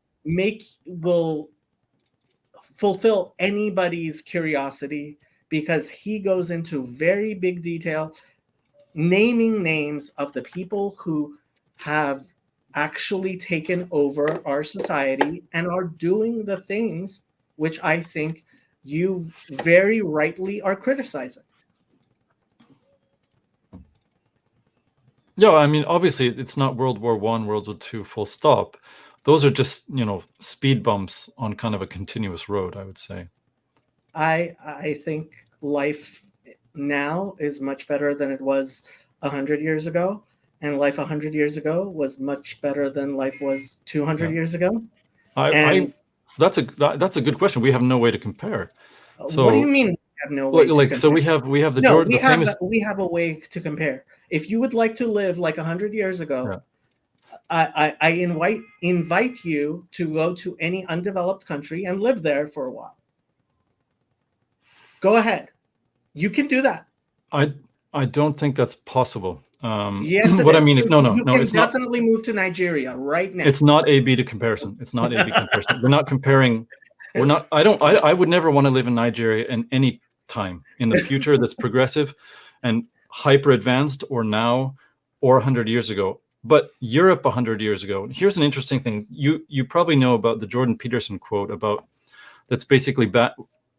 fulfill anybody's curiosity, because he goes into very big detail, naming names of the people who have actually taken over our society and are doing the things which I think you very rightly are criticizing. Yeah, I mean, obviously, it's not World War I, World War II, full stop. Those are just, speed bumps on kind of a continuous road, I would say. I think life now is much better than it was 100 years ago, and life 100 years ago was much better than life was 200 years ago. That's a good question. We have no way to compare. So, what do you mean we have no way to compare? So we have the Jordan, we have a way to compare. If you would like to live like 100 years ago, I invite you to go to any undeveloped country and live there for a while. Go ahead. You can do that. I don't think that's possible. Yes, what is. I mean is no, it's definitely move to Nigeria right now. It's not A/B to comparison. It's not A/B comparison. We're not comparing. We're not. I would never want to live in Nigeria in any time in the future that's progressive and hyper advanced, or now, or 100 years ago. But Europe 100 years ago. Here's an interesting thing. You probably know about the Jordan Peterson quote about that's basically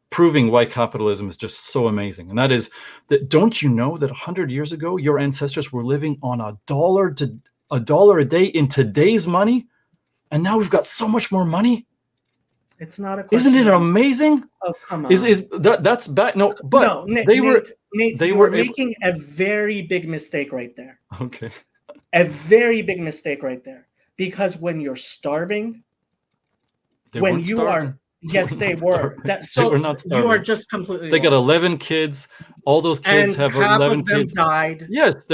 proving why capitalism is just so amazing. And that is that, don't you know that 100 years ago, your ancestors were living on $1 a day in today's money? And now we've got so much more money. It's not a question. Isn't it amazing? Oh, come on. That's back? No, but no, they were making a very big mistake right there. Okay. A very big mistake right there. Because when you're starving, yes, they were. They were not starving. You are just completely They got 11 kids. All those kids have 11 kids. Died. Yes,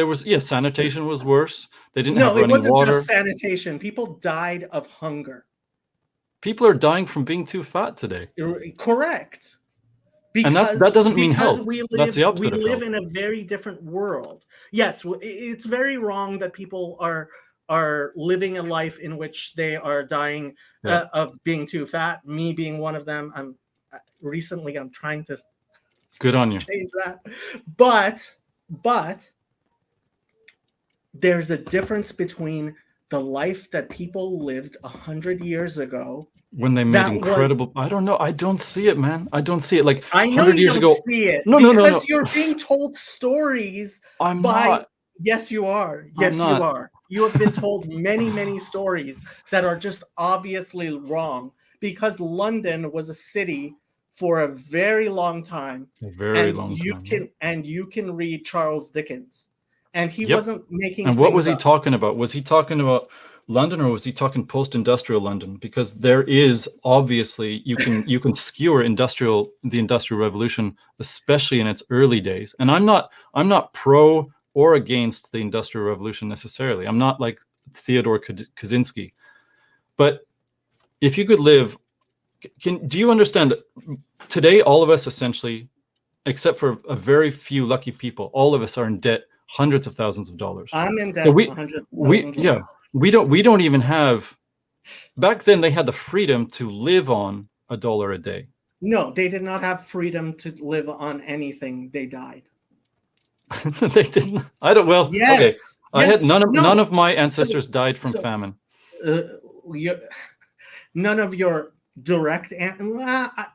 sanitation was worse. They didn't have running water. No, it wasn't just sanitation. People died of hunger. People are dying from being too fat today. Correct. And that doesn't mean health. That's the opposite of health. We live in a very different world. Yes, it's very wrong that people are living a life in which they are dying of being too fat. Me being one of them. I'm trying to good on you change that. But there's a difference between the life that people lived 100 years ago, when they made incredible. I don't know. I don't see it, man. I don't see it. Like I know 100 years ago. See it no. You're being told stories. I'm not. Yes, you are. Yes, you are. You have been told many, many stories that are just obviously wrong, because London was a city for a very long time. A very long time. And you can read Charles Dickens, and he Yep. wasn't making. And what was he up. talking about? Was he talking about London, or was he talking post-industrial London? Because there is obviously, you can skewer the Industrial Revolution, especially in its early days. And I'm not pro or against the Industrial Revolution necessarily. I'm not like Theodore Kaczynski. But if you could live, do you understand that today all of us essentially, except for a very few lucky people, all of us are in debt hundreds of thousands of dollars. I'm in debt So hundreds of thousands of dollars. we don't even have. Back then, they had the freedom to live on $1 a day. No, they did not have freedom to live on anything. They died. They didn't. I don't. Well, yes, okay. Yes, I had none of my ancestors died from famine. None of your direct.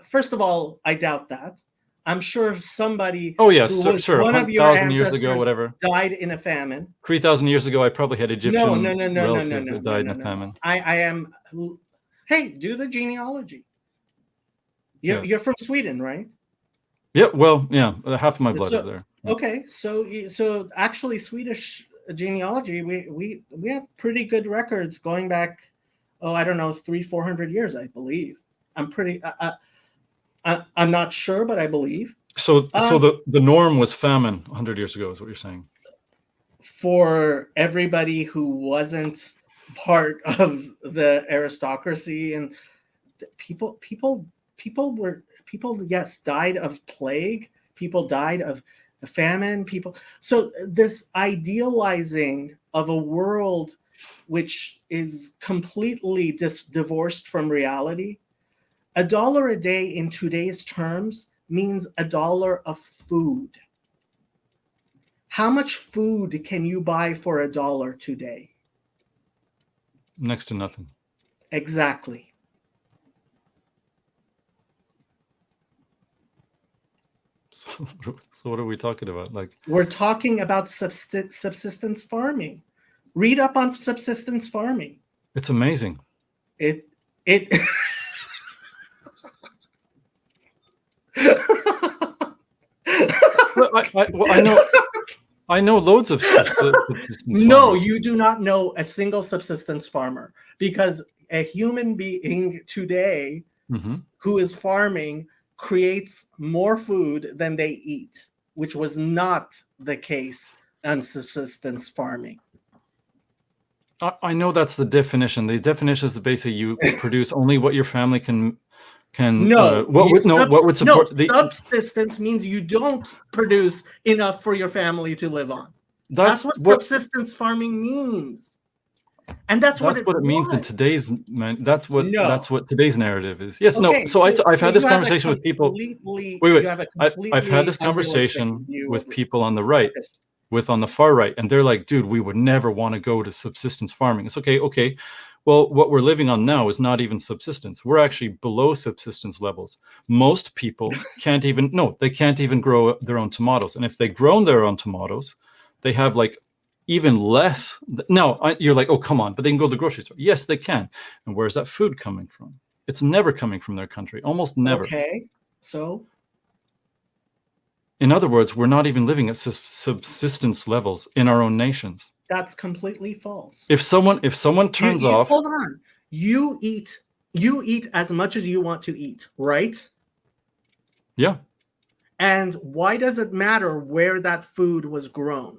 First of all, I doubt that. I'm sure somebody. Oh yes, sure. One of your 1,000 years ago, whatever. Died in a famine. 3,000 years ago, I probably had Egyptian relatives that died in a famine. I am. Hey, do the genealogy. You're from Sweden, right? Yeah. Well, yeah. Half of my blood is there. Okay, so actually, Swedish genealogy, we have pretty good records going back. Oh, I don't know, 300-400 years, I believe. I'm not sure, but I believe. So the norm was famine 100 years ago, is what you're saying. For everybody who wasn't part of the aristocracy, and people, yes, died of plague. People died of famine. So this idealizing of a world which is completely divorced from reality. $1 a day in today's terms means $1 of food. How much food can you buy for $1 today? Next to nothing. Exactly. So what are we talking about? Like, we're talking about subsistence farming. Read up on subsistence farming. It's amazing. It I know loads of subsistence No, farmers. you do not know a single subsistence farmer, because a human being today who is farming creates more food than they eat, which was not the case on subsistence farming. I know that's the definition. The definition is basically you produce only what your family can. What would support subsistence means you don't produce enough for your family to live on. That's what subsistence farming means, and that's what it means in today's. That's what today's narrative is. Yes, okay, no. So I've had this conversation with people. Wait. I've had this conversation with people on the right. On the far right, and they're like, dude, we would never want to go to subsistence farming. It's okay. Well, what we're living on now is not even subsistence. We're actually below subsistence levels. Most people can't even grow their own tomatoes. And if they grow their own tomatoes, they have like even less. Now, you're like, oh, come on, but they can go to the grocery store. Yes, they can. And where's that food coming from? It's never coming from their country, almost never. Okay, so? In other words, we're not even living at subsistence levels in our own nations. That's completely false. If someone turns off, hold on. You eat as much as you want to eat, right? Yeah. And why does it matter where that food was grown?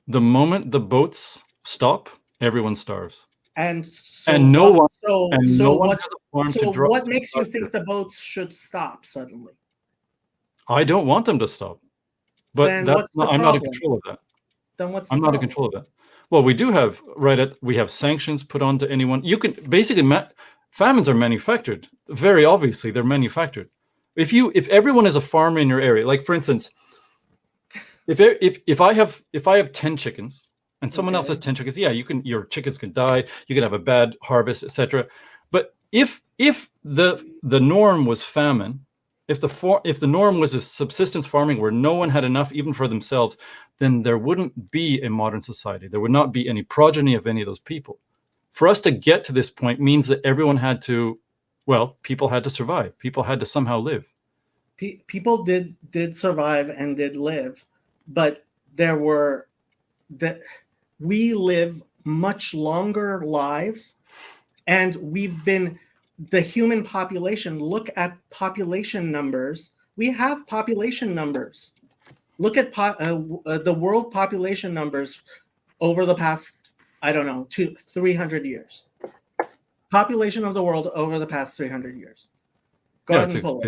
The moment the boats stop, everyone starves. And what makes you think the boats should stop suddenly? I don't want them to stop, but I'm not in control of that. Then what's the I'm not in control of that. Well, we do have we have sanctions put onto anyone. You can basically famines are manufactured. Very obviously, they're manufactured. If everyone is a farmer in your area, like for instance, if I have 10 chickens and someone else has 10 chickens, yeah, your chickens can die. You can have a bad harvest, etc. But if the norm was famine. If the norm was a subsistence farming where no one had enough even for themselves, then there wouldn't be a modern society. There would not be any progeny of any of those people. For us to get to this point means that everyone had to, people had to survive. People had to somehow live. people did survive and did live, but we live much longer lives, and the human population. Look at population numbers. We have population numbers. Look at the world population numbers over the past, I don't know, 300 years. Population of the world over the past 300 years. Go ahead and pull it.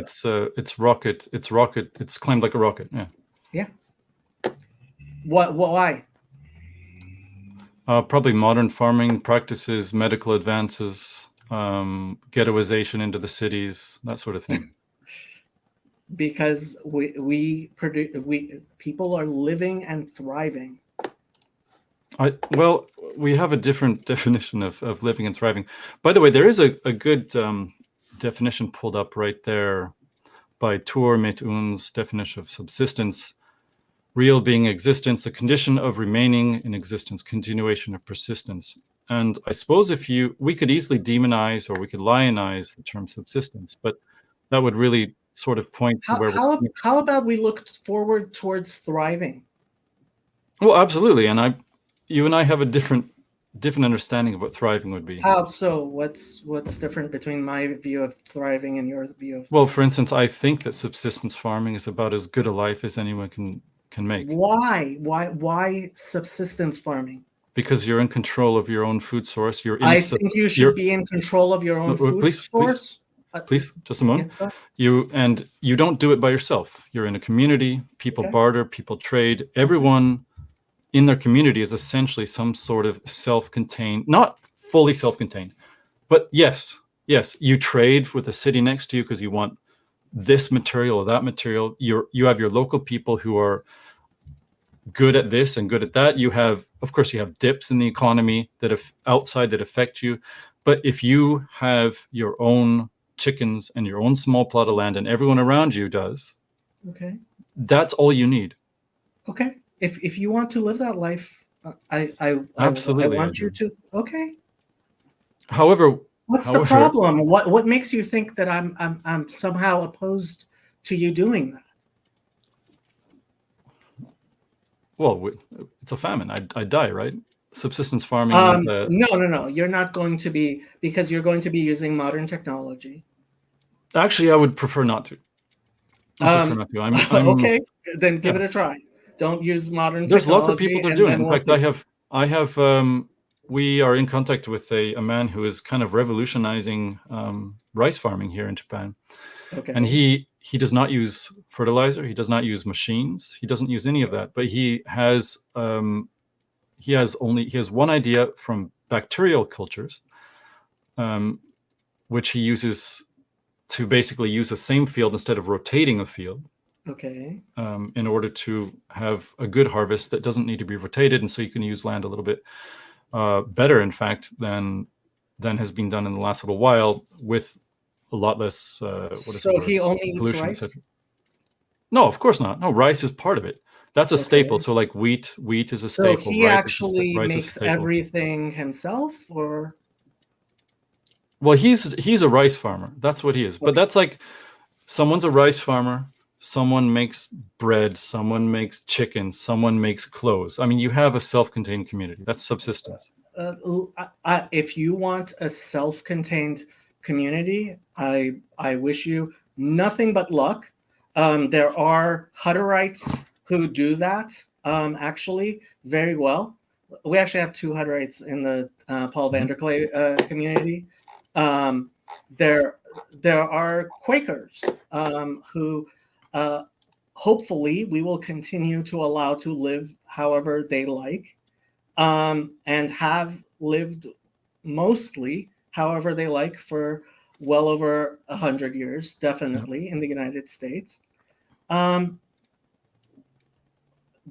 It's climbed like a rocket. Yeah. Yeah. Why? Probably modern farming practices, medical advances, ghettoization into the cities, that sort of thing. Because people are living and thriving. Well, we have a different definition of living and thriving. By the way, there is a good definition pulled up right there by Tur mit uns definition of subsistence. Real being existence, the condition of remaining in existence, continuation or persistence. And I suppose we could easily demonize or we could lionize the term subsistence, but that would really sort of point to where how about we look forward towards thriving? Well, absolutely. And you and I have a different understanding of what thriving would be. How so? What's different between my view of thriving and your view of thriving? Well, for instance, I think that subsistence farming is about as good a life as anyone can make. Why subsistence farming? Because you're in control of your own food source. I think you should be in control of your own food source. Please, just a moment. Yeah. You don't do it by yourself. You're in a community. People barter. People trade. Everyone in their community is essentially some sort of self-contained, not fully self-contained, but yes, you trade with the city next to you because you want this material or that material. You have your local people who are good at this and good at that. Of course, you have dips in the economy that affect you. But if you have your own chickens and your own small plot of land and everyone around you does, that's all you need. Okay. If you want to live that life, I absolutely want you to. Okay. However, what's the problem? What makes you think that I'm somehow opposed to you doing that? Well, it's a famine. I'd die, right? Subsistence farming. No. You're not going to be, because you're going to be using modern technology. Actually, I would prefer not to. Okay, then give it a try. Don't use modern technology. There's lots of people that are doing it. In fact, I have. We are in contact with a man who is kind of revolutionizing rice farming here in Japan. Okay. And he does not use fertilizer. He does not use machines. He doesn't use any of that. But he has one idea from bacterial cultures, which he uses to basically use the same field instead of rotating a field. Okay. In order to have a good harvest that doesn't need to be rotated, and so you can use land a little bit better, in fact, than has been done in the last little while, with a lot less. So he only eats rice? No, of course not. No, rice is part of it. That's a staple. So like wheat is a staple. So he actually makes everything himself, or? Well, he's a rice farmer. That's what he is. Okay. But that's like, someone's a rice farmer. Someone makes bread. Someone makes chicken. Someone makes clothes. I mean, you have a self-contained community. That's subsistence. If you want a self-contained community, I wish you nothing but luck. There are Hutterites who do that actually very well. We actually have 2 Hutterites in the Paul Vanderklay community. There are Quakers who hopefully we will continue to allow to live however they like, and have lived mostly however they like for well over 100 years, definitely in the United States.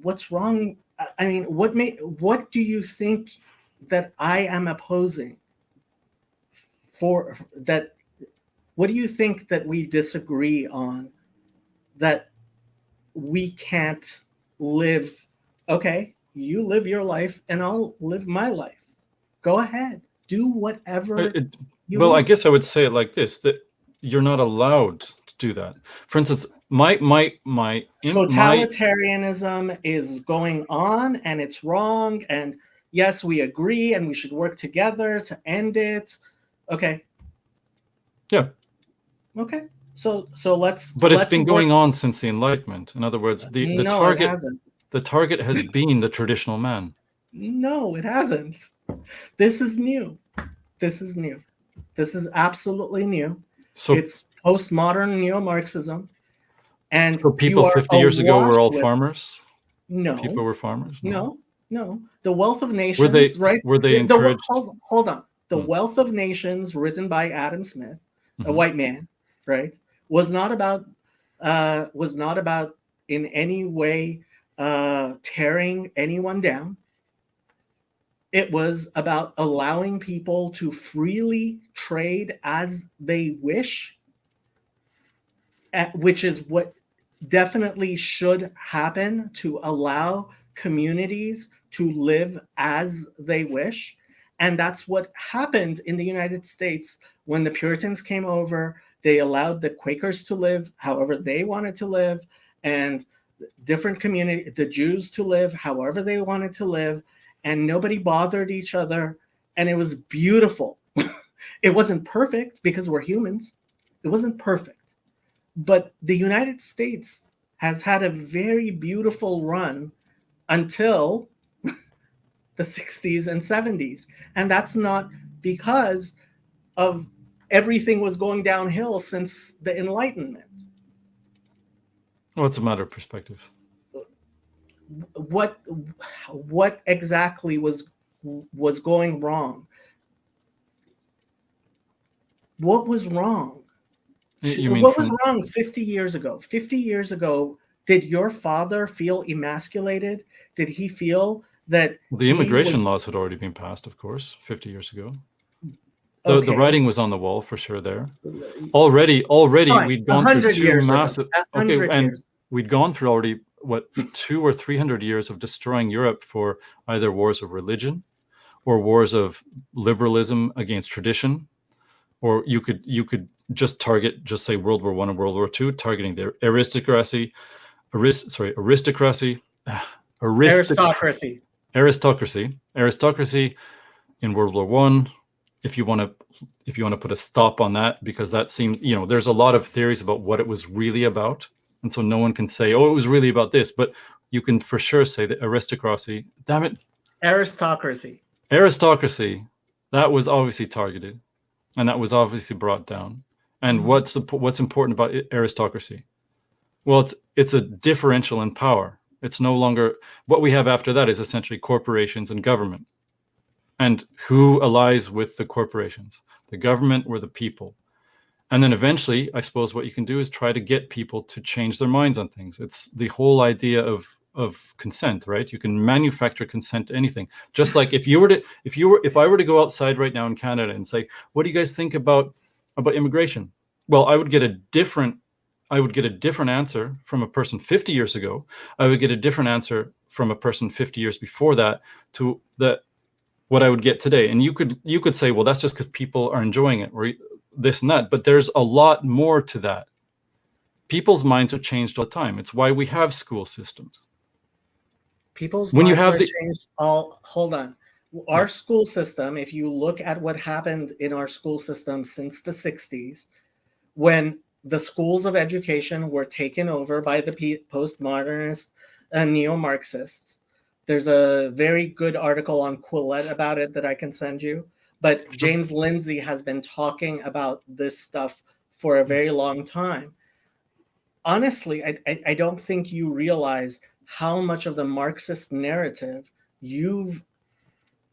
What's wrong? I mean, what do you think that I am opposing for that? What do you think that we disagree on, that we can't live? Okay, you live your life and I'll live my life. Go ahead, do whatever. I guess I would say it like this, that you're not allowed to do that. For instance, my totalitarianism is going on and it's wrong, and yes, we agree and we should work together to end it. Okay. Yeah. Okay. So let's. But it's been going on since the Enlightenment. In other words, the No, target. it hasn't. The target has been the traditional man. No, it hasn't. This is new. This is new. This is absolutely new. So it's postmodern neo-Marxism. And so people 50 years ago were all farmers? No. People were farmers? No. The Wealth of Nations, were they encouraged? Hold on. The Wealth of Nations, written by Adam Smith, a white man, right, was not about in any way tearing anyone down. It was about allowing people to freely trade as they wish, which is what definitely should happen, to allow communities to live as they wish. And that's what happened in the United States when the Puritans came over. They allowed the Quakers to live however they wanted to live, and different community, the Jews to live however they wanted to live, and nobody bothered each other, and it was beautiful. It wasn't perfect because we're humans. It wasn't perfect. But the United States has had a very beautiful run until the 60s and 70s. And that's not because of everything was going downhill since the Enlightenment. Well, it's a matter of perspective. What exactly was going wrong? What was wrong? What was wrong 50 years ago? 50 years ago, did your father feel emasculated? Did he feel that the immigration laws had already been passed, of course, 50 years ago? The writing was on the wall for sure there. Already we'd gone through two massive we'd gone through already 200 or 300 years of destroying Europe for either wars of religion or wars of liberalism against tradition, or you could just say World War I and World War II, targeting the aristocracy in World War I. If you want to put a stop on that, because that seems, there's a lot of theories about what it was really about. And so no one can say, oh, it was really about this, but you can for sure say that aristocracy, that was obviously targeted, and that was obviously brought down. And what's important about aristocracy? Well, it's a differential in power. It's no longer, what we have after that is essentially corporations and government. And who allies with the corporations? The government or the people? And then eventually, I suppose what you can do is try to get people to change their minds on things. It's the whole idea of consent, right? You can manufacture consent to anything. Just like if I were to go outside right now in Canada and say, what do you guys think about immigration? Well, I would get a different answer from a person 50 years ago. I would get a different answer from a person 50 years before that to what I would get today. And you could say, well, that's just because people are enjoying it, or this and that. But there's a lot more to that. People's minds are changed all the time. It's why we have school systems. People's minds are changed all. Hold on. Our school system, if you look at what happened in our school system since the 60s, when the schools of education were taken over by the postmodernists and neo-Marxists. There's a very good article on Quillette about it that I can send you. But James Lindsay has been talking about this stuff for a very long time. Honestly, I don't think you realize how much of the Marxist narrative you've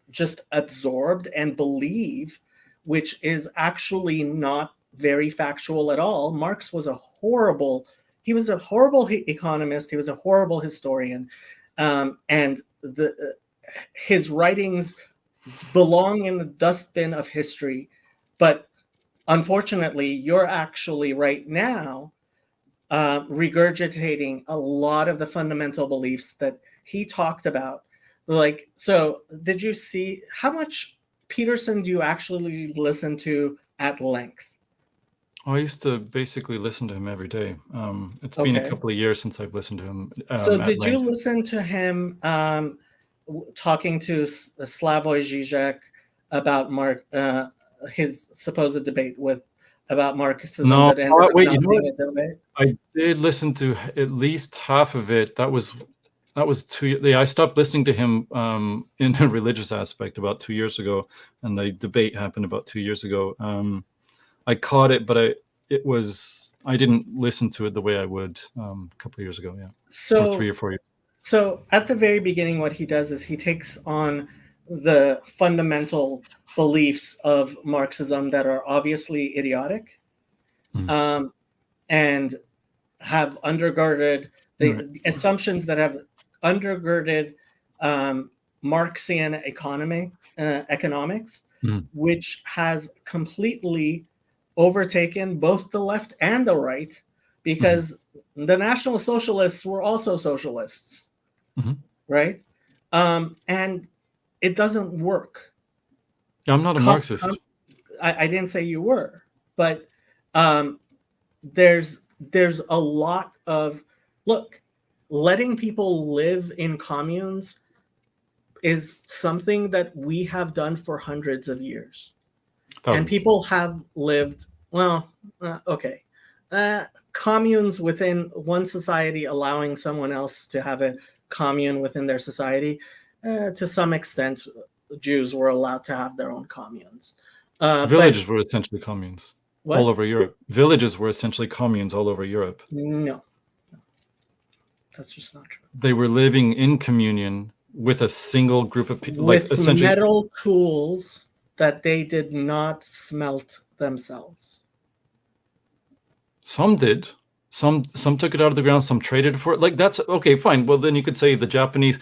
just absorbed and believe, which is actually not very factual at all. Marx was a horrible economist. He was a horrible historian. And his writings belong in the dustbin of history. But unfortunately, you're actually right now regurgitating a lot of the fundamental beliefs that he talked about. Like, so did you see how much Peterson do you actually listen to at length? I used to basically listen to him every day. It's been a couple of years since I've listened to him. So at did you length. listen to him talking to Slavoj Žižek about his supposed debate about Marxism No, that ended up wait, not you know being what? a debate? I did listen to at least half of it. That was 2 years. Yeah, I stopped listening to him in a religious aspect about 2 years ago, and the debate happened about 2 years ago. I caught it, but I didn't listen to it the way I would a couple of years ago. Yeah, or 3 or 4 years. So at the very beginning, what he does is he takes on the fundamental beliefs of Marxism that are obviously idiotic, and have undergirded the assumptions that have undergirded Marxian economics, which has completely overtaken both the left and the right, because the National Socialists were also socialists, right? And it doesn't work. I'm not a Marxist. I didn't say you were, but there's a lot of, look, letting people live in communes is something that we have done for hundreds of years. Thousands. And people have lived, communes within one society, allowing someone else to have a commune within their society. To some extent, Jews were allowed to have their own communes. Villages were essentially communes. What? All over Europe. Villages were essentially communes all over Europe. No. That's just not true. They were living in communion with a single group of people. With metal tools that they did not smelt themselves. Some did. Some took it out of the ground. Some traded for it. Like, that's okay, fine. Well, then you could say the Japanese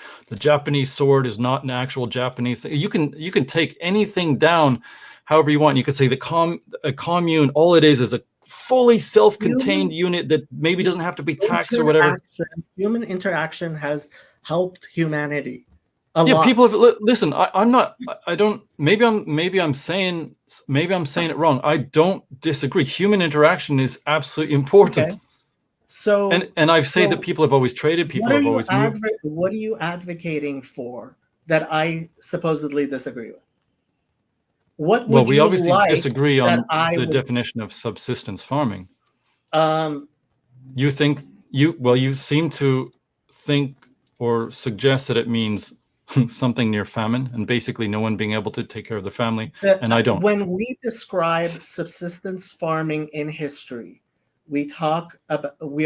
sword is not an actual Japanese thing. You can take anything down however you want. You could say a commune, all it is a fully self-contained unit that maybe doesn't have to be taxed or whatever. Human interaction has helped humanity a lot. Yeah, people have, listen, maybe I'm saying it wrong. I don't disagree. Human interaction is absolutely important. Okay. So, and I say that people have always traded, people have always moved. What are you advocating for that I supposedly disagree with? What would we obviously disagree on the would... definition of subsistence farming. You seem to think or suggest that it means something near famine and basically no one being able to take care of the family, and I don't. When we describe subsistence farming in history, we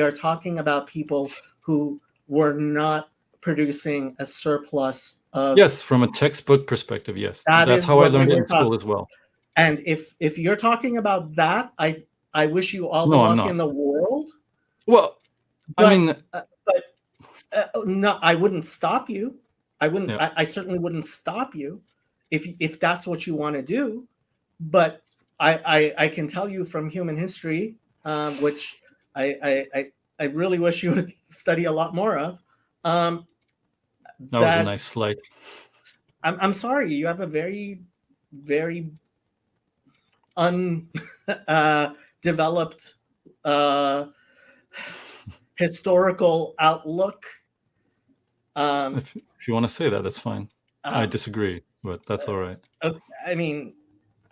are talking about people who were not producing a surplus of... Yes, from a textbook perspective, yes. That's how I learned it in school as well. And if you're talking about that, I wish you all the luck in the world. Well, no, I wouldn't stop you. I wouldn't. Yeah. I certainly wouldn't stop you if that's what you want to do. But I can tell you from human history, which I really wish you would study a lot more of. That was a nice slide. I'm sorry. You have a very, very undeveloped historical outlook. If you want to say that, that's fine. I disagree, but that's all right. I mean,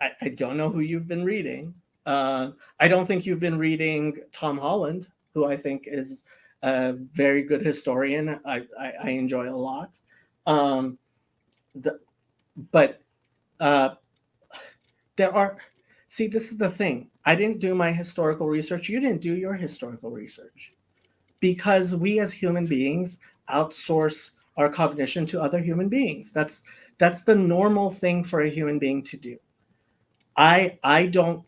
I don't know who you've been reading. I don't think you've been reading Tom Holland, who I think is a very good historian. I enjoy a lot. But there are... See, this is the thing. I didn't do my historical research. You didn't do your historical research. Because we as human beings outsource our cognition to other human beings. That's the normal thing for a human being to do. I don't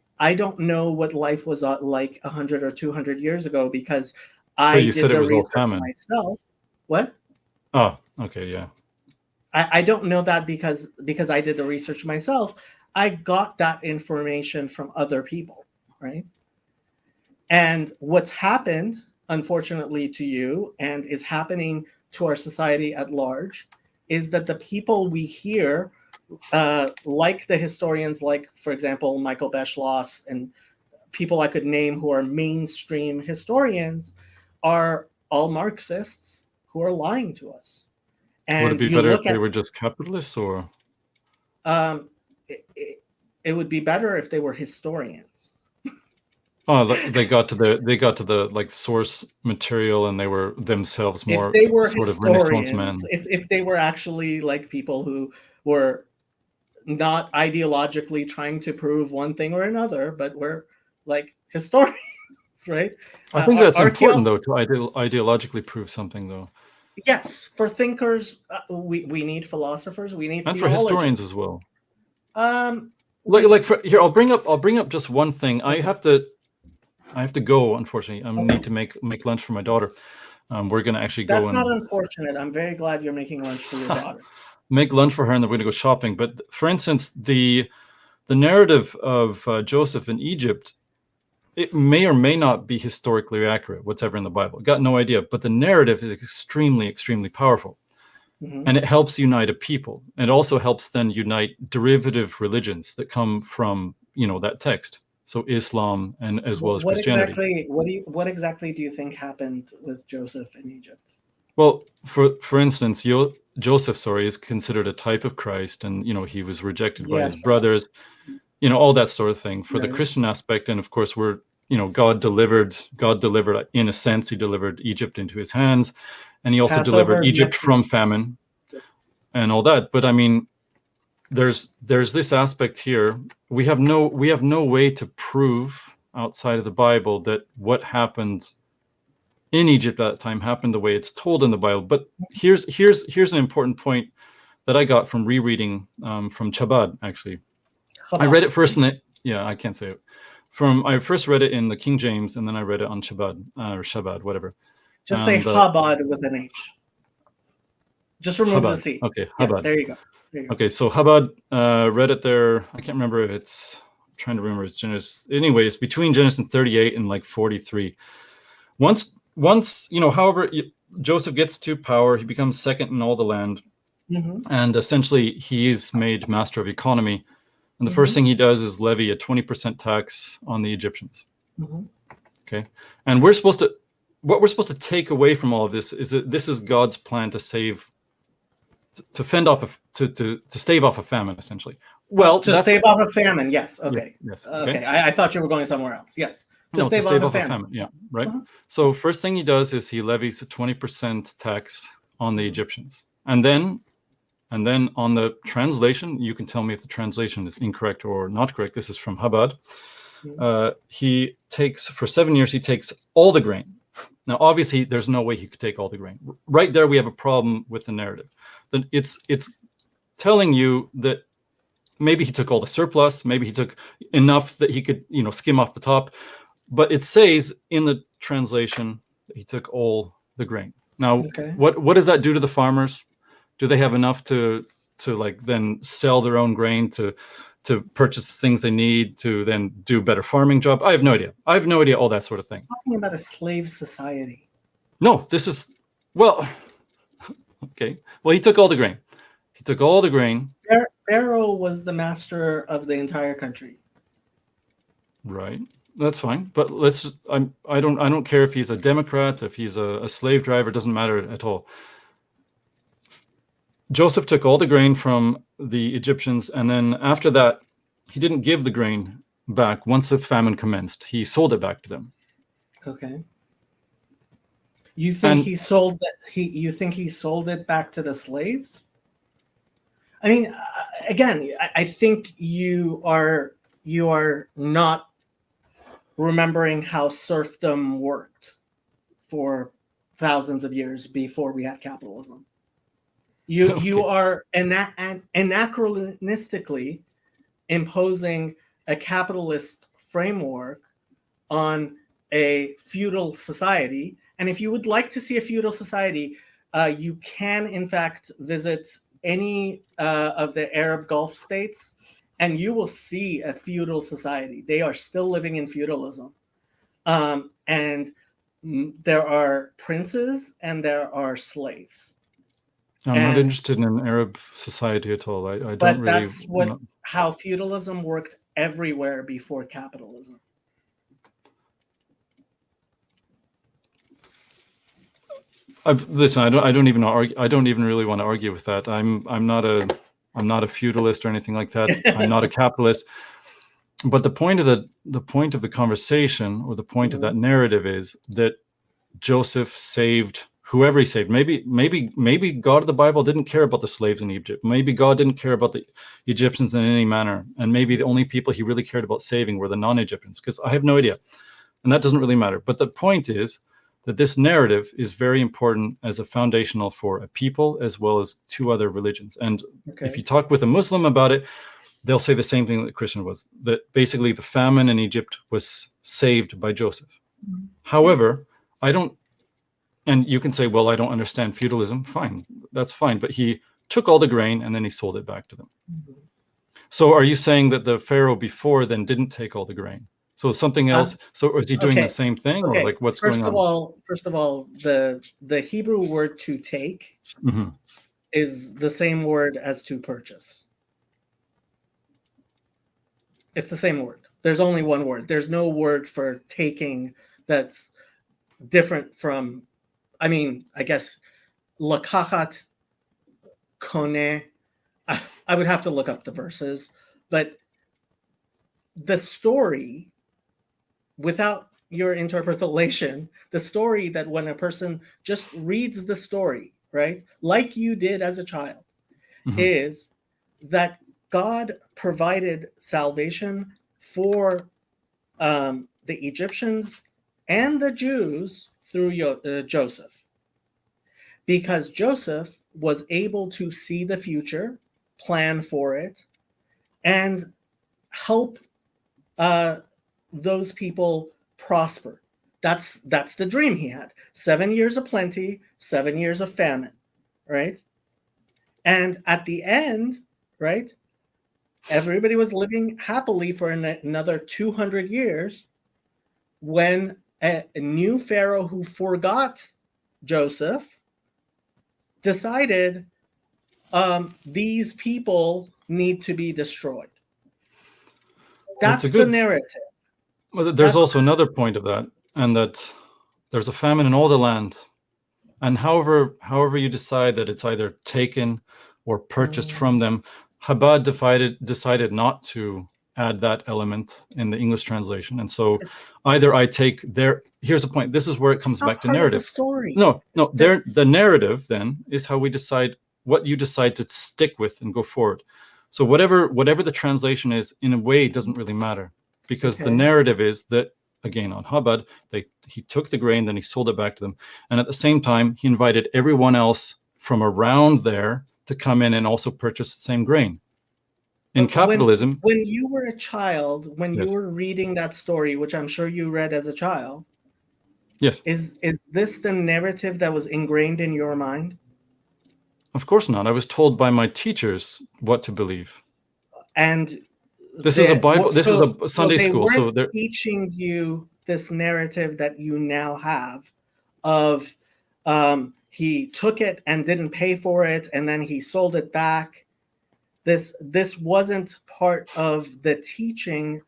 know what life was like 100 or 200 years ago because I did the research myself. What? Oh, okay, yeah. I don't know that because I did the research myself. I got that information from other people, right? And what's happened, unfortunately to you, and is happening to our society at large, is that the people we hear, like the historians, like, for example, Michael Beschloss and people I could name who are mainstream historians are all Marxists who are lying to us. And would it be you better look if they at were just capitalists, or? It would be better if they were historians. Oh, they got to the like source material, and they were themselves If more they were sort of Renaissance men. historians, if they were actually like people who were not ideologically trying to prove one thing or another, but were like historians, right? I think that's Archaeo- important, though, to ideologically prove something, though. Yes, for thinkers, we need philosophers, we need And for historians as well. Like here, I'll bring up just one thing. I have to go, unfortunately. I need to make lunch for my daughter. We're going to actually go. That's not unfortunate. I'm very glad you're making lunch for your daughter. Make lunch for her, and then we're going to go shopping. But for instance, the narrative of Joseph in Egypt, it may or may not be historically accurate, whatever in the Bible. Got no idea. But the narrative is extremely, extremely powerful. Mm-hmm. And it helps unite a people. It also helps then unite derivative religions that come from, that text. So Islam and as well as Christianity. What exactly do you think happened with Joseph in Egypt? Well, for instance, Joseph, is considered a type of Christ, and he was rejected by his brothers, all that sort of thing. For the Christian aspect, and of course, we're God delivered in a sense. He delivered Egypt into his hands, and he also delivered Egypt from famine and all that. But I mean, there's this aspect here. We have no way to prove outside of the Bible that what happened in Egypt at that time happened the way it's told in the Bible. But here's an important point that I got from rereading from Chabad, actually. I read it first I can't say it. I first read it in the King James, and then I read it on Chabad, or Shabad, whatever. Just say Chabad with an H. Just remove the C. Okay, Chabad. Yeah, there you go. Okay, so Chabad read it there. I can't remember if I'm trying to remember. It's Genesis. Anyways, between Genesis 38 and like 43. Once, however, Joseph gets to power, he becomes second in all the land. Mm-hmm. And essentially he is made master of economy. And the first thing he does is levy a 20% tax on the Egyptians. Mm-hmm. Okay. And what we're supposed to take away from all of this is that this is God's plan to stave off a famine, essentially. Well, to stave off a famine. Yes. Okay. Yeah, yes. Okay. I thought you were going somewhere else. Yes. To stave off a famine. Yeah. Right. Uh-huh. So first thing he does is he levies a 20% tax on the Egyptians. And then on the translation, you can tell me if the translation is incorrect or not correct. This is from Chabad. He takes, for 7 years, he takes all the grain. Now, obviously, there's no way he could take all the grain. Right there, we have a problem with the narrative. That it's telling you that maybe he took all the surplus, maybe he took enough that he could, skim off the top. But it says in the translation that he took all the grain. Now, what does that do to the farmers? Do they have enough to like then sell their own grain to purchase things they need to then do a better farming job? I have no idea. All that sort of thing. Talking about a slave society. No, this is okay. Well, he took all the grain. Pharaoh was the master of the entire country. Right. That's fine. But I don't care if he's a Democrat, if he's a slave driver, doesn't matter at all. Joseph took all the grain from the Egyptians, and then after that, he didn't give the grain back once the famine commenced. He sold it back to them. Okay. You think he sold that? You think he sold it back to the slaves? I mean, again, I think you are not remembering how serfdom worked for thousands of years before we had capitalism. You are anachronistically imposing a capitalist framework on a feudal society. And if you would like to see a feudal society, you can, in fact, visit any of the Arab Gulf states, and you will see a feudal society. They are still living in feudalism. And there are princes and there are slaves. I'm not interested in an Arab society at all. I don't really. But that's how feudalism worked everywhere before capitalism. Listen, I don't even argue. I don't even really want to argue with that. I'm not a feudalist or anything like that. I'm not a capitalist. But the point of the conversation, or the point of that narrative, is that Joseph saved whoever he saved. Maybe God of the Bible didn't care about the slaves in Egypt. Maybe God didn't care about the Egyptians in any manner. And maybe the only people he really cared about saving were the non-Egyptians, because I have no idea. And that doesn't really matter. But the point is that this narrative is very important as a foundational for a people as well as two other religions. And if you talk with a Muslim about it, they'll say the same thing that the Christian was, that basically the famine in Egypt was saved by Joseph. However, and you can say, well, I don't understand feudalism. Fine, that's fine. But he took all the grain and then he sold it back to them. So are you saying that the Pharaoh before then didn't take all the grain? So something else. So is he doing the same thing, or like what's going on? First of all, the Hebrew word to take is the same word as to purchase. It's the same word. There's only one word. There's no word for taking that's different from, I mean, I guess, lakachat, kone. I would have to look up the verses, but the story, without your interpretation, the story that when a person just reads the story, right, like you did as a child, is that God provided salvation for the Egyptians and the Jews through Joseph, because Joseph was able to see the future, plan for it, and help those people prosper. That's the dream he had. 7 years of plenty, 7 years of famine, right? And at the end, right, everybody was living happily for another 200 years when a new Pharaoh who forgot Joseph decided these people need to be destroyed. That's the narrative. Well, there's also another point of that, and that there's a famine in all the land. And however you decide that it's either taken or purchased from them, Chabad decided not to add that element in the English translation. And so either I take here's the point. This is where it comes back to narrative. The story. No, the narrative then is how we decide what you decide to stick with and go forward. So whatever the translation is, in a way, doesn't really matter, because the narrative is that, again, on Chabad, he took the grain, then he sold it back to them. And at the same time, he invited everyone else from around there to come in and also purchase the same grain. In capitalism... When you were a child, when you were reading that story, which I'm sure you read as a child, is this the narrative that was ingrained in your mind? Of course not. I was told by my teachers what to believe. And this is a Bible. This is a Sunday school. So they're teaching you this narrative that you now have of he took it and didn't pay for it, and then he sold it back. This wasn't part of the teaching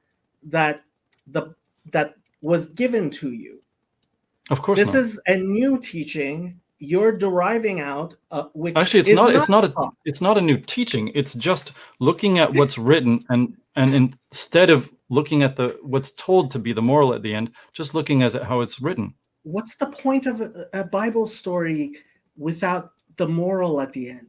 that was given to you. Of course not. This is a new teaching you're deriving out, which actually it's not a new teaching. It's just looking at what's written, and instead of looking at what's told to be the moral at the end, just looking at how it's written. What's the point of a Bible story without the moral at the end?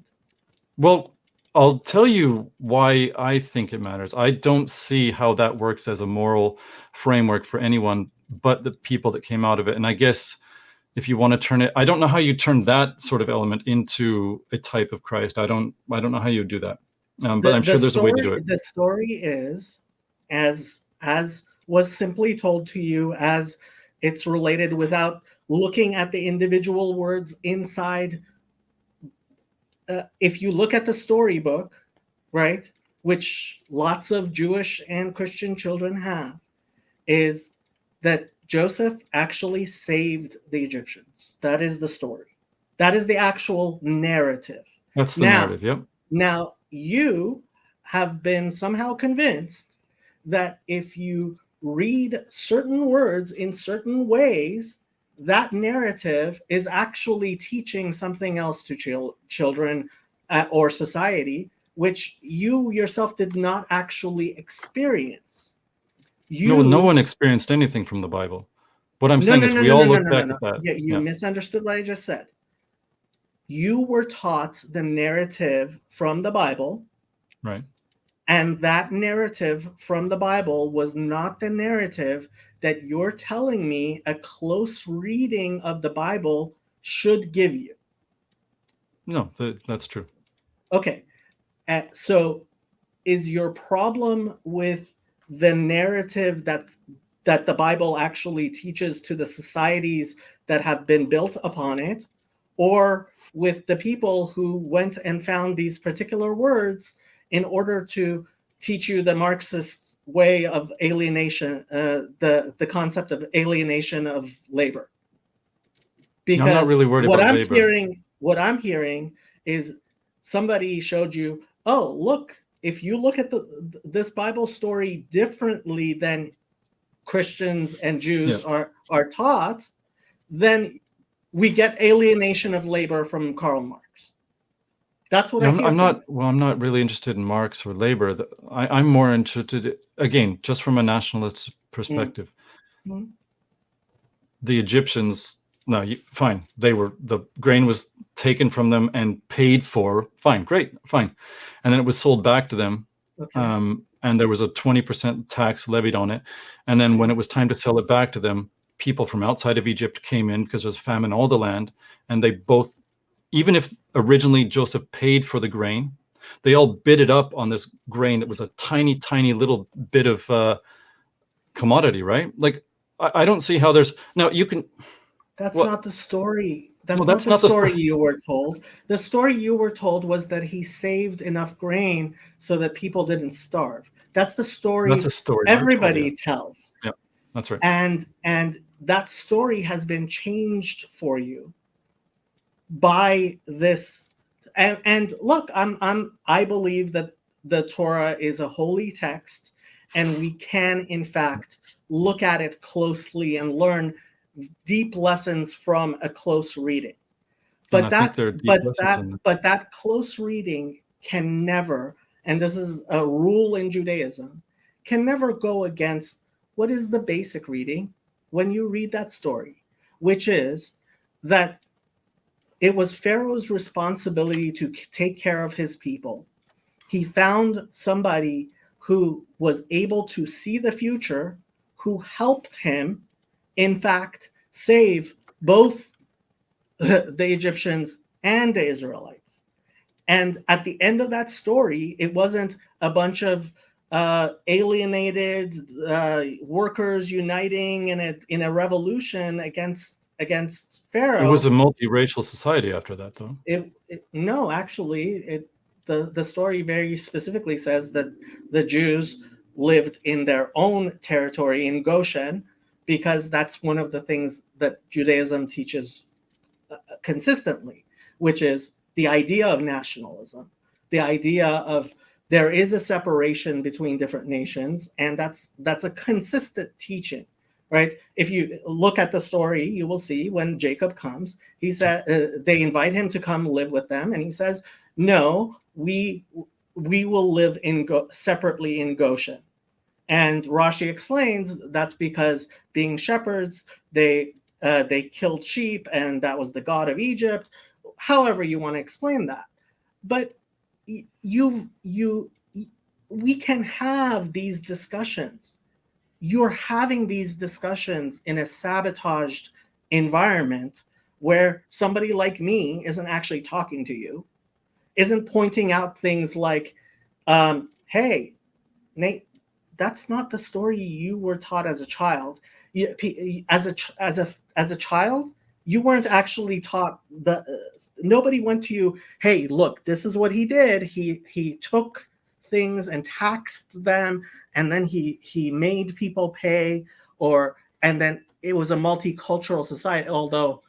Well, I'll tell you why I think it matters. I don't see how that works as a moral framework for anyone but the people that came out of it. And I guess if you want to turn it, I don't know how you turn that sort of element into a type of Christ. I don't know how you do that. But I'm sure there's a way to do it. The story is as was simply told to you, as it's related, without looking at the individual words inside. If you look at the storybook, right, which lots of Jewish and Christian children have, is that Joseph actually saved the Egyptians. That is the story. That is the actual narrative. That's the narrative, yep. Now, you have been somehow convinced that if you read certain words in certain ways, that narrative is actually teaching something else to children or society, which you yourself did not actually experience. No one experienced anything from the Bible. What I'm No, saying no, is no, we no, all no, no, look no, no, back no. at that. Yeah, you Yeah. misunderstood what I just said. You were taught the narrative from the Bible, Right. and that narrative from the Bible was not the narrative that you're telling me a close reading of the Bible should give you. No, that's true. Okay. So is your problem with the narrative that the Bible actually teaches to the societies that have been built upon it, or with the people who went and found these particular words in order to teach you the Marxist way of alienation, the concept of alienation of labor? I'm not Because really worried about labor. what I'm hearing is somebody showed you, oh, look, if you look at this Bible story differently than Christians and Jews are taught, then we get alienation of labor from Karl Marx. That's what I hear. I'm not really interested in Marx or labor. I'm more interested, again, just from a nationalist perspective. Mm-hmm. The Egyptians, fine. The grain was taken from them and paid for. Fine, great, fine. And then it was sold back to them. Okay. And there was a 20% tax levied on it. And then when it was time to sell it back to them, people from outside of Egypt came in because there was famine all the land. And they both, even if originally Joseph paid for the grain, they all bid it up on this grain that was a tiny, tiny little bit of commodity, right? Like, I don't see how there's now you can. That's not the story. That's not the story you were told. The story you were told was that he saved enough grain so that people didn't starve. That's the story. That's a story everybody tells. Yeah, that's right. And that story has been changed for you by this. And look, I believe that the Torah is a holy text, and we can, in fact, look at it closely and learn deep lessons from a close reading. But that close reading can never, and this is a rule in Judaism, can never go against what is the basic reading when you read that story, which is that it was Pharaoh's responsibility to take care of his people. He found somebody who was able to see the future, who helped him, in fact, save both the Egyptians and the Israelites. And at the end of that story, it wasn't a bunch of alienated workers uniting in a revolution against Pharaoh. It was a multiracial society after that, though. No, actually, the story very specifically says that the Jews lived in their own territory in Goshen, because that's one of the things that Judaism teaches consistently, which is the idea of nationalism, the idea of there is a separation between different nations, and that's a consistent teaching, right? If you look at the story, you will see when Jacob comes, he said they invite him to come live with them, and he says, "No, we will live separately in Goshen." And Rashi explains that's because being shepherds, they killed sheep, and that was the god of Egypt. However you want to explain that, but we can have these discussions. You're having these discussions in a sabotaged environment where somebody like me isn't actually talking to you, isn't pointing out things like, hey, Nate, that's not the story you were taught as a child. As a child, you weren't actually taught nobody went to you, hey, look, this is what he did. He took things and taxed them, and then he made people pay, and then it was a multicultural society, although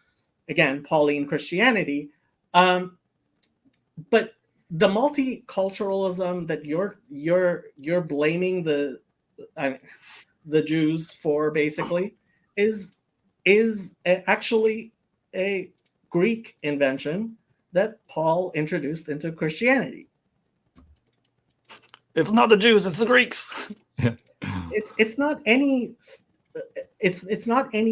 again, Pauline Christianity. But the multiculturalism that you're blaming the Jews for, basically, is is actually a Greek invention that Paul introduced into Christianity. It's not the Jews, it's the Greeks. Yeah. It's not any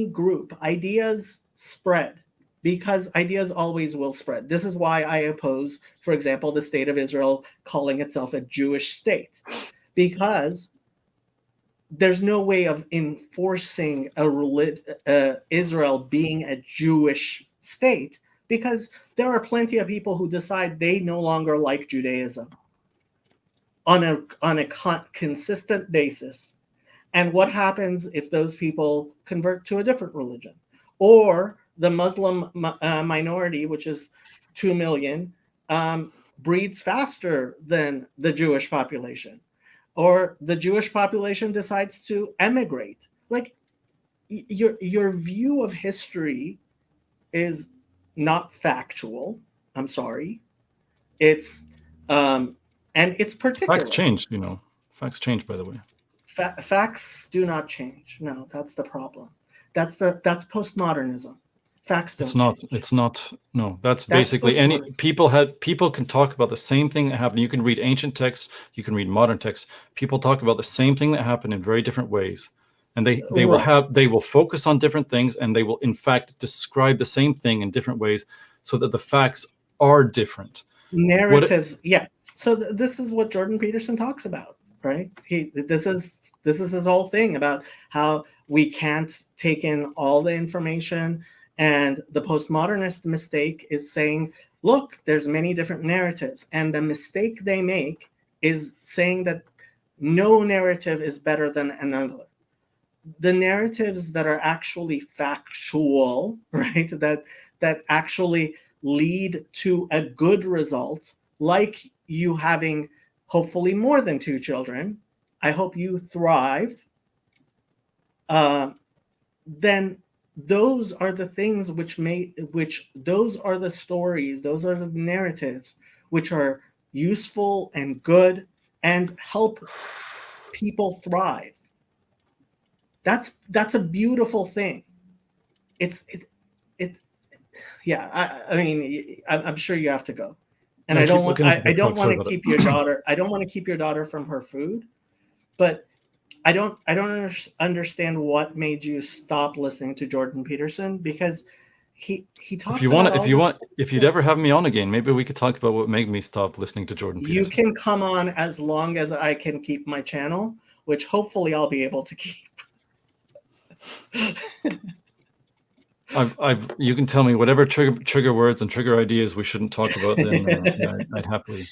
group. Ideas spread because ideas always will spread. This is why I oppose, for example, the state of Israel calling itself a Jewish state, because there's no way of enforcing Israel being a Jewish state, because there are plenty of people who decide they no longer like Judaism on a consistent basis. And what happens if those people convert to a different religion? Or the Muslim minority, which is 2 million, breeds faster than the Jewish population. Or the Jewish population decides to emigrate. Like, your view of history is not factual. I'm sorry. It's and it's particular. Facts change, Facts change, by the way. Facts do not change. No, that's the problem. That's postmodernism. Facts don't change. It's not. No, that's basically people can talk about the same thing that happened. You can read ancient texts, you can read modern texts. People talk about the same thing that happened in very different ways, and they will focus on different things, and they will in fact describe the same thing in different ways, so that the facts are different. Narratives, yes. So this is what Jordan Peterson talks about, right? This is his whole thing about how we can't take in all the information. And the postmodernist mistake is saying, look, there's many different narratives. And the mistake they make is saying that no narrative is better than another. The narratives that are actually factual, right, that actually lead to a good result, like you having hopefully more than 2 children, I hope you thrive, then those are the things those are the stories, those are the narratives which are useful and good and help people thrive. That's a beautiful thing. I mean, I'm sure you have to go, and I don't want to keep your daughter. I don't want to keep your daughter from her food, but I don't understand what made you stop listening to Jordan Peterson, because he talks. If you'd ever have me on again, maybe we could talk about what made me stop listening to Jordan Peterson. You can come on as long as I can keep my channel, which hopefully I'll be able to keep. You can tell me whatever trigger words and trigger ideas we shouldn't talk about. Then I'd happily.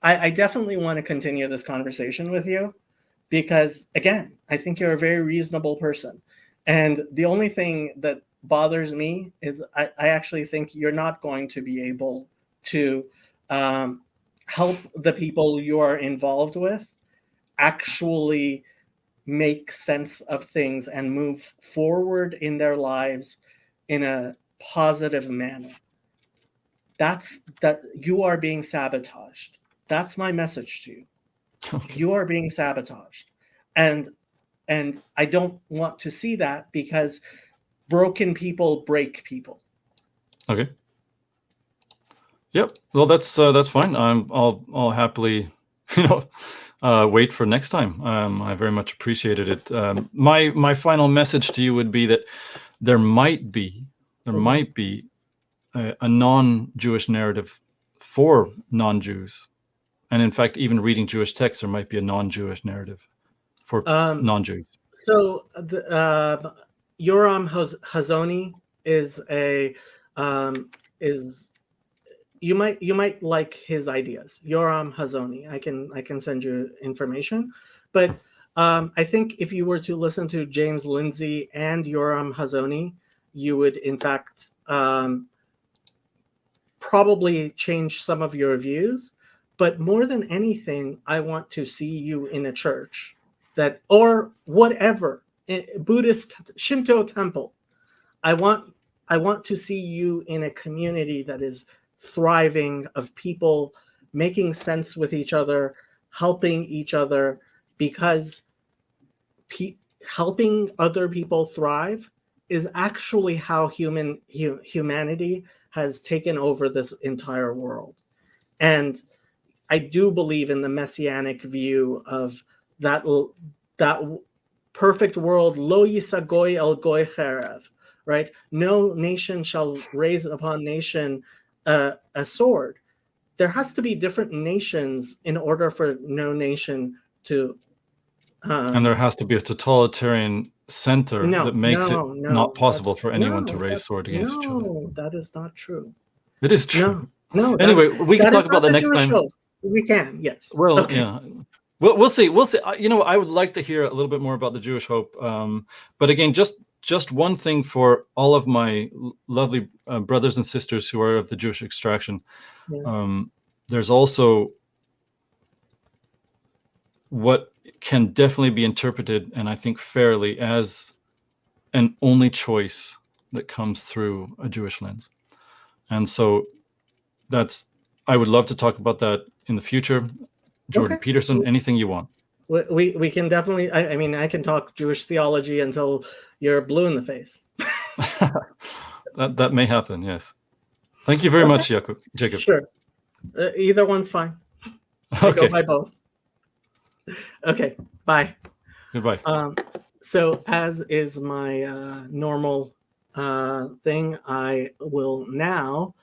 I definitely want to continue this conversation with you, because again, I think you're a very reasonable person, and the only thing that bothers me is I actually think you're not going to be able to help the people you are involved with actually make sense of things and move forward in their lives in a positive manner. That you are being sabotaged. That's my message to you. Okay. You are being sabotaged. And I don't want to see that, because broken people break people. Okay. Yep. Well, that's fine. I'll happily, wait for next time. I very much appreciated it. My final message to you would be that there might be a non-Jewish narrative for non-Jews, and in fact, even reading Jewish texts, there might be a non-Jewish narrative for non-Jews. So the Yoram Hazony is you might like his ideas. Yoram Hazony, I can send you information, but I think if you were to listen to James Lindsay and Yoram Hazony, you would in fact probably change some of your views. But more than anything, I want to see you in a church that, or whatever, Buddhist Shinto temple. I want to see you in a community that is thriving, of people making sense with each other, helping each other, because helping other people thrive is actually how humanity has taken over this entire world. And I do believe in the messianic view of that perfect world, lo yisagoy el goy cherev, right? No nation shall raise upon nation a sword. There has to be different nations in order for no nation to. And there has to be a totalitarian center that makes it not possible for anyone to raise sword against each other. No, that is not true. It is true. No. Anyway, we can talk about that next time. We can, yes. Well, okay. Yeah. We'll see. We'll see. I would like to hear a little bit more about the Jewish hope. But again, just one thing for all of my lovely brothers and sisters who are of the Jewish extraction. Yeah. There's also what can definitely be interpreted, and I think fairly, as an only choice that comes through a Jewish lens. And so I would love to talk about that in the future. Jordan Peterson, anything you want. We can definitely, I mean, I can talk Jewish theology until you're blue in the face. that may happen, yes. Thank you very much, Jacob. Sure. Either one's fine. I go by both. Okay, bye. Goodbye. So as is my normal thing, I will now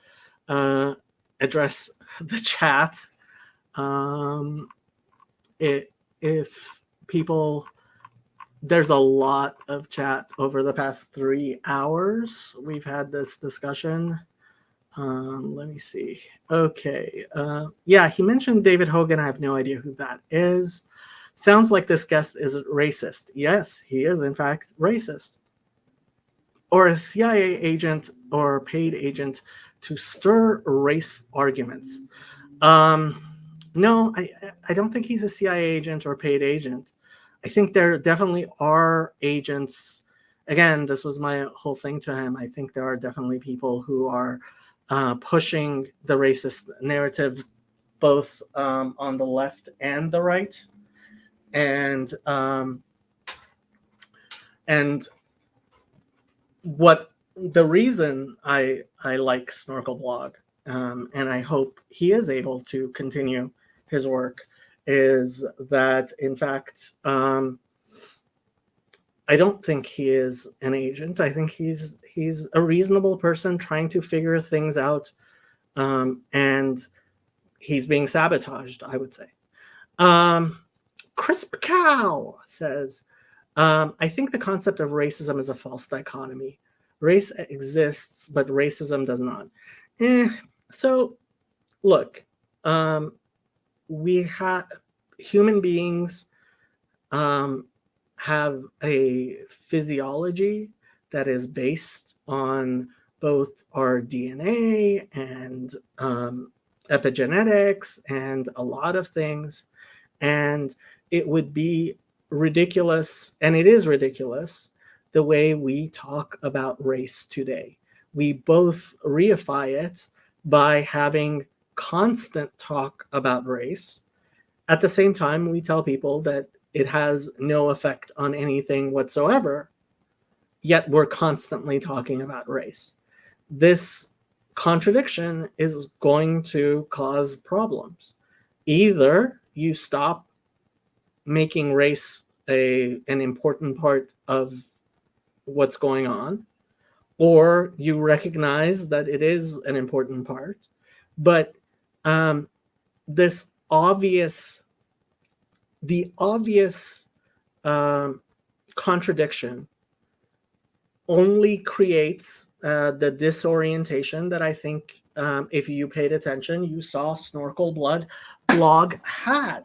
address the chat. If people, there's a lot of chat over the past 3 hours. We've had this discussion. Let me see. Okay. Yeah, he mentioned David Hogan. I have no idea who that is. Sounds like this guest is racist. Yes, he is, in fact, racist. Or a CIA agent or paid agent to stir race arguments. No, I don't think he's a CIA agent or paid agent. I think there definitely are agents. Again, this was my whole thing to him. I think there are definitely people who are pushing the racist narrative, both on the left and the right. And what the reason I like SnorkelBlog, and I hope he is able to continue his work, is that in fact I don't think he is an agent. I think he's a reasonable person trying to figure things out, and he's being sabotaged, I would say. Crisp Cow says, I think the concept of racism is a false dichotomy. Race exists, but racism does not. So, look, we have human beings have a physiology that is based on both our DNA and epigenetics and a lot of things. And it would be ridiculous, and it is ridiculous, the way we talk about race today. We both reify it by having constant talk about race. At the same time, we tell people that it has no effect on anything whatsoever, yet we're constantly talking about race. This contradiction is going to cause problems. Either you stop making race an important part of what's going on, or you recognize that it is an important part, but the obvious contradiction only creates the disorientation that I think, if you paid attention, you saw SnorkelBlog had.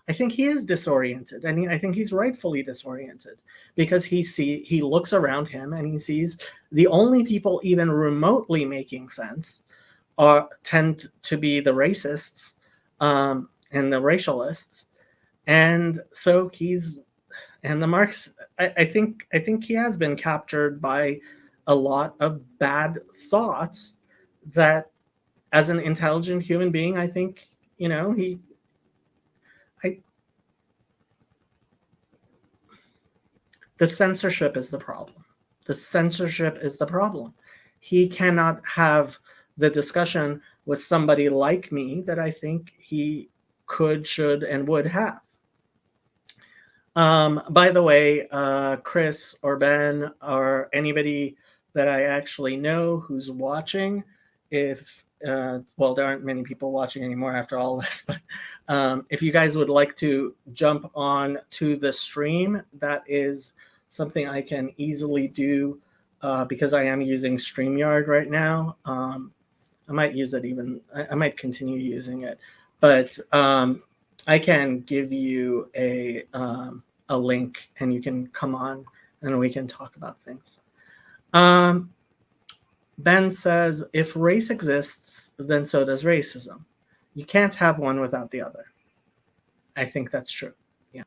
I think he is disoriented, and I think he's rightfully disoriented, because he looks around him and he sees the only people even remotely making sense tend to be the racists and the racialists, and so and the Marx. I think he has been captured by a lot of bad thoughts that, as an intelligent human being, I think The censorship is the problem. The censorship is the problem. He cannot have the discussion with somebody like me that I think he could, should, and would have. By the way, Chris or Ben or anybody that I actually know who's watching, if well, there aren't many people watching anymore after all this, but if you guys would like to jump on to the stream, that is something I can easily do because I am using StreamYard right now. I might use it even, I might continue using it, but I can give you a link and you can come on and we can talk about things. Ben says, if race exists, then so does racism. You can't have one without the other. I think that's true. Yeah.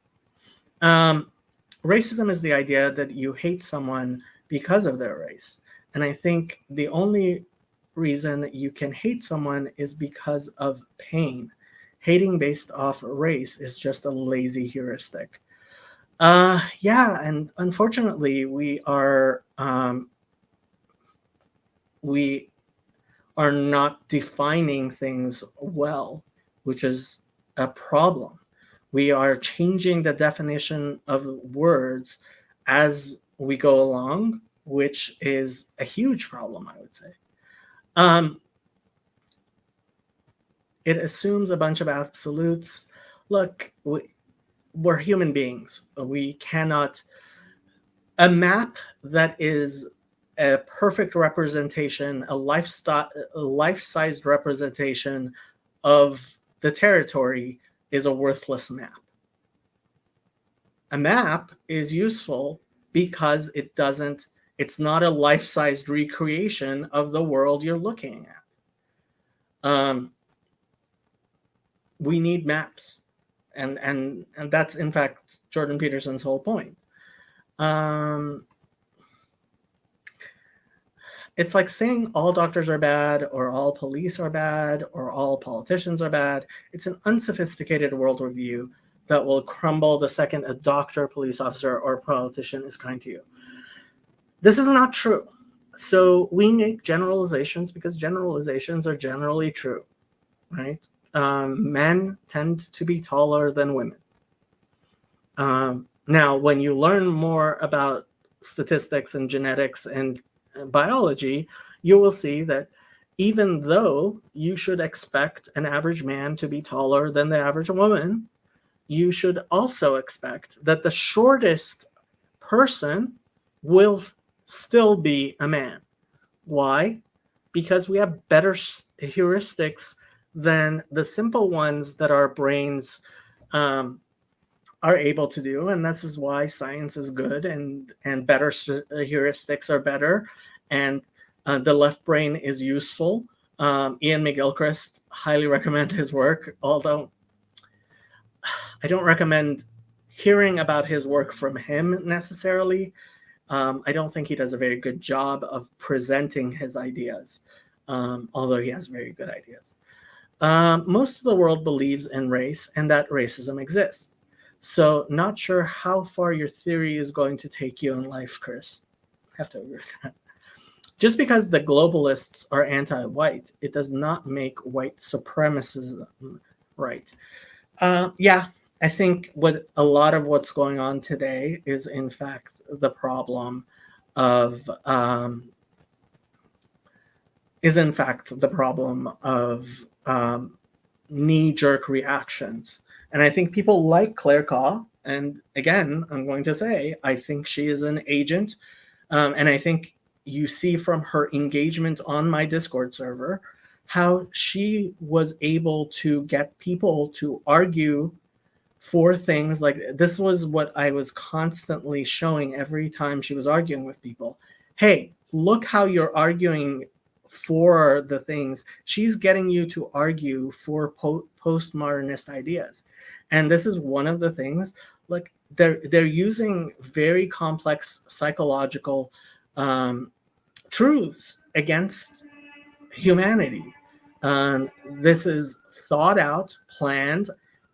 Racism is the idea that you hate someone because of their race. And I think the only reason you can hate someone is because of pain. Hating based off race is just a lazy heuristic. Yeah, and unfortunately, we are not defining things well, which is a problem. We are changing the definition of words as we go along, which is a huge problem, I would say. It assumes a bunch of absolutes. Look, we're human beings. We cannot... A map that is a perfect representation, a life-sized representation of the territory is a worthless map. A map is useful because it's not a life-sized recreation of the world you're looking at. We need maps. And that's, in fact, Jordan Peterson's whole point. It's like saying all doctors are bad, or all police are bad, or all politicians are bad. It's an unsophisticated worldview that will crumble the second a doctor, police officer, or politician is kind to you. This is not true. So we make generalizations because generalizations are generally true, right? Men tend to be taller than women. Now, when you learn more about statistics and genetics and biology, you will see that even though you should expect an average man to be taller than the average woman, you should also expect that the shortest person will still be a man. Why? Because we have better heuristics than the simple ones that our brains are able to do, and this is why science is good, and better heuristics are better, and the left brain is useful. Ian McGilchrist, highly recommend his work, although I don't recommend hearing about his work from him necessarily. I don't think he does a very good job of presenting his ideas, although he has very good ideas. Most of the world believes in race and that racism exists. So not sure how far your theory is going to take you in life, Chris. I have to agree with that. Just because the globalists are anti-white, it does not make white supremacism right. Yeah, I think what a lot of what's going on today is in fact the problem of knee-jerk reactions. And I think people like Claire Kaw, and again, I'm going to say, I think she is an agent. And I think you see from her engagement on my Discord server, how she was able to get people to argue for things like, this was what I was constantly showing every time she was arguing with people. Hey, look how you're arguing for the things. She's getting you to argue for postmodernist ideas. And this is one of the things, like they're using very complex psychological truths against humanity. This is thought out, planned,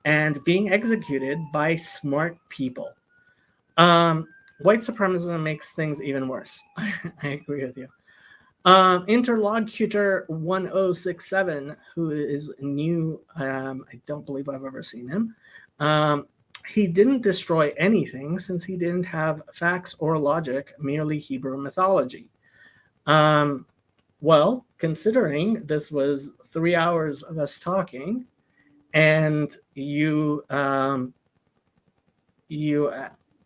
and being executed by smart people. white supremacism makes things even worse. I agree with you. Interlocutor 1067, who is new, I don't believe I've ever seen him. He didn't destroy anything since he didn't have facts or logic, merely Hebrew mythology. Well, considering this was 3 hours of us talking, and you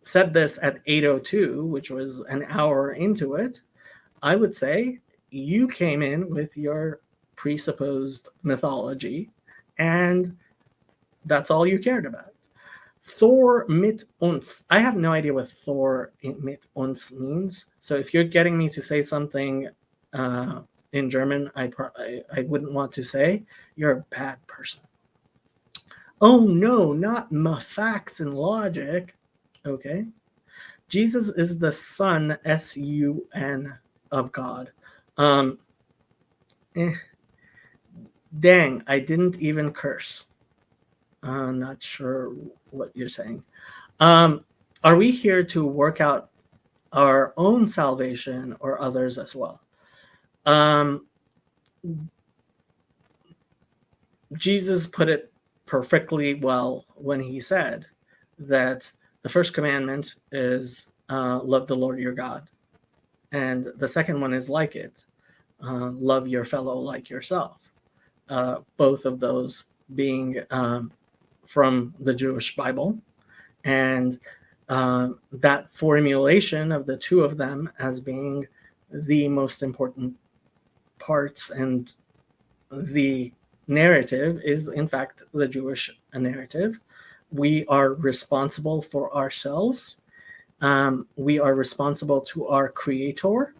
said this at 8:02, which was an hour into it, I would say you came in with your presupposed mythology, and that's all you cared about. Thor mit uns. I have no idea what Thor mit uns means. So if you're getting me to say something in German, I wouldn't want to say, you're a bad person. Oh no, not facts and logic. Okay. Jesus is the Son, S-U-N, of God. Dang, I didn't even curse. I'm not sure what you're saying. Are we here to work out our own salvation or others as well? Jesus put it perfectly well when he said that the first commandment is love the Lord your God. And the second one is like it, love your fellow like yourself. Both of those being from the Jewish Bible. And that formulation of the two of them as being the most important parts and the narrative is, in fact, the Jewish narrative. We are responsible for ourselves. We are responsible to our Creator,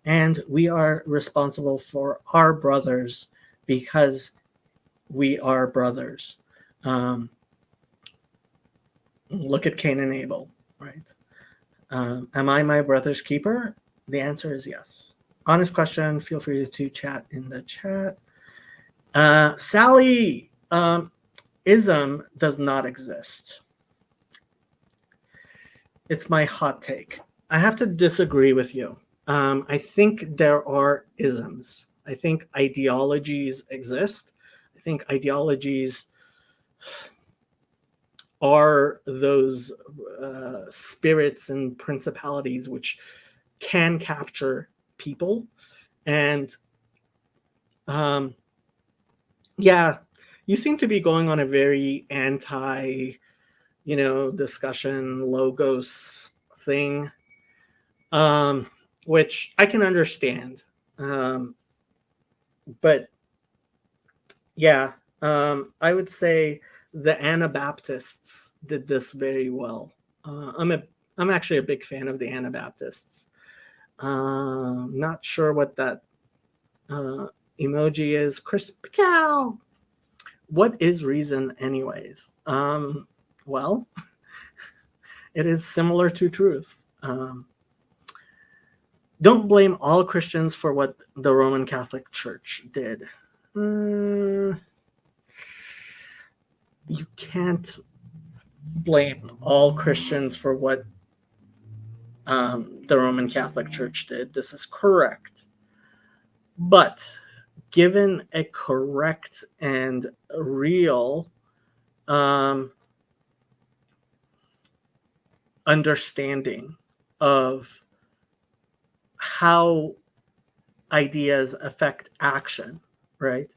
and we are responsible for our brothers because we are brothers. Look at Cain and Abel, right? Am I my brother's keeper? The answer is yes. Honest question. Feel free to chat in the chat. Sally, ism does not exist. It's my hot take. I have to disagree with you. I think there are isms. I think ideologies exist. I think ideologies are those spirits and principalities which can capture people. And yeah, you seem to be going on a very anti, discussion logos thing, which I can understand. But yeah, I would say the Anabaptists did this very well. I'm actually a big fan of the Anabaptists. Not sure what that emoji is. Chris Picow. What is reason, anyways? Well, it is similar to truth. Don't blame all Christians for what the Roman Catholic Church did. You can't blame all Christians for what the Roman Catholic Church did. This is correct. But given a correct and real understanding of how ideas affect action, right?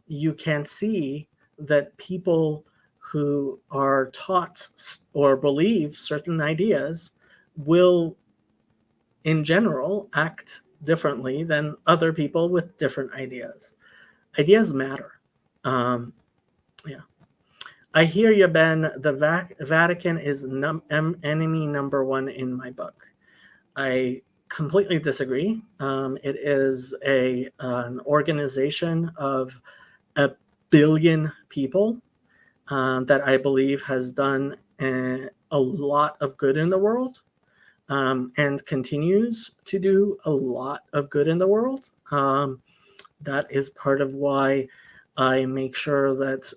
You can see that people who are taught or believe certain ideas will, in general, act differently than other people with different ideas. Ideas matter. Yeah. I hear you, Ben. The Vatican is enemy number one in my book. I completely disagree. It is an organization of 1 billion people that I believe has done a lot of good in the world and continues to do a lot of good in the world. That is part of why I make sure that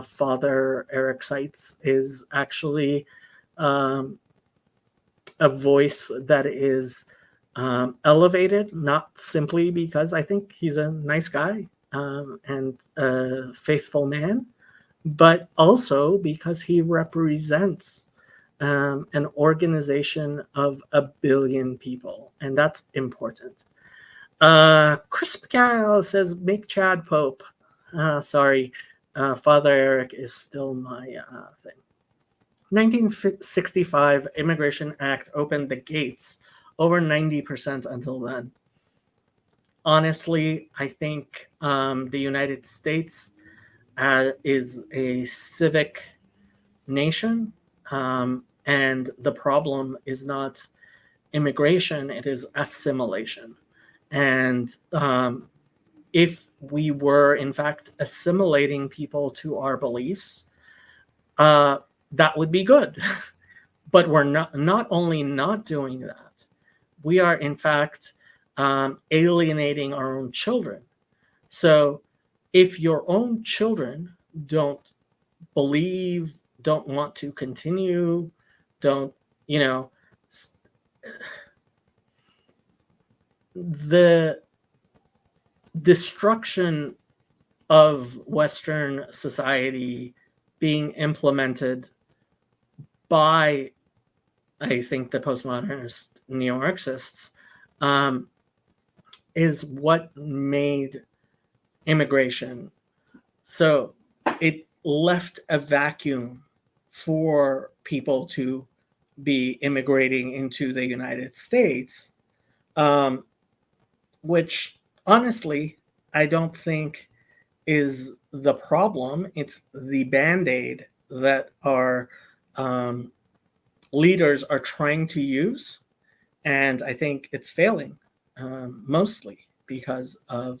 Father Eric Seitz is actually a voice that is elevated, not simply because I think he's a nice guy and a faithful man, but also because he represents an organization of 1 billion people, and that's important. Chris McCall says, make Chad Pope. Sorry, Father Eric is still my thing. 1965 Immigration Act opened the gates over 90% until then. Honestly, I think the United States is a civic nation, and the problem is not immigration, it is assimilation. And if we were, in fact, assimilating people to our beliefs, that would be good. But we're not only not doing that, we are, in fact, alienating our own children. So if your own children don't believe, don't want to continue, don't, the destruction of Western society being implemented by, I think, the postmodernist neo-Marxists is what made immigration. So it left a vacuum for people to be immigrating into the United States, which honestly, I don't think is the problem. It's the Band-Aid that our leaders are trying to use. And I think it's failing, mostly because of,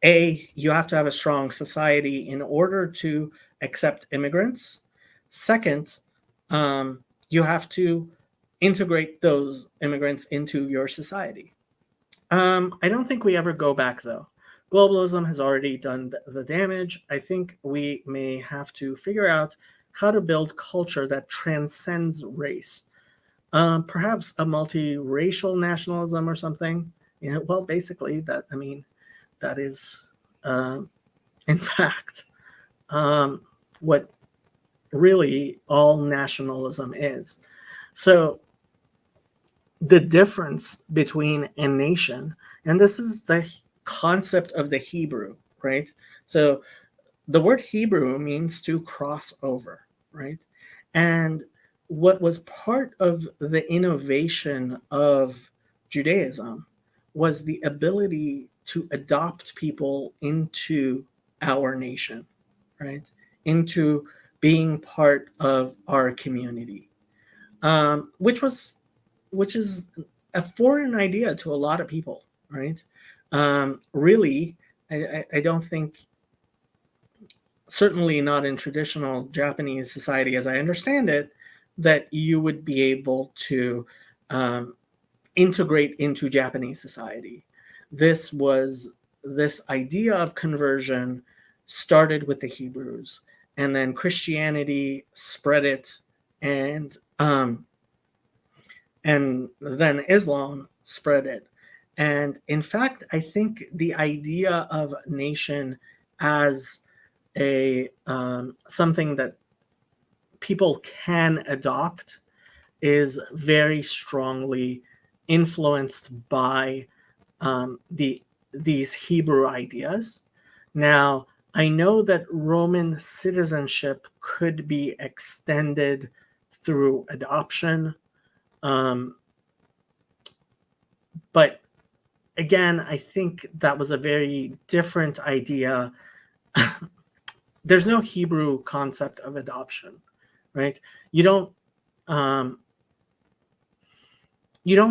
you have to have a strong society in order to accept immigrants. Second, you have to integrate those immigrants into your society. I don't think we ever go back, though. Globalism has already done the damage. I think we may have to figure out how to build culture that transcends race. Perhaps a multiracial nationalism or something. Well, basically, that is, in fact, what really all nationalism is. So the difference between a nation, and this is the concept of the Hebrew, right? So the word Hebrew means to cross over, right? And what was part of the innovation of Judaism was the ability to adopt people into our nation, right? Into being part of our community, which is a foreign idea to a lot of people, right? Really, I don't think, certainly not in traditional Japanese society as I understand it, that you would be able to integrate into Japanese society. This idea of conversion started with the Hebrews, and then Christianity spread it, and then Islam spread it. And in fact, I think the idea of nation as a something that people can adopt is very strongly influenced by these Hebrew ideas. Now, I know that Roman citizenship could be extended through adoption, but again, I think that was a very different idea. There's no Hebrew concept of adoption, right? You don't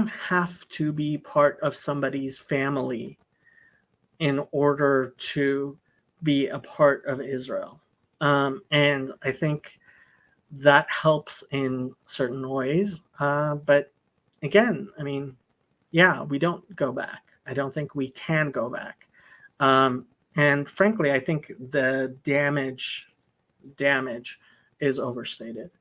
have to be part of somebody's family in order to be a part of Israel. And I think that helps in certain ways. But again, we don't go back. I don't think we can go back. And frankly, I think the damage is overstated.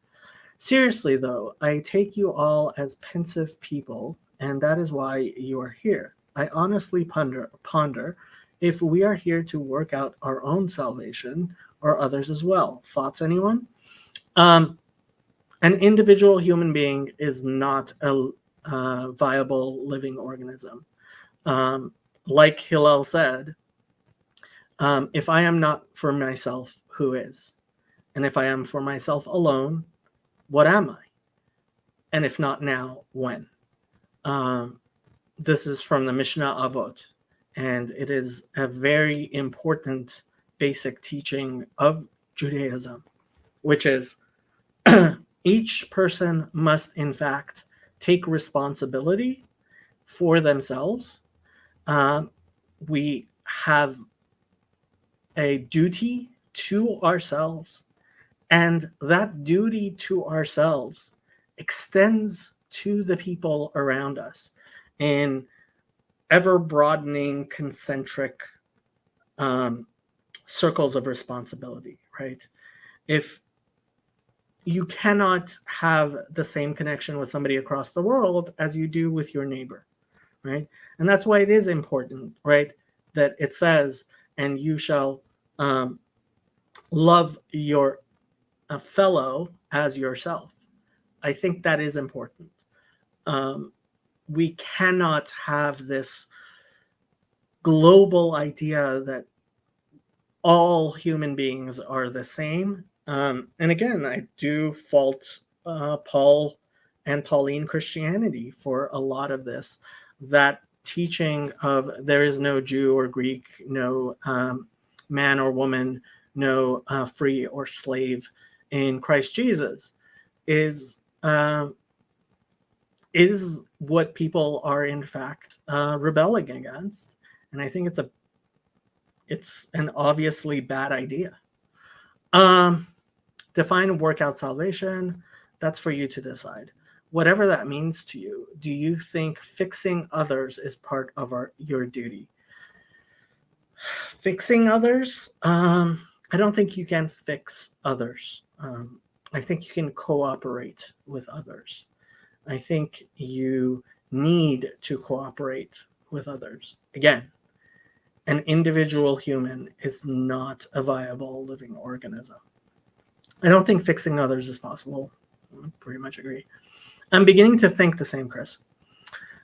Seriously, though, I take you all as pensive people, and that is why you are here. I honestly ponder if we are here to work out our own salvation or others as well. Thoughts, anyone? An individual human being is not a viable living organism. Like Hillel said, if I am not for myself, who is? And if I am for myself alone, what am I? And if not now, when? This is from the Mishnah Avot, and it is a very important basic teaching of Judaism, which is each person must, in fact, take responsibility for themselves. We have a duty to ourselves, and that duty to ourselves extends to the people around us in ever-broadening concentric circles of responsibility, right? If you cannot have the same connection with somebody across the world as you do with your neighbor, right? And that's why it is important, right, that it says, and you shall love your fellow as yourself. I think that is important. We cannot have this global idea that all human beings are the same. And again, I do fault Paul and Pauline Christianity for a lot of this. That teaching of there is no Jew or Greek, no man or woman, no free or slave in Christ Jesus is what people are in fact rebelling against, and I think it's an obviously bad idea. Define and work out salvation. That's for you to decide. Whatever that means to you, do you think fixing others is part of your duty? Fixing others? I don't think you can fix others. I think you can cooperate with others. I think you need to cooperate with others. Again, an individual human is not a viable living organism. I don't think fixing others is possible. I pretty much agree. I'm beginning to think the same, Chris.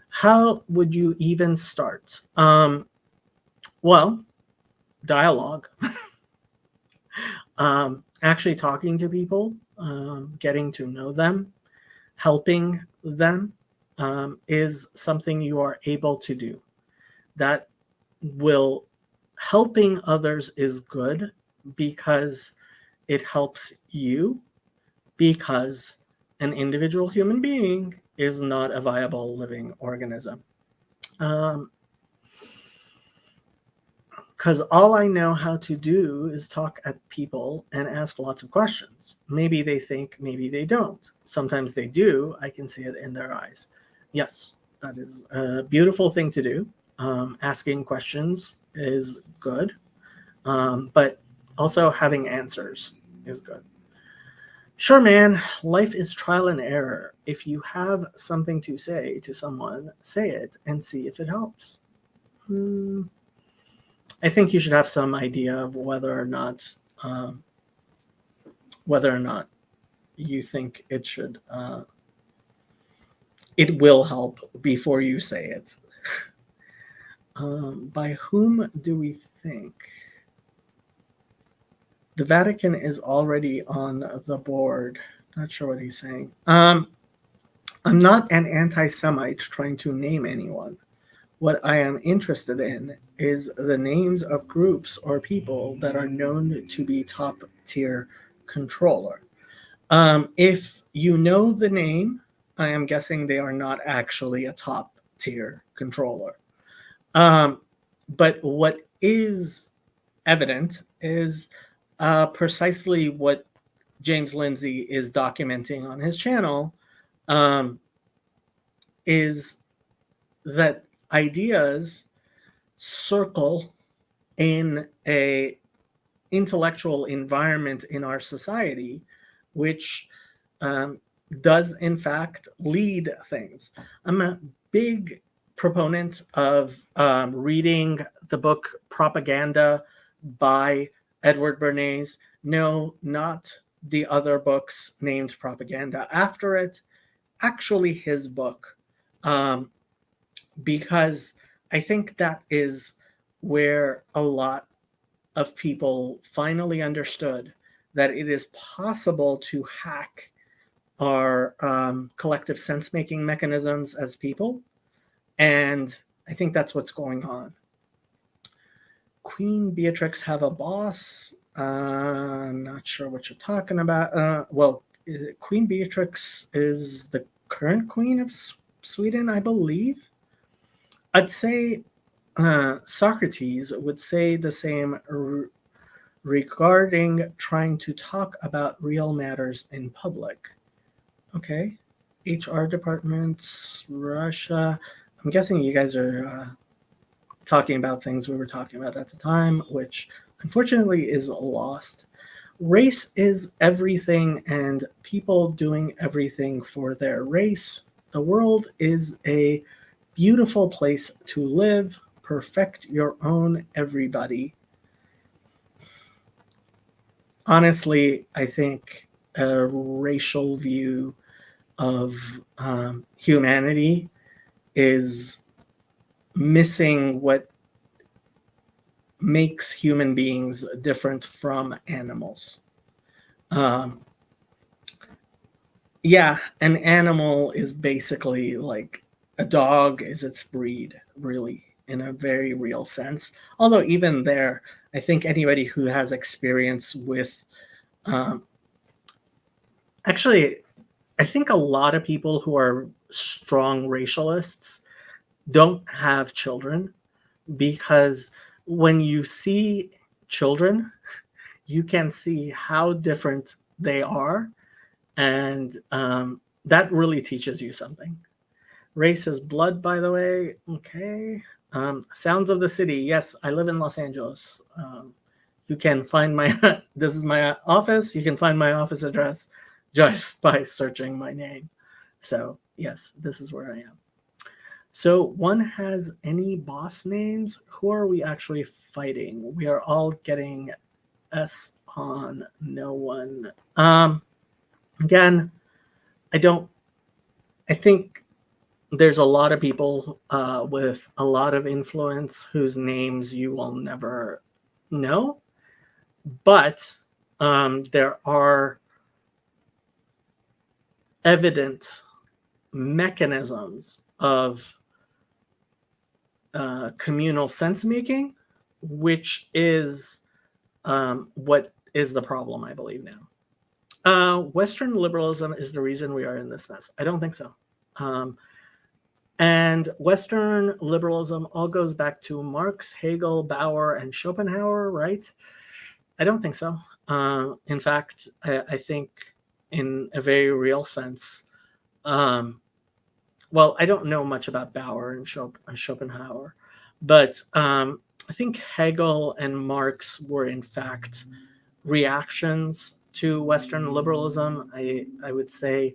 How would you even start? Well, dialogue. Actually talking to people, getting to know them, helping them is something you are able to do. That will helping others is good because it helps you, because an individual human being is not a viable living organism. Because all I know how to do is talk at people and ask lots of questions. Maybe they think, maybe they don't. Sometimes they do. I can see it in their eyes. Yes, that is a beautiful thing to do. Asking questions is good, but also having answers is good. Sure, man, life is trial and error. If you have something to say to someone, say it and see if it helps. I think you should have some idea of whether or not you think it should. It will help before you say it. By whom do we think? The Vatican is already on the board. Not sure what he's saying. I'm not an anti-Semite trying to name anyone. What I am interested in is the names of groups or people that are known to be top tier controller. If you know the name, I am guessing they are not actually a top tier controller. But what is evident is precisely what James Lindsay is documenting on his channel, is that ideas circle in a intellectual environment in our society, which does in fact lead things. I'm a big proponent of reading the book Propaganda by Edward Bernays. No, not the other books named Propaganda after it, actually his book, because I think that is where a lot of people finally understood that it is possible to hack our collective sense-making mechanisms as people. And I think that's what's going on. Queen Beatrix have a boss? I'm not sure what you're talking about. Well, Queen Beatrix is the current queen of Sweden, I believe. I'd say Socrates would say the same regarding trying to talk about real matters in public. Okay. HR departments, Russia. I'm guessing you guys are talking about things we were talking about at the time, which unfortunately is lost. Race is everything, and people doing everything for their race. The world is a beautiful place to live. Perfect your own everybody. Honestly, I think a racial view of humanity is missing what makes human beings different from animals. Yeah, an animal is basically like a dog is its breed, really, in a very real sense. Although even there, I think anybody who has experience with, actually, I think a lot of people who are strong racialists don't have children, because when you see children, you can see how different they are, and that really teaches you something. Race is blood, by the way. Okay. Sounds of the City. Yes, I live in Los Angeles. You can find my, this is my office. You can find my office address just by searching my name. So yes, this is where I am. So one has any boss names? Who are we actually fighting? We are all getting S on no one. Again, I think there's a lot of people with a lot of influence whose names you will never know. But there are evident mechanisms of communal sense making, which is what is the problem, I believe, now. Western liberalism is the reason we are in this mess. I don't think so. And Western liberalism all goes back to Marx, Hegel, Bauer, and Schopenhauer, right? I don't think so. In fact, I think in a very real sense, well, I don't know much about Bauer and Schopenhauer, but I think Hegel and Marx were in fact reactions to Western liberalism. I would say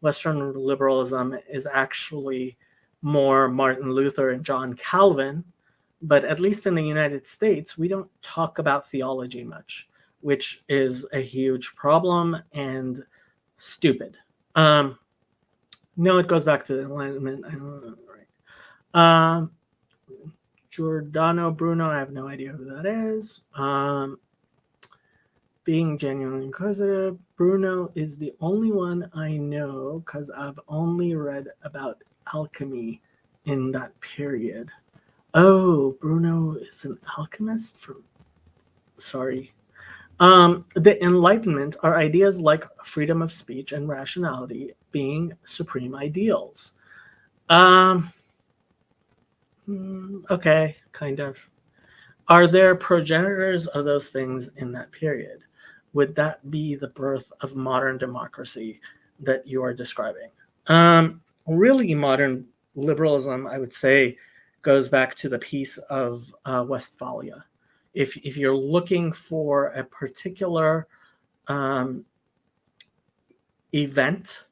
Western liberalism is actually more Martin Luther and John Calvin, but at least in the United States, we don't talk about theology much, which is a gihuge problem and stupid. No, it goes back to the Enlightenment. I don't know, right? Giordano Bruno, I have no idea who that is. Being genuinely inquisitive, Bruno is the only one I know because I've only read about alchemy in that period. Oh, Bruno is an alchemist? Sorry. The Enlightenment are ideas like freedom of speech and rationality being supreme ideals. Okay, kind of. Are there progenitors of those things in that period? Would that be the birth of modern democracy that you are describing? Really, modern liberalism, I would say, goes back to the Peace of Westphalia. If you're looking for a particular event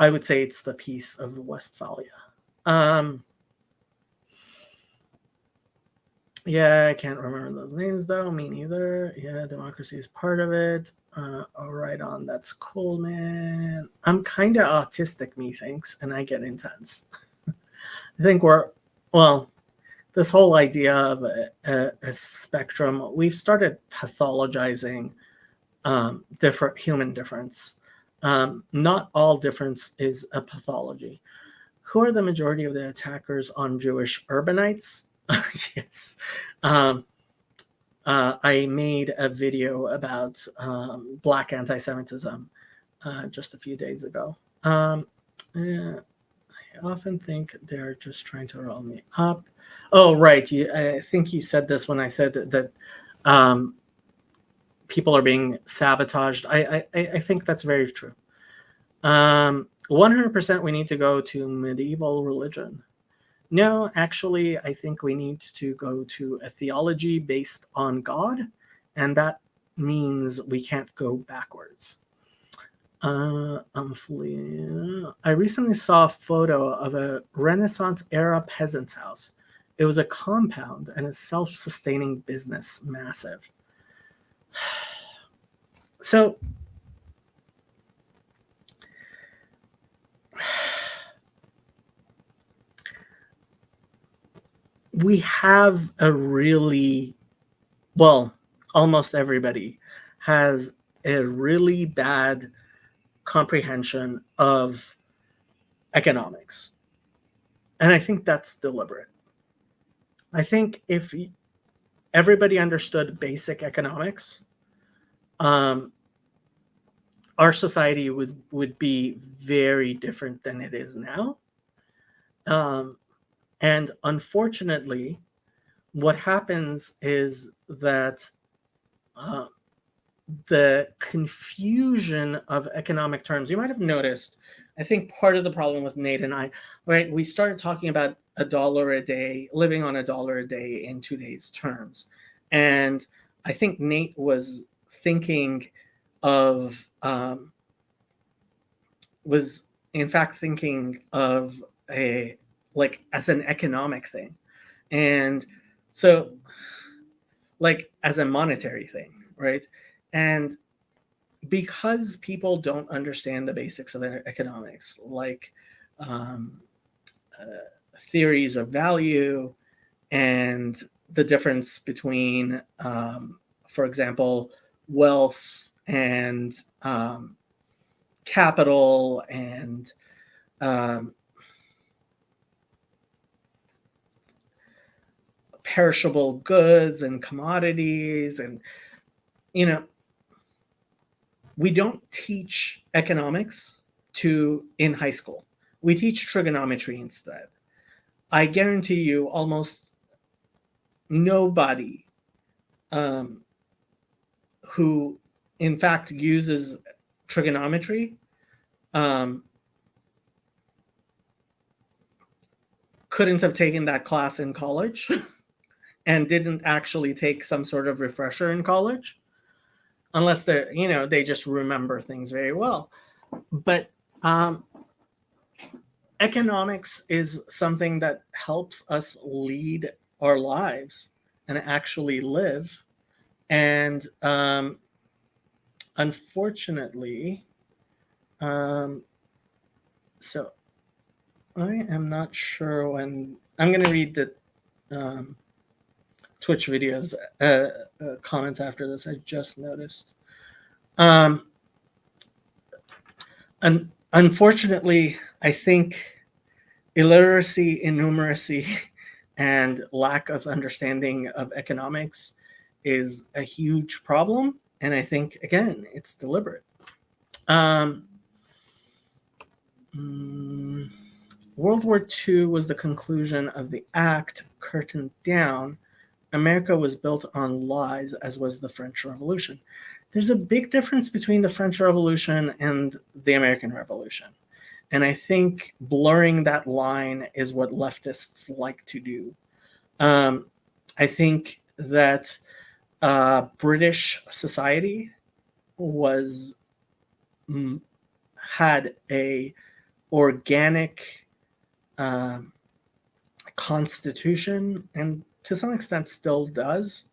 I would say it's the Peace of Westphalia. Yeah, I can't remember those names though. Me neither. Yeah, democracy is part of it. Oh, right on. That's cool, man. I'm kind of autistic, methinks, and I get intense. I think this whole idea of a spectrum, we've started pathologizing different human difference. Not all difference is a pathology. Who are the majority of the attackers on Jewish urbanites? Yes. I made a video about Black anti-Semitism just a few days ago. I often think they're just trying to roll me up. Oh, right. I think you said this when I said that people are being sabotaged. I think that's very true. 100% we need to go to medieval religion. No, actually, I think we need to go to a theology based on God, and that means we can't go backwards. I recently saw a photo of a Renaissance-era peasant's house. It was a compound and a self-sustaining business, massive. So, we have almost everybody has a really bad comprehension of economics. And I think that's deliberate. I think if everybody understood basic economics, our society would be very different than it is now. And unfortunately, what happens is that the confusion of economic terms, you might have noticed, I think part of the problem with Nate and I, right, we started talking about $1 a day, living on $1 a day in today's terms. And I think Nate was thinking of, was in fact thinking of a, like, as an economic thing. And so, like, as a monetary thing, right? And because people don't understand the basics of economics, like theories of value and the difference between, for example, wealth and capital and perishable goods and commodities, and we don't teach economics in high school. We teach trigonometry instead. I guarantee you almost nobody who in fact uses trigonometry couldn't have taken that class in college and didn't actually take some sort of refresher in college, unless they're, they just remember things very well. But economics is something that helps us lead our lives and actually live. And unfortunately, so I am not sure when I'm going to read the Twitch videos comments after this. I just noticed. And unfortunately, I think illiteracy, innumeracy, and lack of understanding of economics is a huge problem. And I think, again, it's deliberate. World War II was the conclusion of the act, curtained down. America was built on lies, as was the French Revolution. There's a big difference between the French Revolution and the American Revolution. And I think blurring that line is what leftists like to do. I think that British society had a organic constitution, and to some extent still does,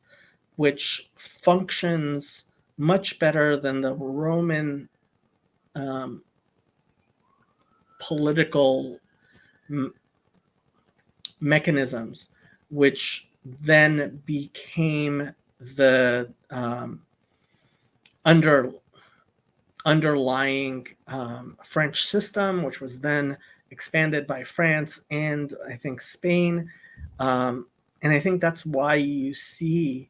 which functions much better than the Roman political mechanisms, which then became the underlying French system, which was then expanded by France and I think Spain. And I think that's why you see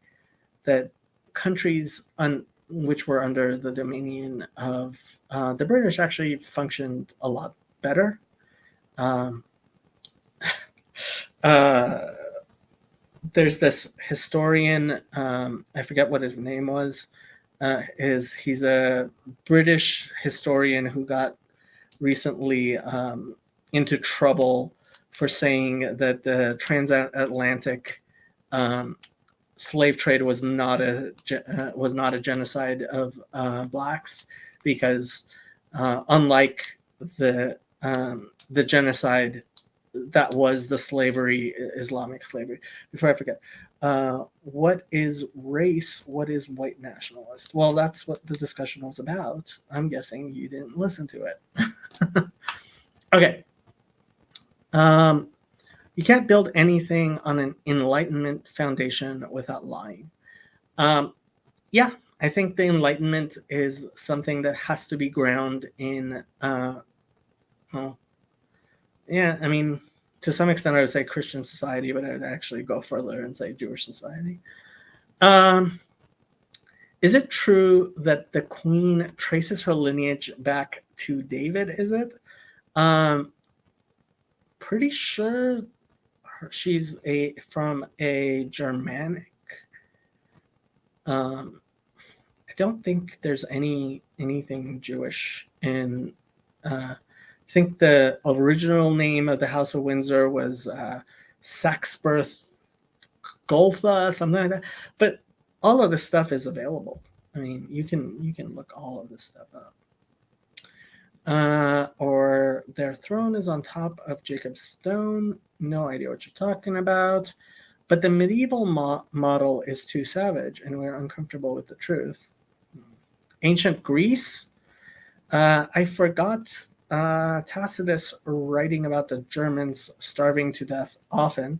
that countries which were under the dominion of the British actually functioned a lot better. There's this historian, I forget what his name was. He's a British historian who got recently into trouble for saying that the transatlantic slave trade was not a genocide of blacks, because unlike the genocide that was the slavery, Islamic slavery. Before I forget, what is race? What is white nationalist? Well, that's what the discussion was about. I'm guessing you didn't listen to it. Okay. You can't build anything on an Enlightenment foundation without lying. Yeah, I think the Enlightenment is something that has to be grounded in, yeah, I mean, to some extent I would say Christian society, but I would actually go further and say Jewish society. Is it true that the Queen traces her lineage back to David, is it? Pretty sure she's from a Germanic. I don't think there's anything Jewish in. I think the original name of the House of Windsor was Saxberth Goltha, something like that. But all of this stuff is available. I mean, you can look all of this stuff up. Or their throne is on top of Jacob's stone. No idea what you're talking about. But the medieval model is too savage, and we're uncomfortable with the truth. Ancient Greece. I forgot Tacitus writing about the Germans starving to death often.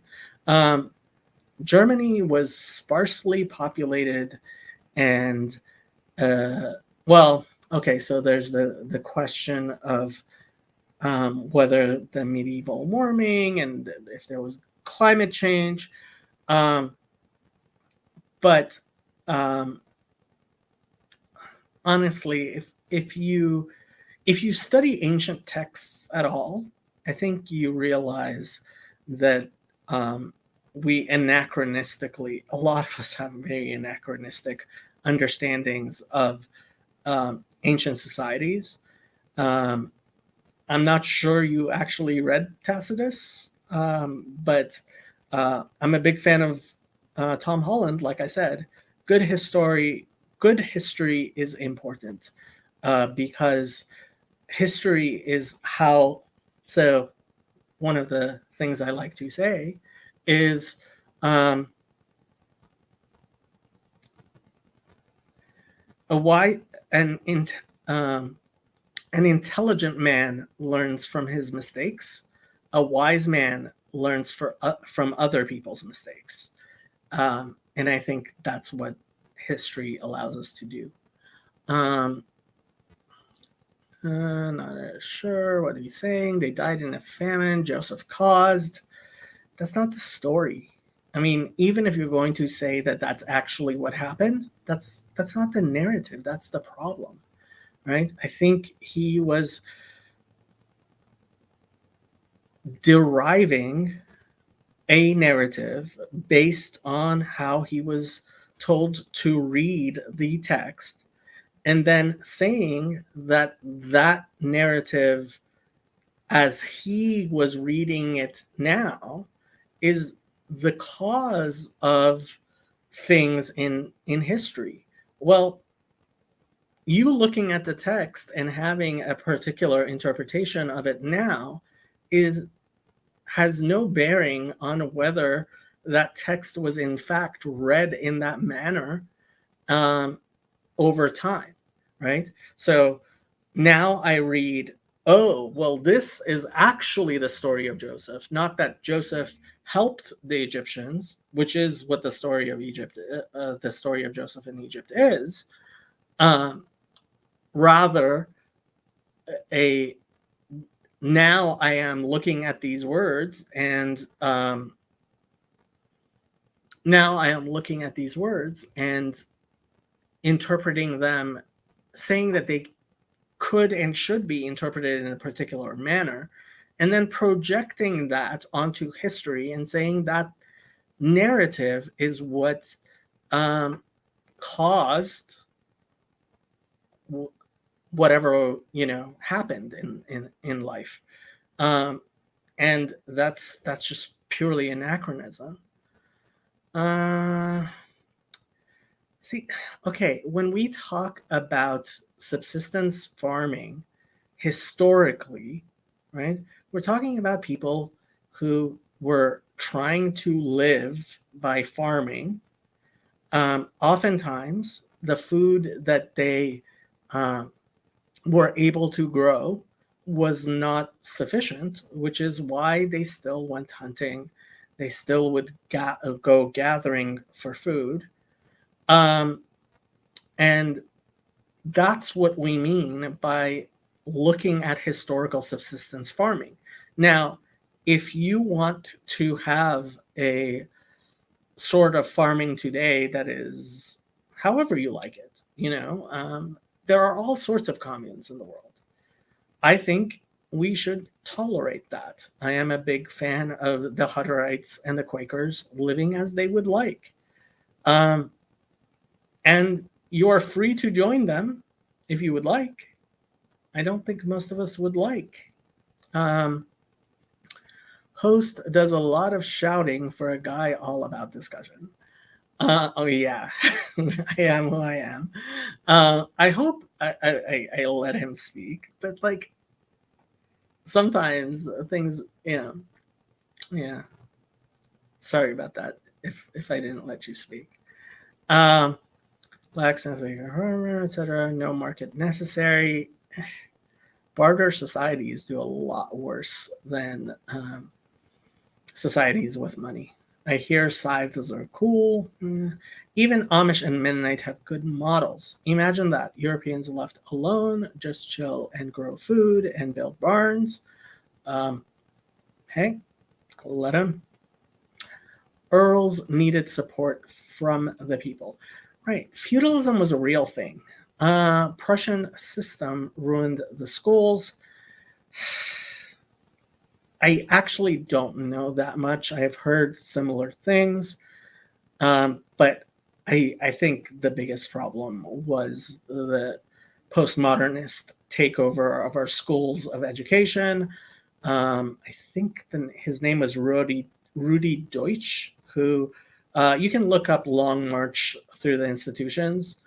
Germany was sparsely populated, and well, okay, so there's the question of whether the medieval warming and if there was climate change. But honestly, if you study ancient texts at all, I think you realize that we anachronistically, a lot of us have very anachronistic understandings of ancient societies. I'm not sure you actually read Tacitus, but I'm a big fan of Tom Holland. Like I said, good history is important because history is how. So one of the things I like to say is an intelligent man learns from his mistakes. A wise man learns from other people's mistakes. And I think that's what history allows us to do. Not sure what he's saying. They died in a famine Joseph caused. That's not the story. I mean, even if you're going to say that that's actually what happened, that's not the narrative. That's the problem, right? I think he was deriving a narrative based on how he was told to read the text, and then saying that narrative as he was reading it now is the cause of things in history. Well, you looking at the text and having a particular interpretation of it now has no bearing on whether that text was in fact read in that manner over time, right? So now I read, oh, well, this is actually the story of Joseph, not that Joseph helped the Egyptians, which is what the story of the story of Joseph in Egypt is. Rather, now I am looking at these words and interpreting them, saying that they could and should be interpreted in a particular manner, and then projecting that onto history and saying that narrative is what caused whatever happened in life, and that's just purely anachronism. See, okay, when we talk about subsistence farming historically, right, we're talking about people who were trying to live by farming. Oftentimes, the food that they were able to grow was not sufficient, which is why they still went hunting. They still would go gathering for food. And that's what we mean by looking at historical subsistence farming. Now, if you want to have a sort of farming today that is however you like it, there are all sorts of communes in the world. I think we should tolerate that. I am a big fan of the Hutterites and the Quakers living as they would like. And you are free to join them if you would like. I don't think most of us would like. Host does a lot of shouting for a guy all about discussion. Oh yeah, I am who I am. I hope I let him speak, but like sometimes things, yeah. Sorry about that. If I didn't let you speak. Blacksmith, etc. No market necessary. Barter societies do a lot worse than societies with money. I hear scythes are cool. Even Amish and Mennonite have good models. Imagine that. Europeans left alone, just chill and grow food and build barns. Hey, let them. Earls needed support from the people. Right. Feudalism was a real thing. Prussian system ruined the schools. I actually don't know that much. I have heard similar things, but I think the biggest problem was the postmodernist takeover of our schools of education. I think his name was Rudi Deutsch, who you can look up Long March Through the Institutions.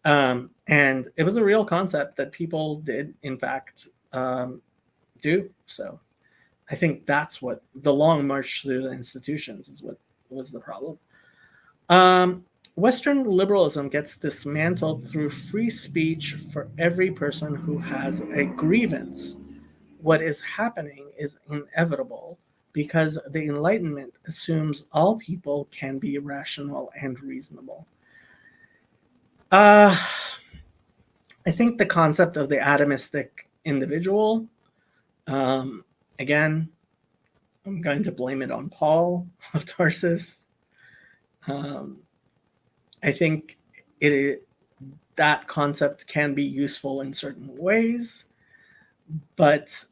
And it was a real concept that people did, in fact, do. So I think that's what the long march through the institutions is what was the problem. Western liberalism gets dismantled through free speech for every person who has a grievance. What is happening is inevitable because the Enlightenment assumes all people can be rational and reasonable. I think the concept of the atomistic individual, again, I'm going to blame it on Paul of Tarsus. I think that concept can be useful in certain ways, but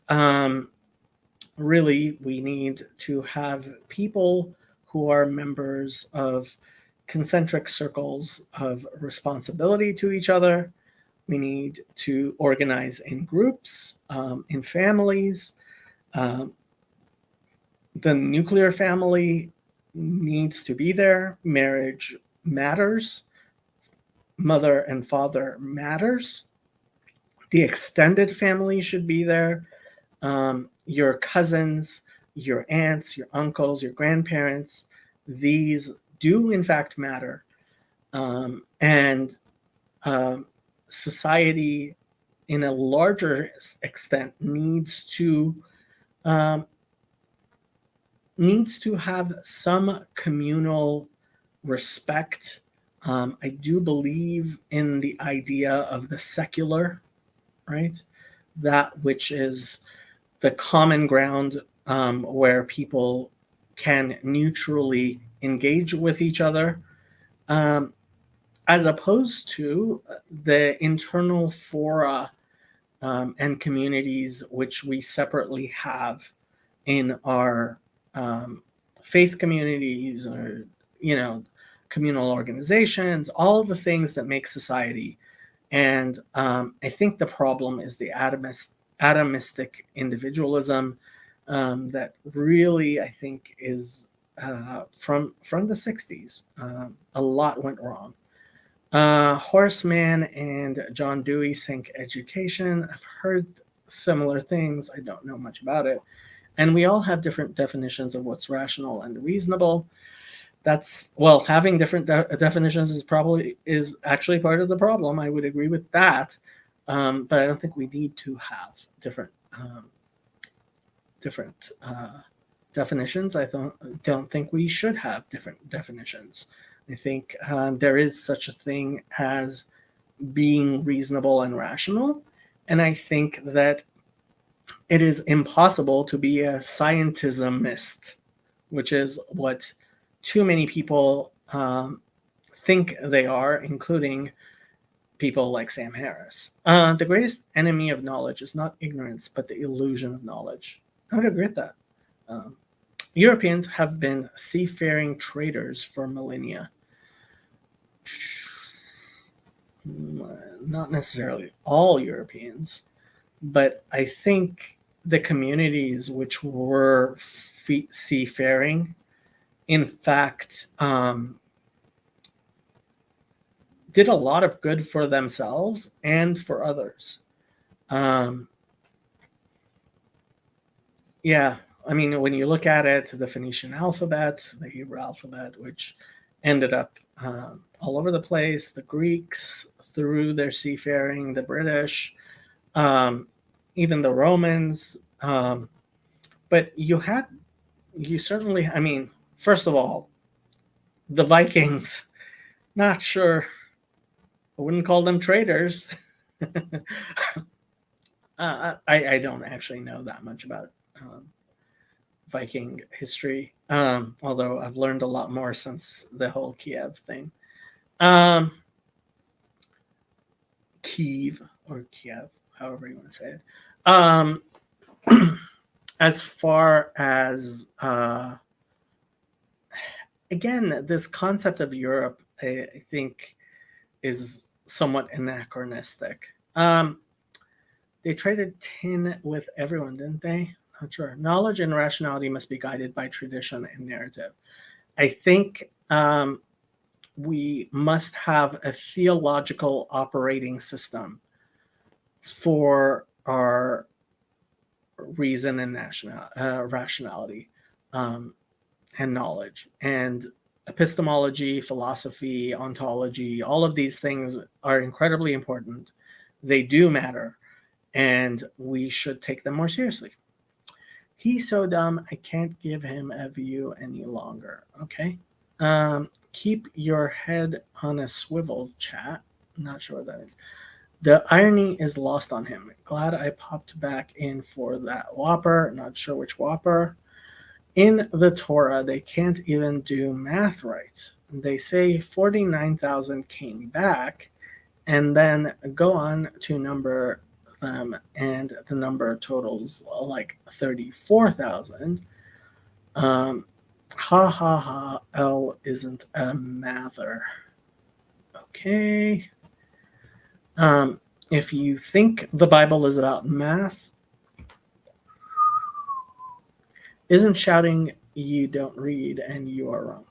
really we need to have people who are members of concentric circles of responsibility to each other. We need to organize in groups, in families. The nuclear family needs to be there. Marriage matters. Mother and father matters. The extended family should be there. Your cousins, your aunts, your uncles, your grandparents, these do in fact matter. And society, in a larger extent, needs to have some communal respect. I do believe in the idea of the secular, right? That which is the common ground, where people can neutrally engage with each other, as opposed to the internal fora and communities which we separately have in our faith communities, or communal organizations, all the things that make society. And I think the problem is the atomistic individualism that really, I think, is from the 60s. A lot went wrong. Horseman and John Dewey Sync Education. I've heard similar things. I don't know much about it. And we all have different definitions of what's rational and reasonable. Having different definitions is actually part of the problem. I would agree with that. But I don't think we need to have different definitions. I don't think we should have different definitions. I think there is such a thing as being reasonable and rational. And I think that it is impossible to be a scientismist, which is what too many people think they are, including people like Sam Harris. The greatest enemy of knowledge is not ignorance, but the illusion of knowledge. I would agree with that. Europeans have been seafaring traders for millennia. Not necessarily all Europeans, but I think the communities which were seafaring, in fact, did a lot of good for themselves and for others. Yeah, I mean, when you look at it, the Phoenician alphabet, the Hebrew alphabet, which ended up all over the place, the Greeks through their seafaring, the British, even the Romans. But you certainly, I mean, first of all, the Vikings, not sure, I wouldn't call them traders. I don't actually know that much about Viking history, although I've learned a lot more since the whole Kiev thing. Kiev, or Kiev, however you want to say it. As far as, again, this concept of Europe, I think, is somewhat anachronistic. They traded tin with everyone, didn't they? Not sure. Knowledge and rationality must be guided by tradition and narrative. I think we must have a theological operating system for our reason and rationality and knowledge. And epistemology, philosophy, ontology, all of these things are incredibly important. They do matter, and we should take them more seriously. He's so dumb, I can't give him a view any longer. Okay. Keep your head on a swivel, chat. Not sure what that is. The irony is lost on him. Glad I popped back in for that whopper. Not sure which whopper. In the Torah, they can't even do math right. They say 49,000 came back, and then go on to number them, and the number totals like 34,000. Ha ha ha, L isn't a mather. Okay. If you think the Bible is about math, isn't shouting you don't read and you are wrong.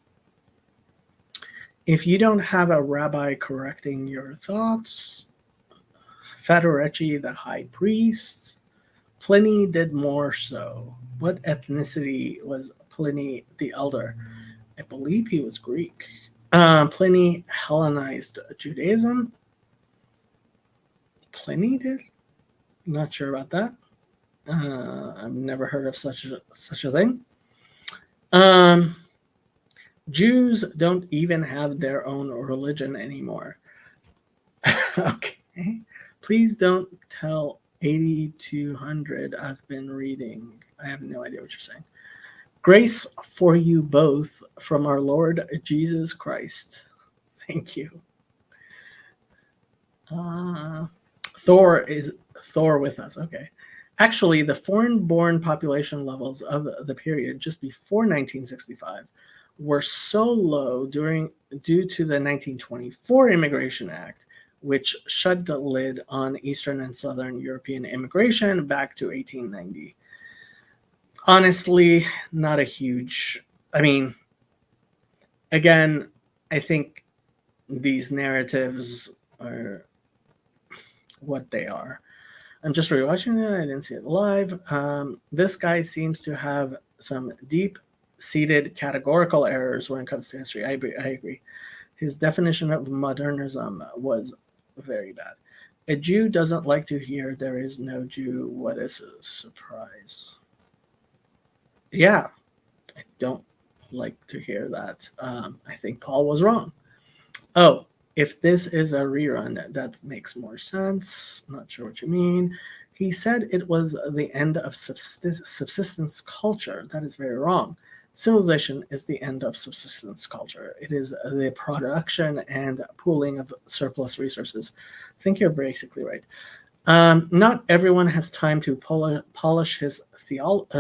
If you don't have a rabbi correcting your thoughts, Federici, the high priest. Pliny did more so. What ethnicity was Pliny the Elder? I believe he was Greek. Pliny Hellenized Judaism. Pliny did? Not sure about that. I've never heard of such a thing. Jews don't even have their own religion anymore. Okay. Please don't tell 8200 I've been reading. I have no idea what you're saying. Grace for you both from our Lord Jesus Christ. Thank you. Thor with us. Okay. Actually, the foreign-born population levels of the period just before 1965 were so low due to the 1924 Immigration Act, which shut the lid on Eastern and Southern European immigration back to 1890. Honestly, not a huge... I mean, again, I think these narratives are what they are. I'm just rewatching it. I didn't see it live. This guy seems to have some deep-seated categorical errors when it comes to history. I agree. His definition of modernism was very bad. A Jew doesn't like to hear there is no Jew. What is a surprise? Yeah, I don't like to hear that. I think Paul was wrong. Oh, if this is a rerun, that makes more sense. Not sure what you mean. He said it was the end of subsistence culture. That is very wrong. Civilization is the end of subsistence culture. It is the production and pooling of surplus resources. I think you're basically right. Not everyone has time to polish his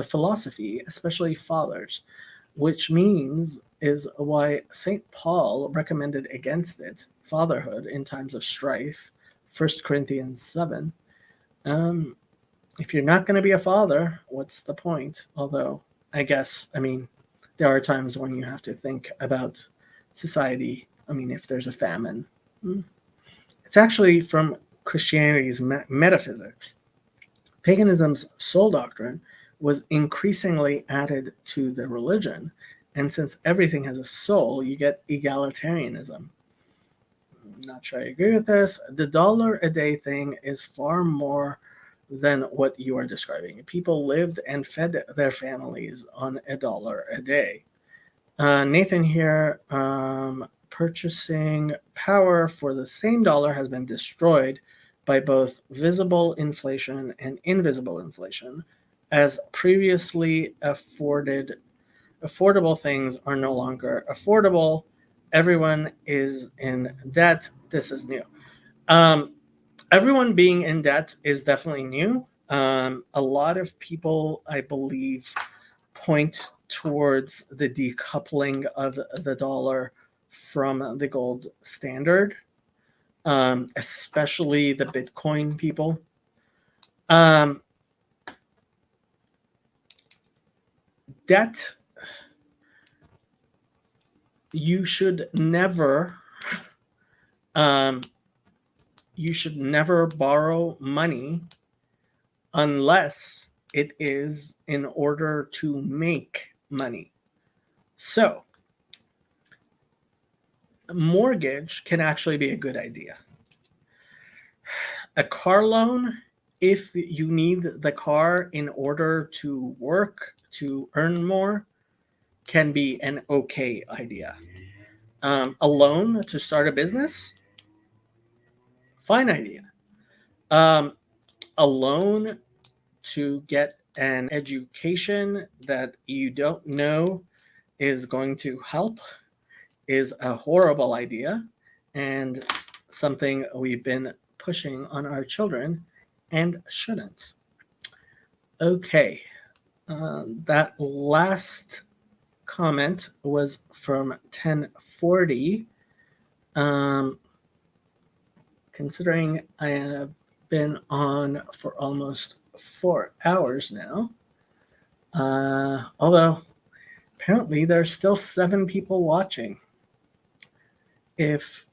philosophy, especially fathers, which means is why St. Paul recommended against it, fatherhood in times of strife, 1 Corinthians 7. If you're not going to be a father, what's the point? Although, I guess, I mean, there are times when you have to think about society. I mean, if there's a famine. It's actually from Christianity's metaphysics. Paganism's soul doctrine was increasingly added to the religion, and since everything has a soul, you get egalitarianism. I'm not sure I agree with this. The $1 a day thing is far more than what you are describing. People lived and fed their families on $1 a day. Nathan here, purchasing power for the same dollar has been destroyed by both visible inflation and invisible inflation, as previously affordable things are no longer affordable. Everyone is in debt. This is new. Everyone being in debt is definitely new. A lot of people, I believe, point towards the decoupling of the dollar from the gold standard, especially the Bitcoin people. Debt, you should never borrow money unless it is in order to make money. So, a mortgage can actually be a good idea. A car loan, if you need the car in order to work, to earn more, can be an okay idea. A loan to start a business, fine idea. A loan to get an education that you don't know is going to help is a horrible idea and something we've been pushing on our children and shouldn't. Okay, that last comment was from 1040. Considering I have been on for almost 4 hours now, although apparently there's still 7 people watching. If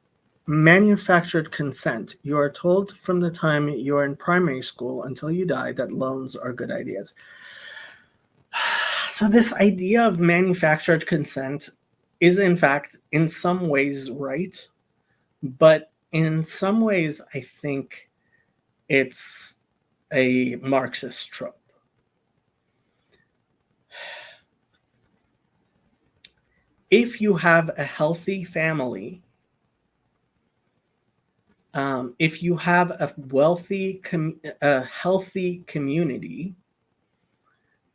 manufactured consent. You are told from the time you are in primary school until you die that loans are good ideas. So this idea of manufactured consent is in fact in some ways right, but in some ways I think it's a Marxist trope. If you have a healthy family, if you have a healthy community,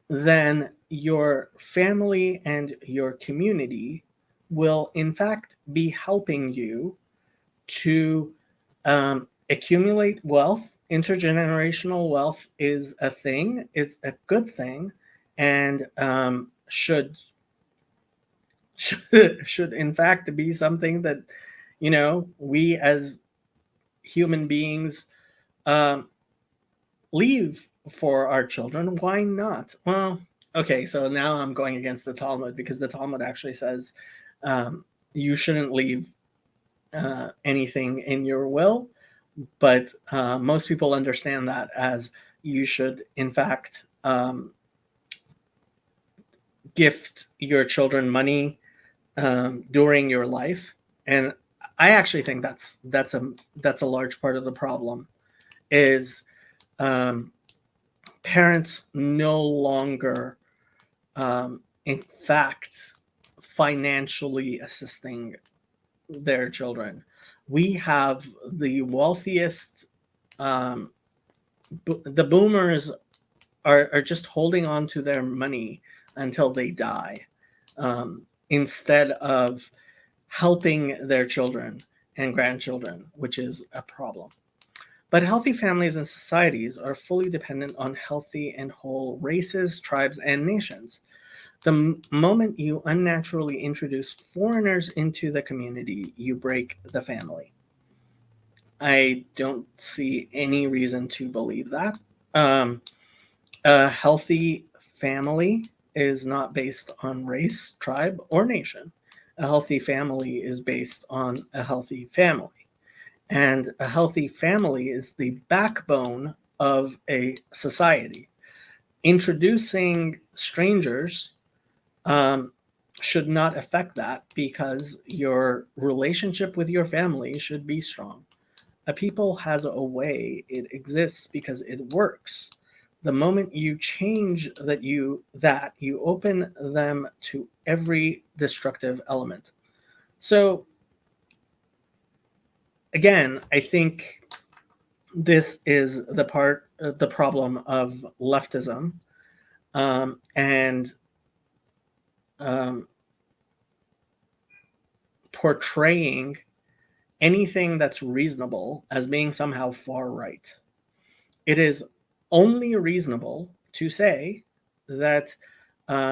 then your family and your community will in fact be helping you to accumulate wealth. Intergenerational wealth is a thing, is a good thing, and should in fact be something that, you know, we as human beings leave for our children. Why not? Well, okay, so now I'm going against the Talmud, because the Talmud actually says you shouldn't leave anything in your will, but most people understand that as you should in fact gift your children money during your life. And I actually think that's a large part of the problem, is parents no longer in fact financially assisting their children. We have the wealthiest, the boomers are just holding on to their money until they die, instead of helping their children and grandchildren, which is a problem. But healthy families and societies are fully dependent on healthy and whole races, tribes, and nations. The moment you unnaturally introduce foreigners into the community, you break the family. I don't see any reason to believe that. A healthy family is not based on race, tribe, or nation. A healthy family is based on a healthy family. And a healthy family is the backbone of a society. Introducing strangers should not affect that, because your relationship with your family should be strong. A people has a way, it exists because it works. The moment you change that, you open them to every destructive element. So again, I think this is the problem of leftism, and portraying anything that's reasonable as being somehow far right. It is only reasonable to say that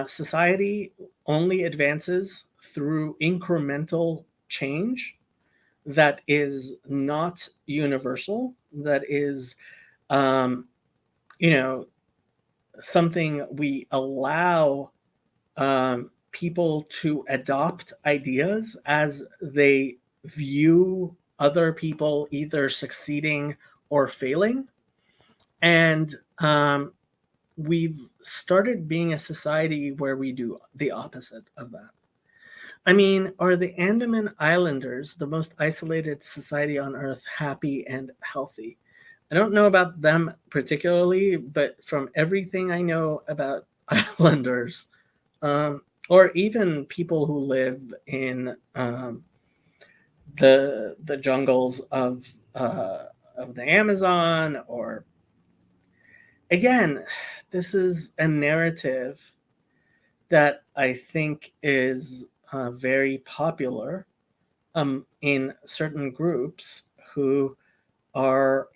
society only advances through incremental change that is not universal, that is, something we allow people to adopt ideas as they view other people either succeeding or failing. And we've started being a society where we do the opposite of that. I mean, are the Andaman Islanders, the most isolated society on Earth, happy and healthy? I don't know about them particularly, but from everything I know about islanders, or even people who live in the jungles of the Amazon, or again, this is a narrative that I think is very popular in certain groups who are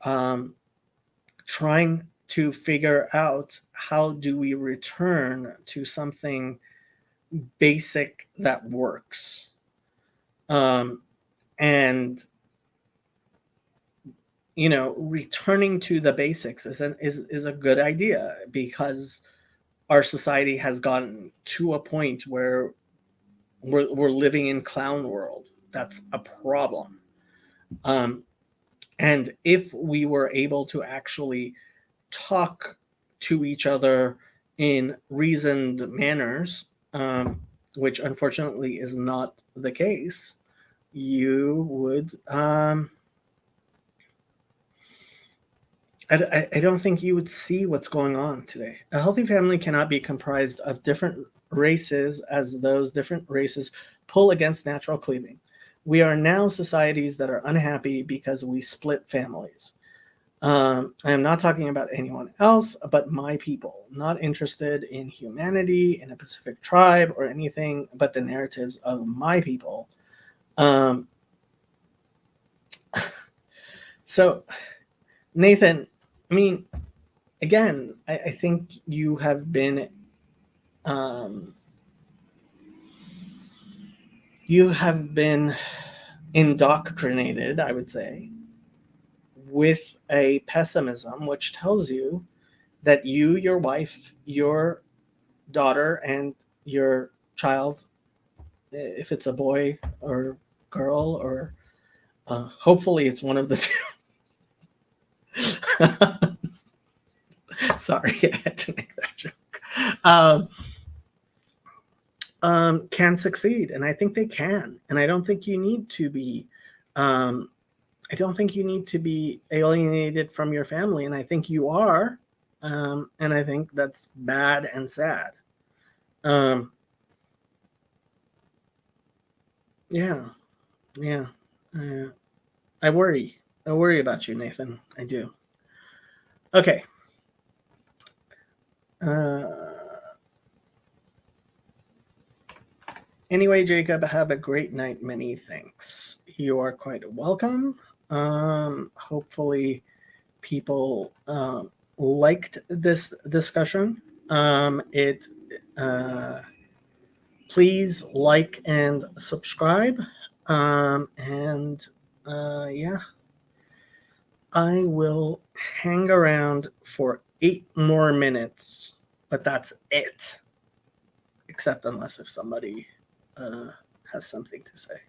trying to figure out, how do we return to something basic that works? And returning to the basics is a good idea, because our society has gotten to a point where we're living in clown world. That's a problem. And if we were able to actually talk to each other in reasoned manners, which unfortunately is not the case, you would. I don't think you would see what's going on today. A healthy family cannot be comprised of different races, as those different races pull against natural cleaving. We are now societies that are unhappy because we split families. I am not talking about anyone else, but my people, not interested in humanity, in a Pacific tribe, or anything but the narratives of my people. So, Nathan, I mean, again, I think you have been indoctrinated, I would say, with a pessimism which tells you that you, your wife, your daughter, and your child, if it's a boy or girl, or hopefully it's one of the two. Sorry, I had to make that joke. Can succeed, and I think they can. And I don't think you need to be. I don't think you need to be alienated from your family, and I think you are. And I think that's bad and sad. Yeah. I worry about you, Nathan. I do. Okay. Anyway, Jacob, have a great night. Many thanks. You are quite welcome. Hopefully people liked this discussion. Please like and subscribe. Yeah, I will hang around for 8 more minutes, but that's it. Except unless if somebody has something to say.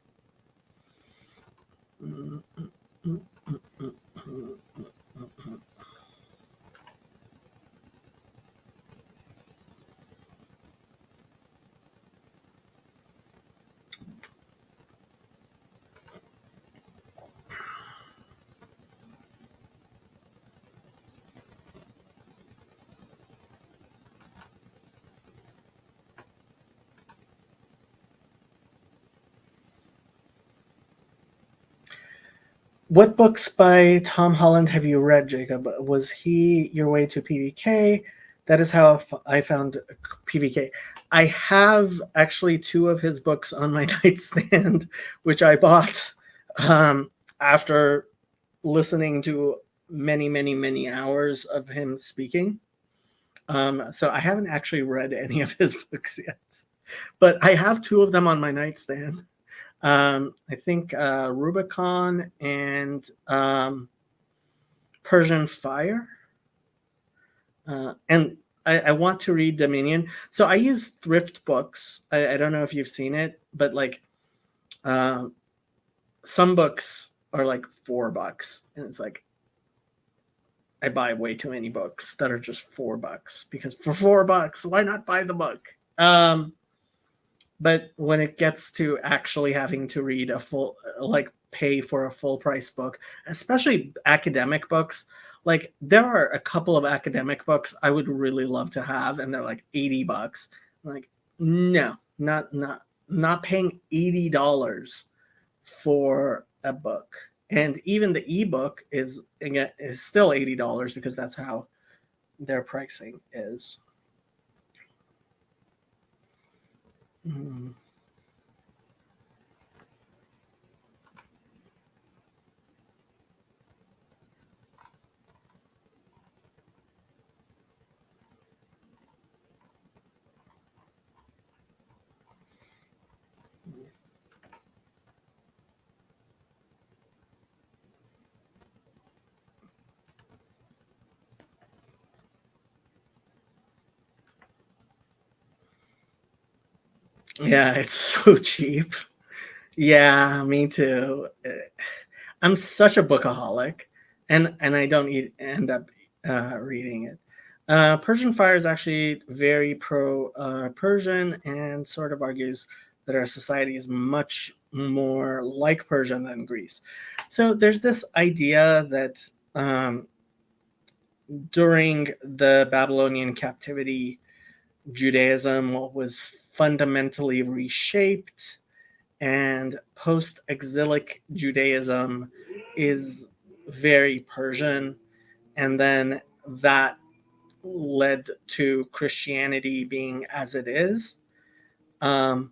What books by Tom Holland have you read, Jacob? Was he your way to PVK? That is how I found PVK. I have actually 2 of his books on my nightstand, which I bought after listening to many hours of him speaking. So I haven't actually read any of his books yet, but I have 2 of them on my nightstand. I think Rubicon and Persian Fire. And I want to read Dominion. So I use thrift books. I don't know if you've seen it, but like some books are like $4. And it's like, I buy way too many books that are just $4 because for $4, why not buy the book? But when it gets to actually having to read a full, like pay for a full price book, especially academic books, like there are a couple of academic books I would really love to have, and they're like $80. Like, no, not paying $80 for a book. And even the ebook is still $80 because that's how their pricing is. Yeah, it's so cheap. Yeah, me too. I'm such a bookaholic, and I don't end up reading it. Persian Fire is actually very pro Persian and sort of argues that our society is much more like Persian than Greece. So there's this idea that during the Babylonian captivity, Judaism was fundamentally reshaped, and post-exilic Judaism is very Persian, and then that led to Christianity being as it is. I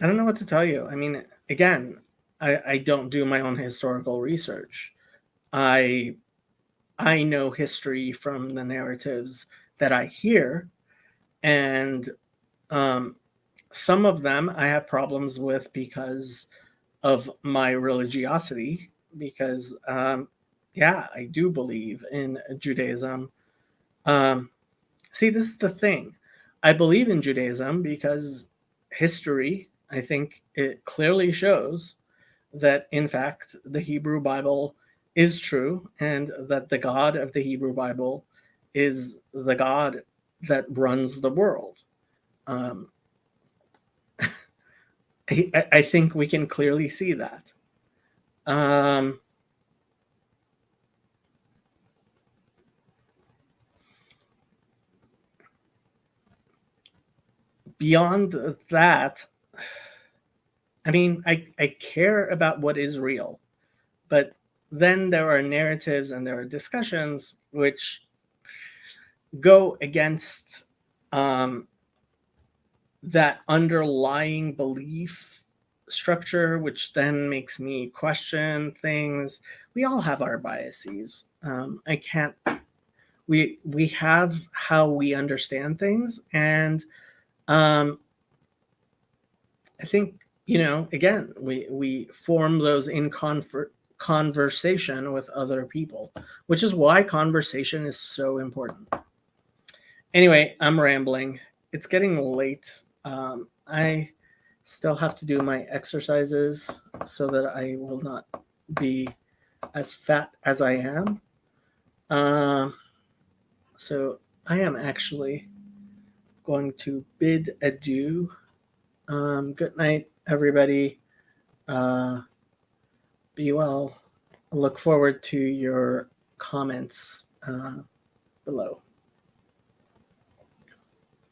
don't know what to tell you. I mean, again, I don't do my own historical research. I know history from the narratives that I hear, and some of them I have problems with because of my religiosity, because yeah, I do believe in Judaism. See, this is the thing. I believe in Judaism because history, I think it clearly shows that, in fact, the Hebrew Bible is true, and that the God of the Hebrew Bible is the God that runs the world. I think we can clearly see that. Beyond that, I mean, I care about what is real, but then there are narratives and there are discussions which go against that underlying belief structure, which then makes me question things. We all have our biases. I can't. We have how we understand things, and I think, again, we form those in conversation with other people, which is why conversation is so important. Anyway, I'm rambling. It's getting late. I still have to do my exercises so that I will not be as fat as I am. So I am actually going to bid adieu. Good night, everybody. Be well. I look forward to your comments below.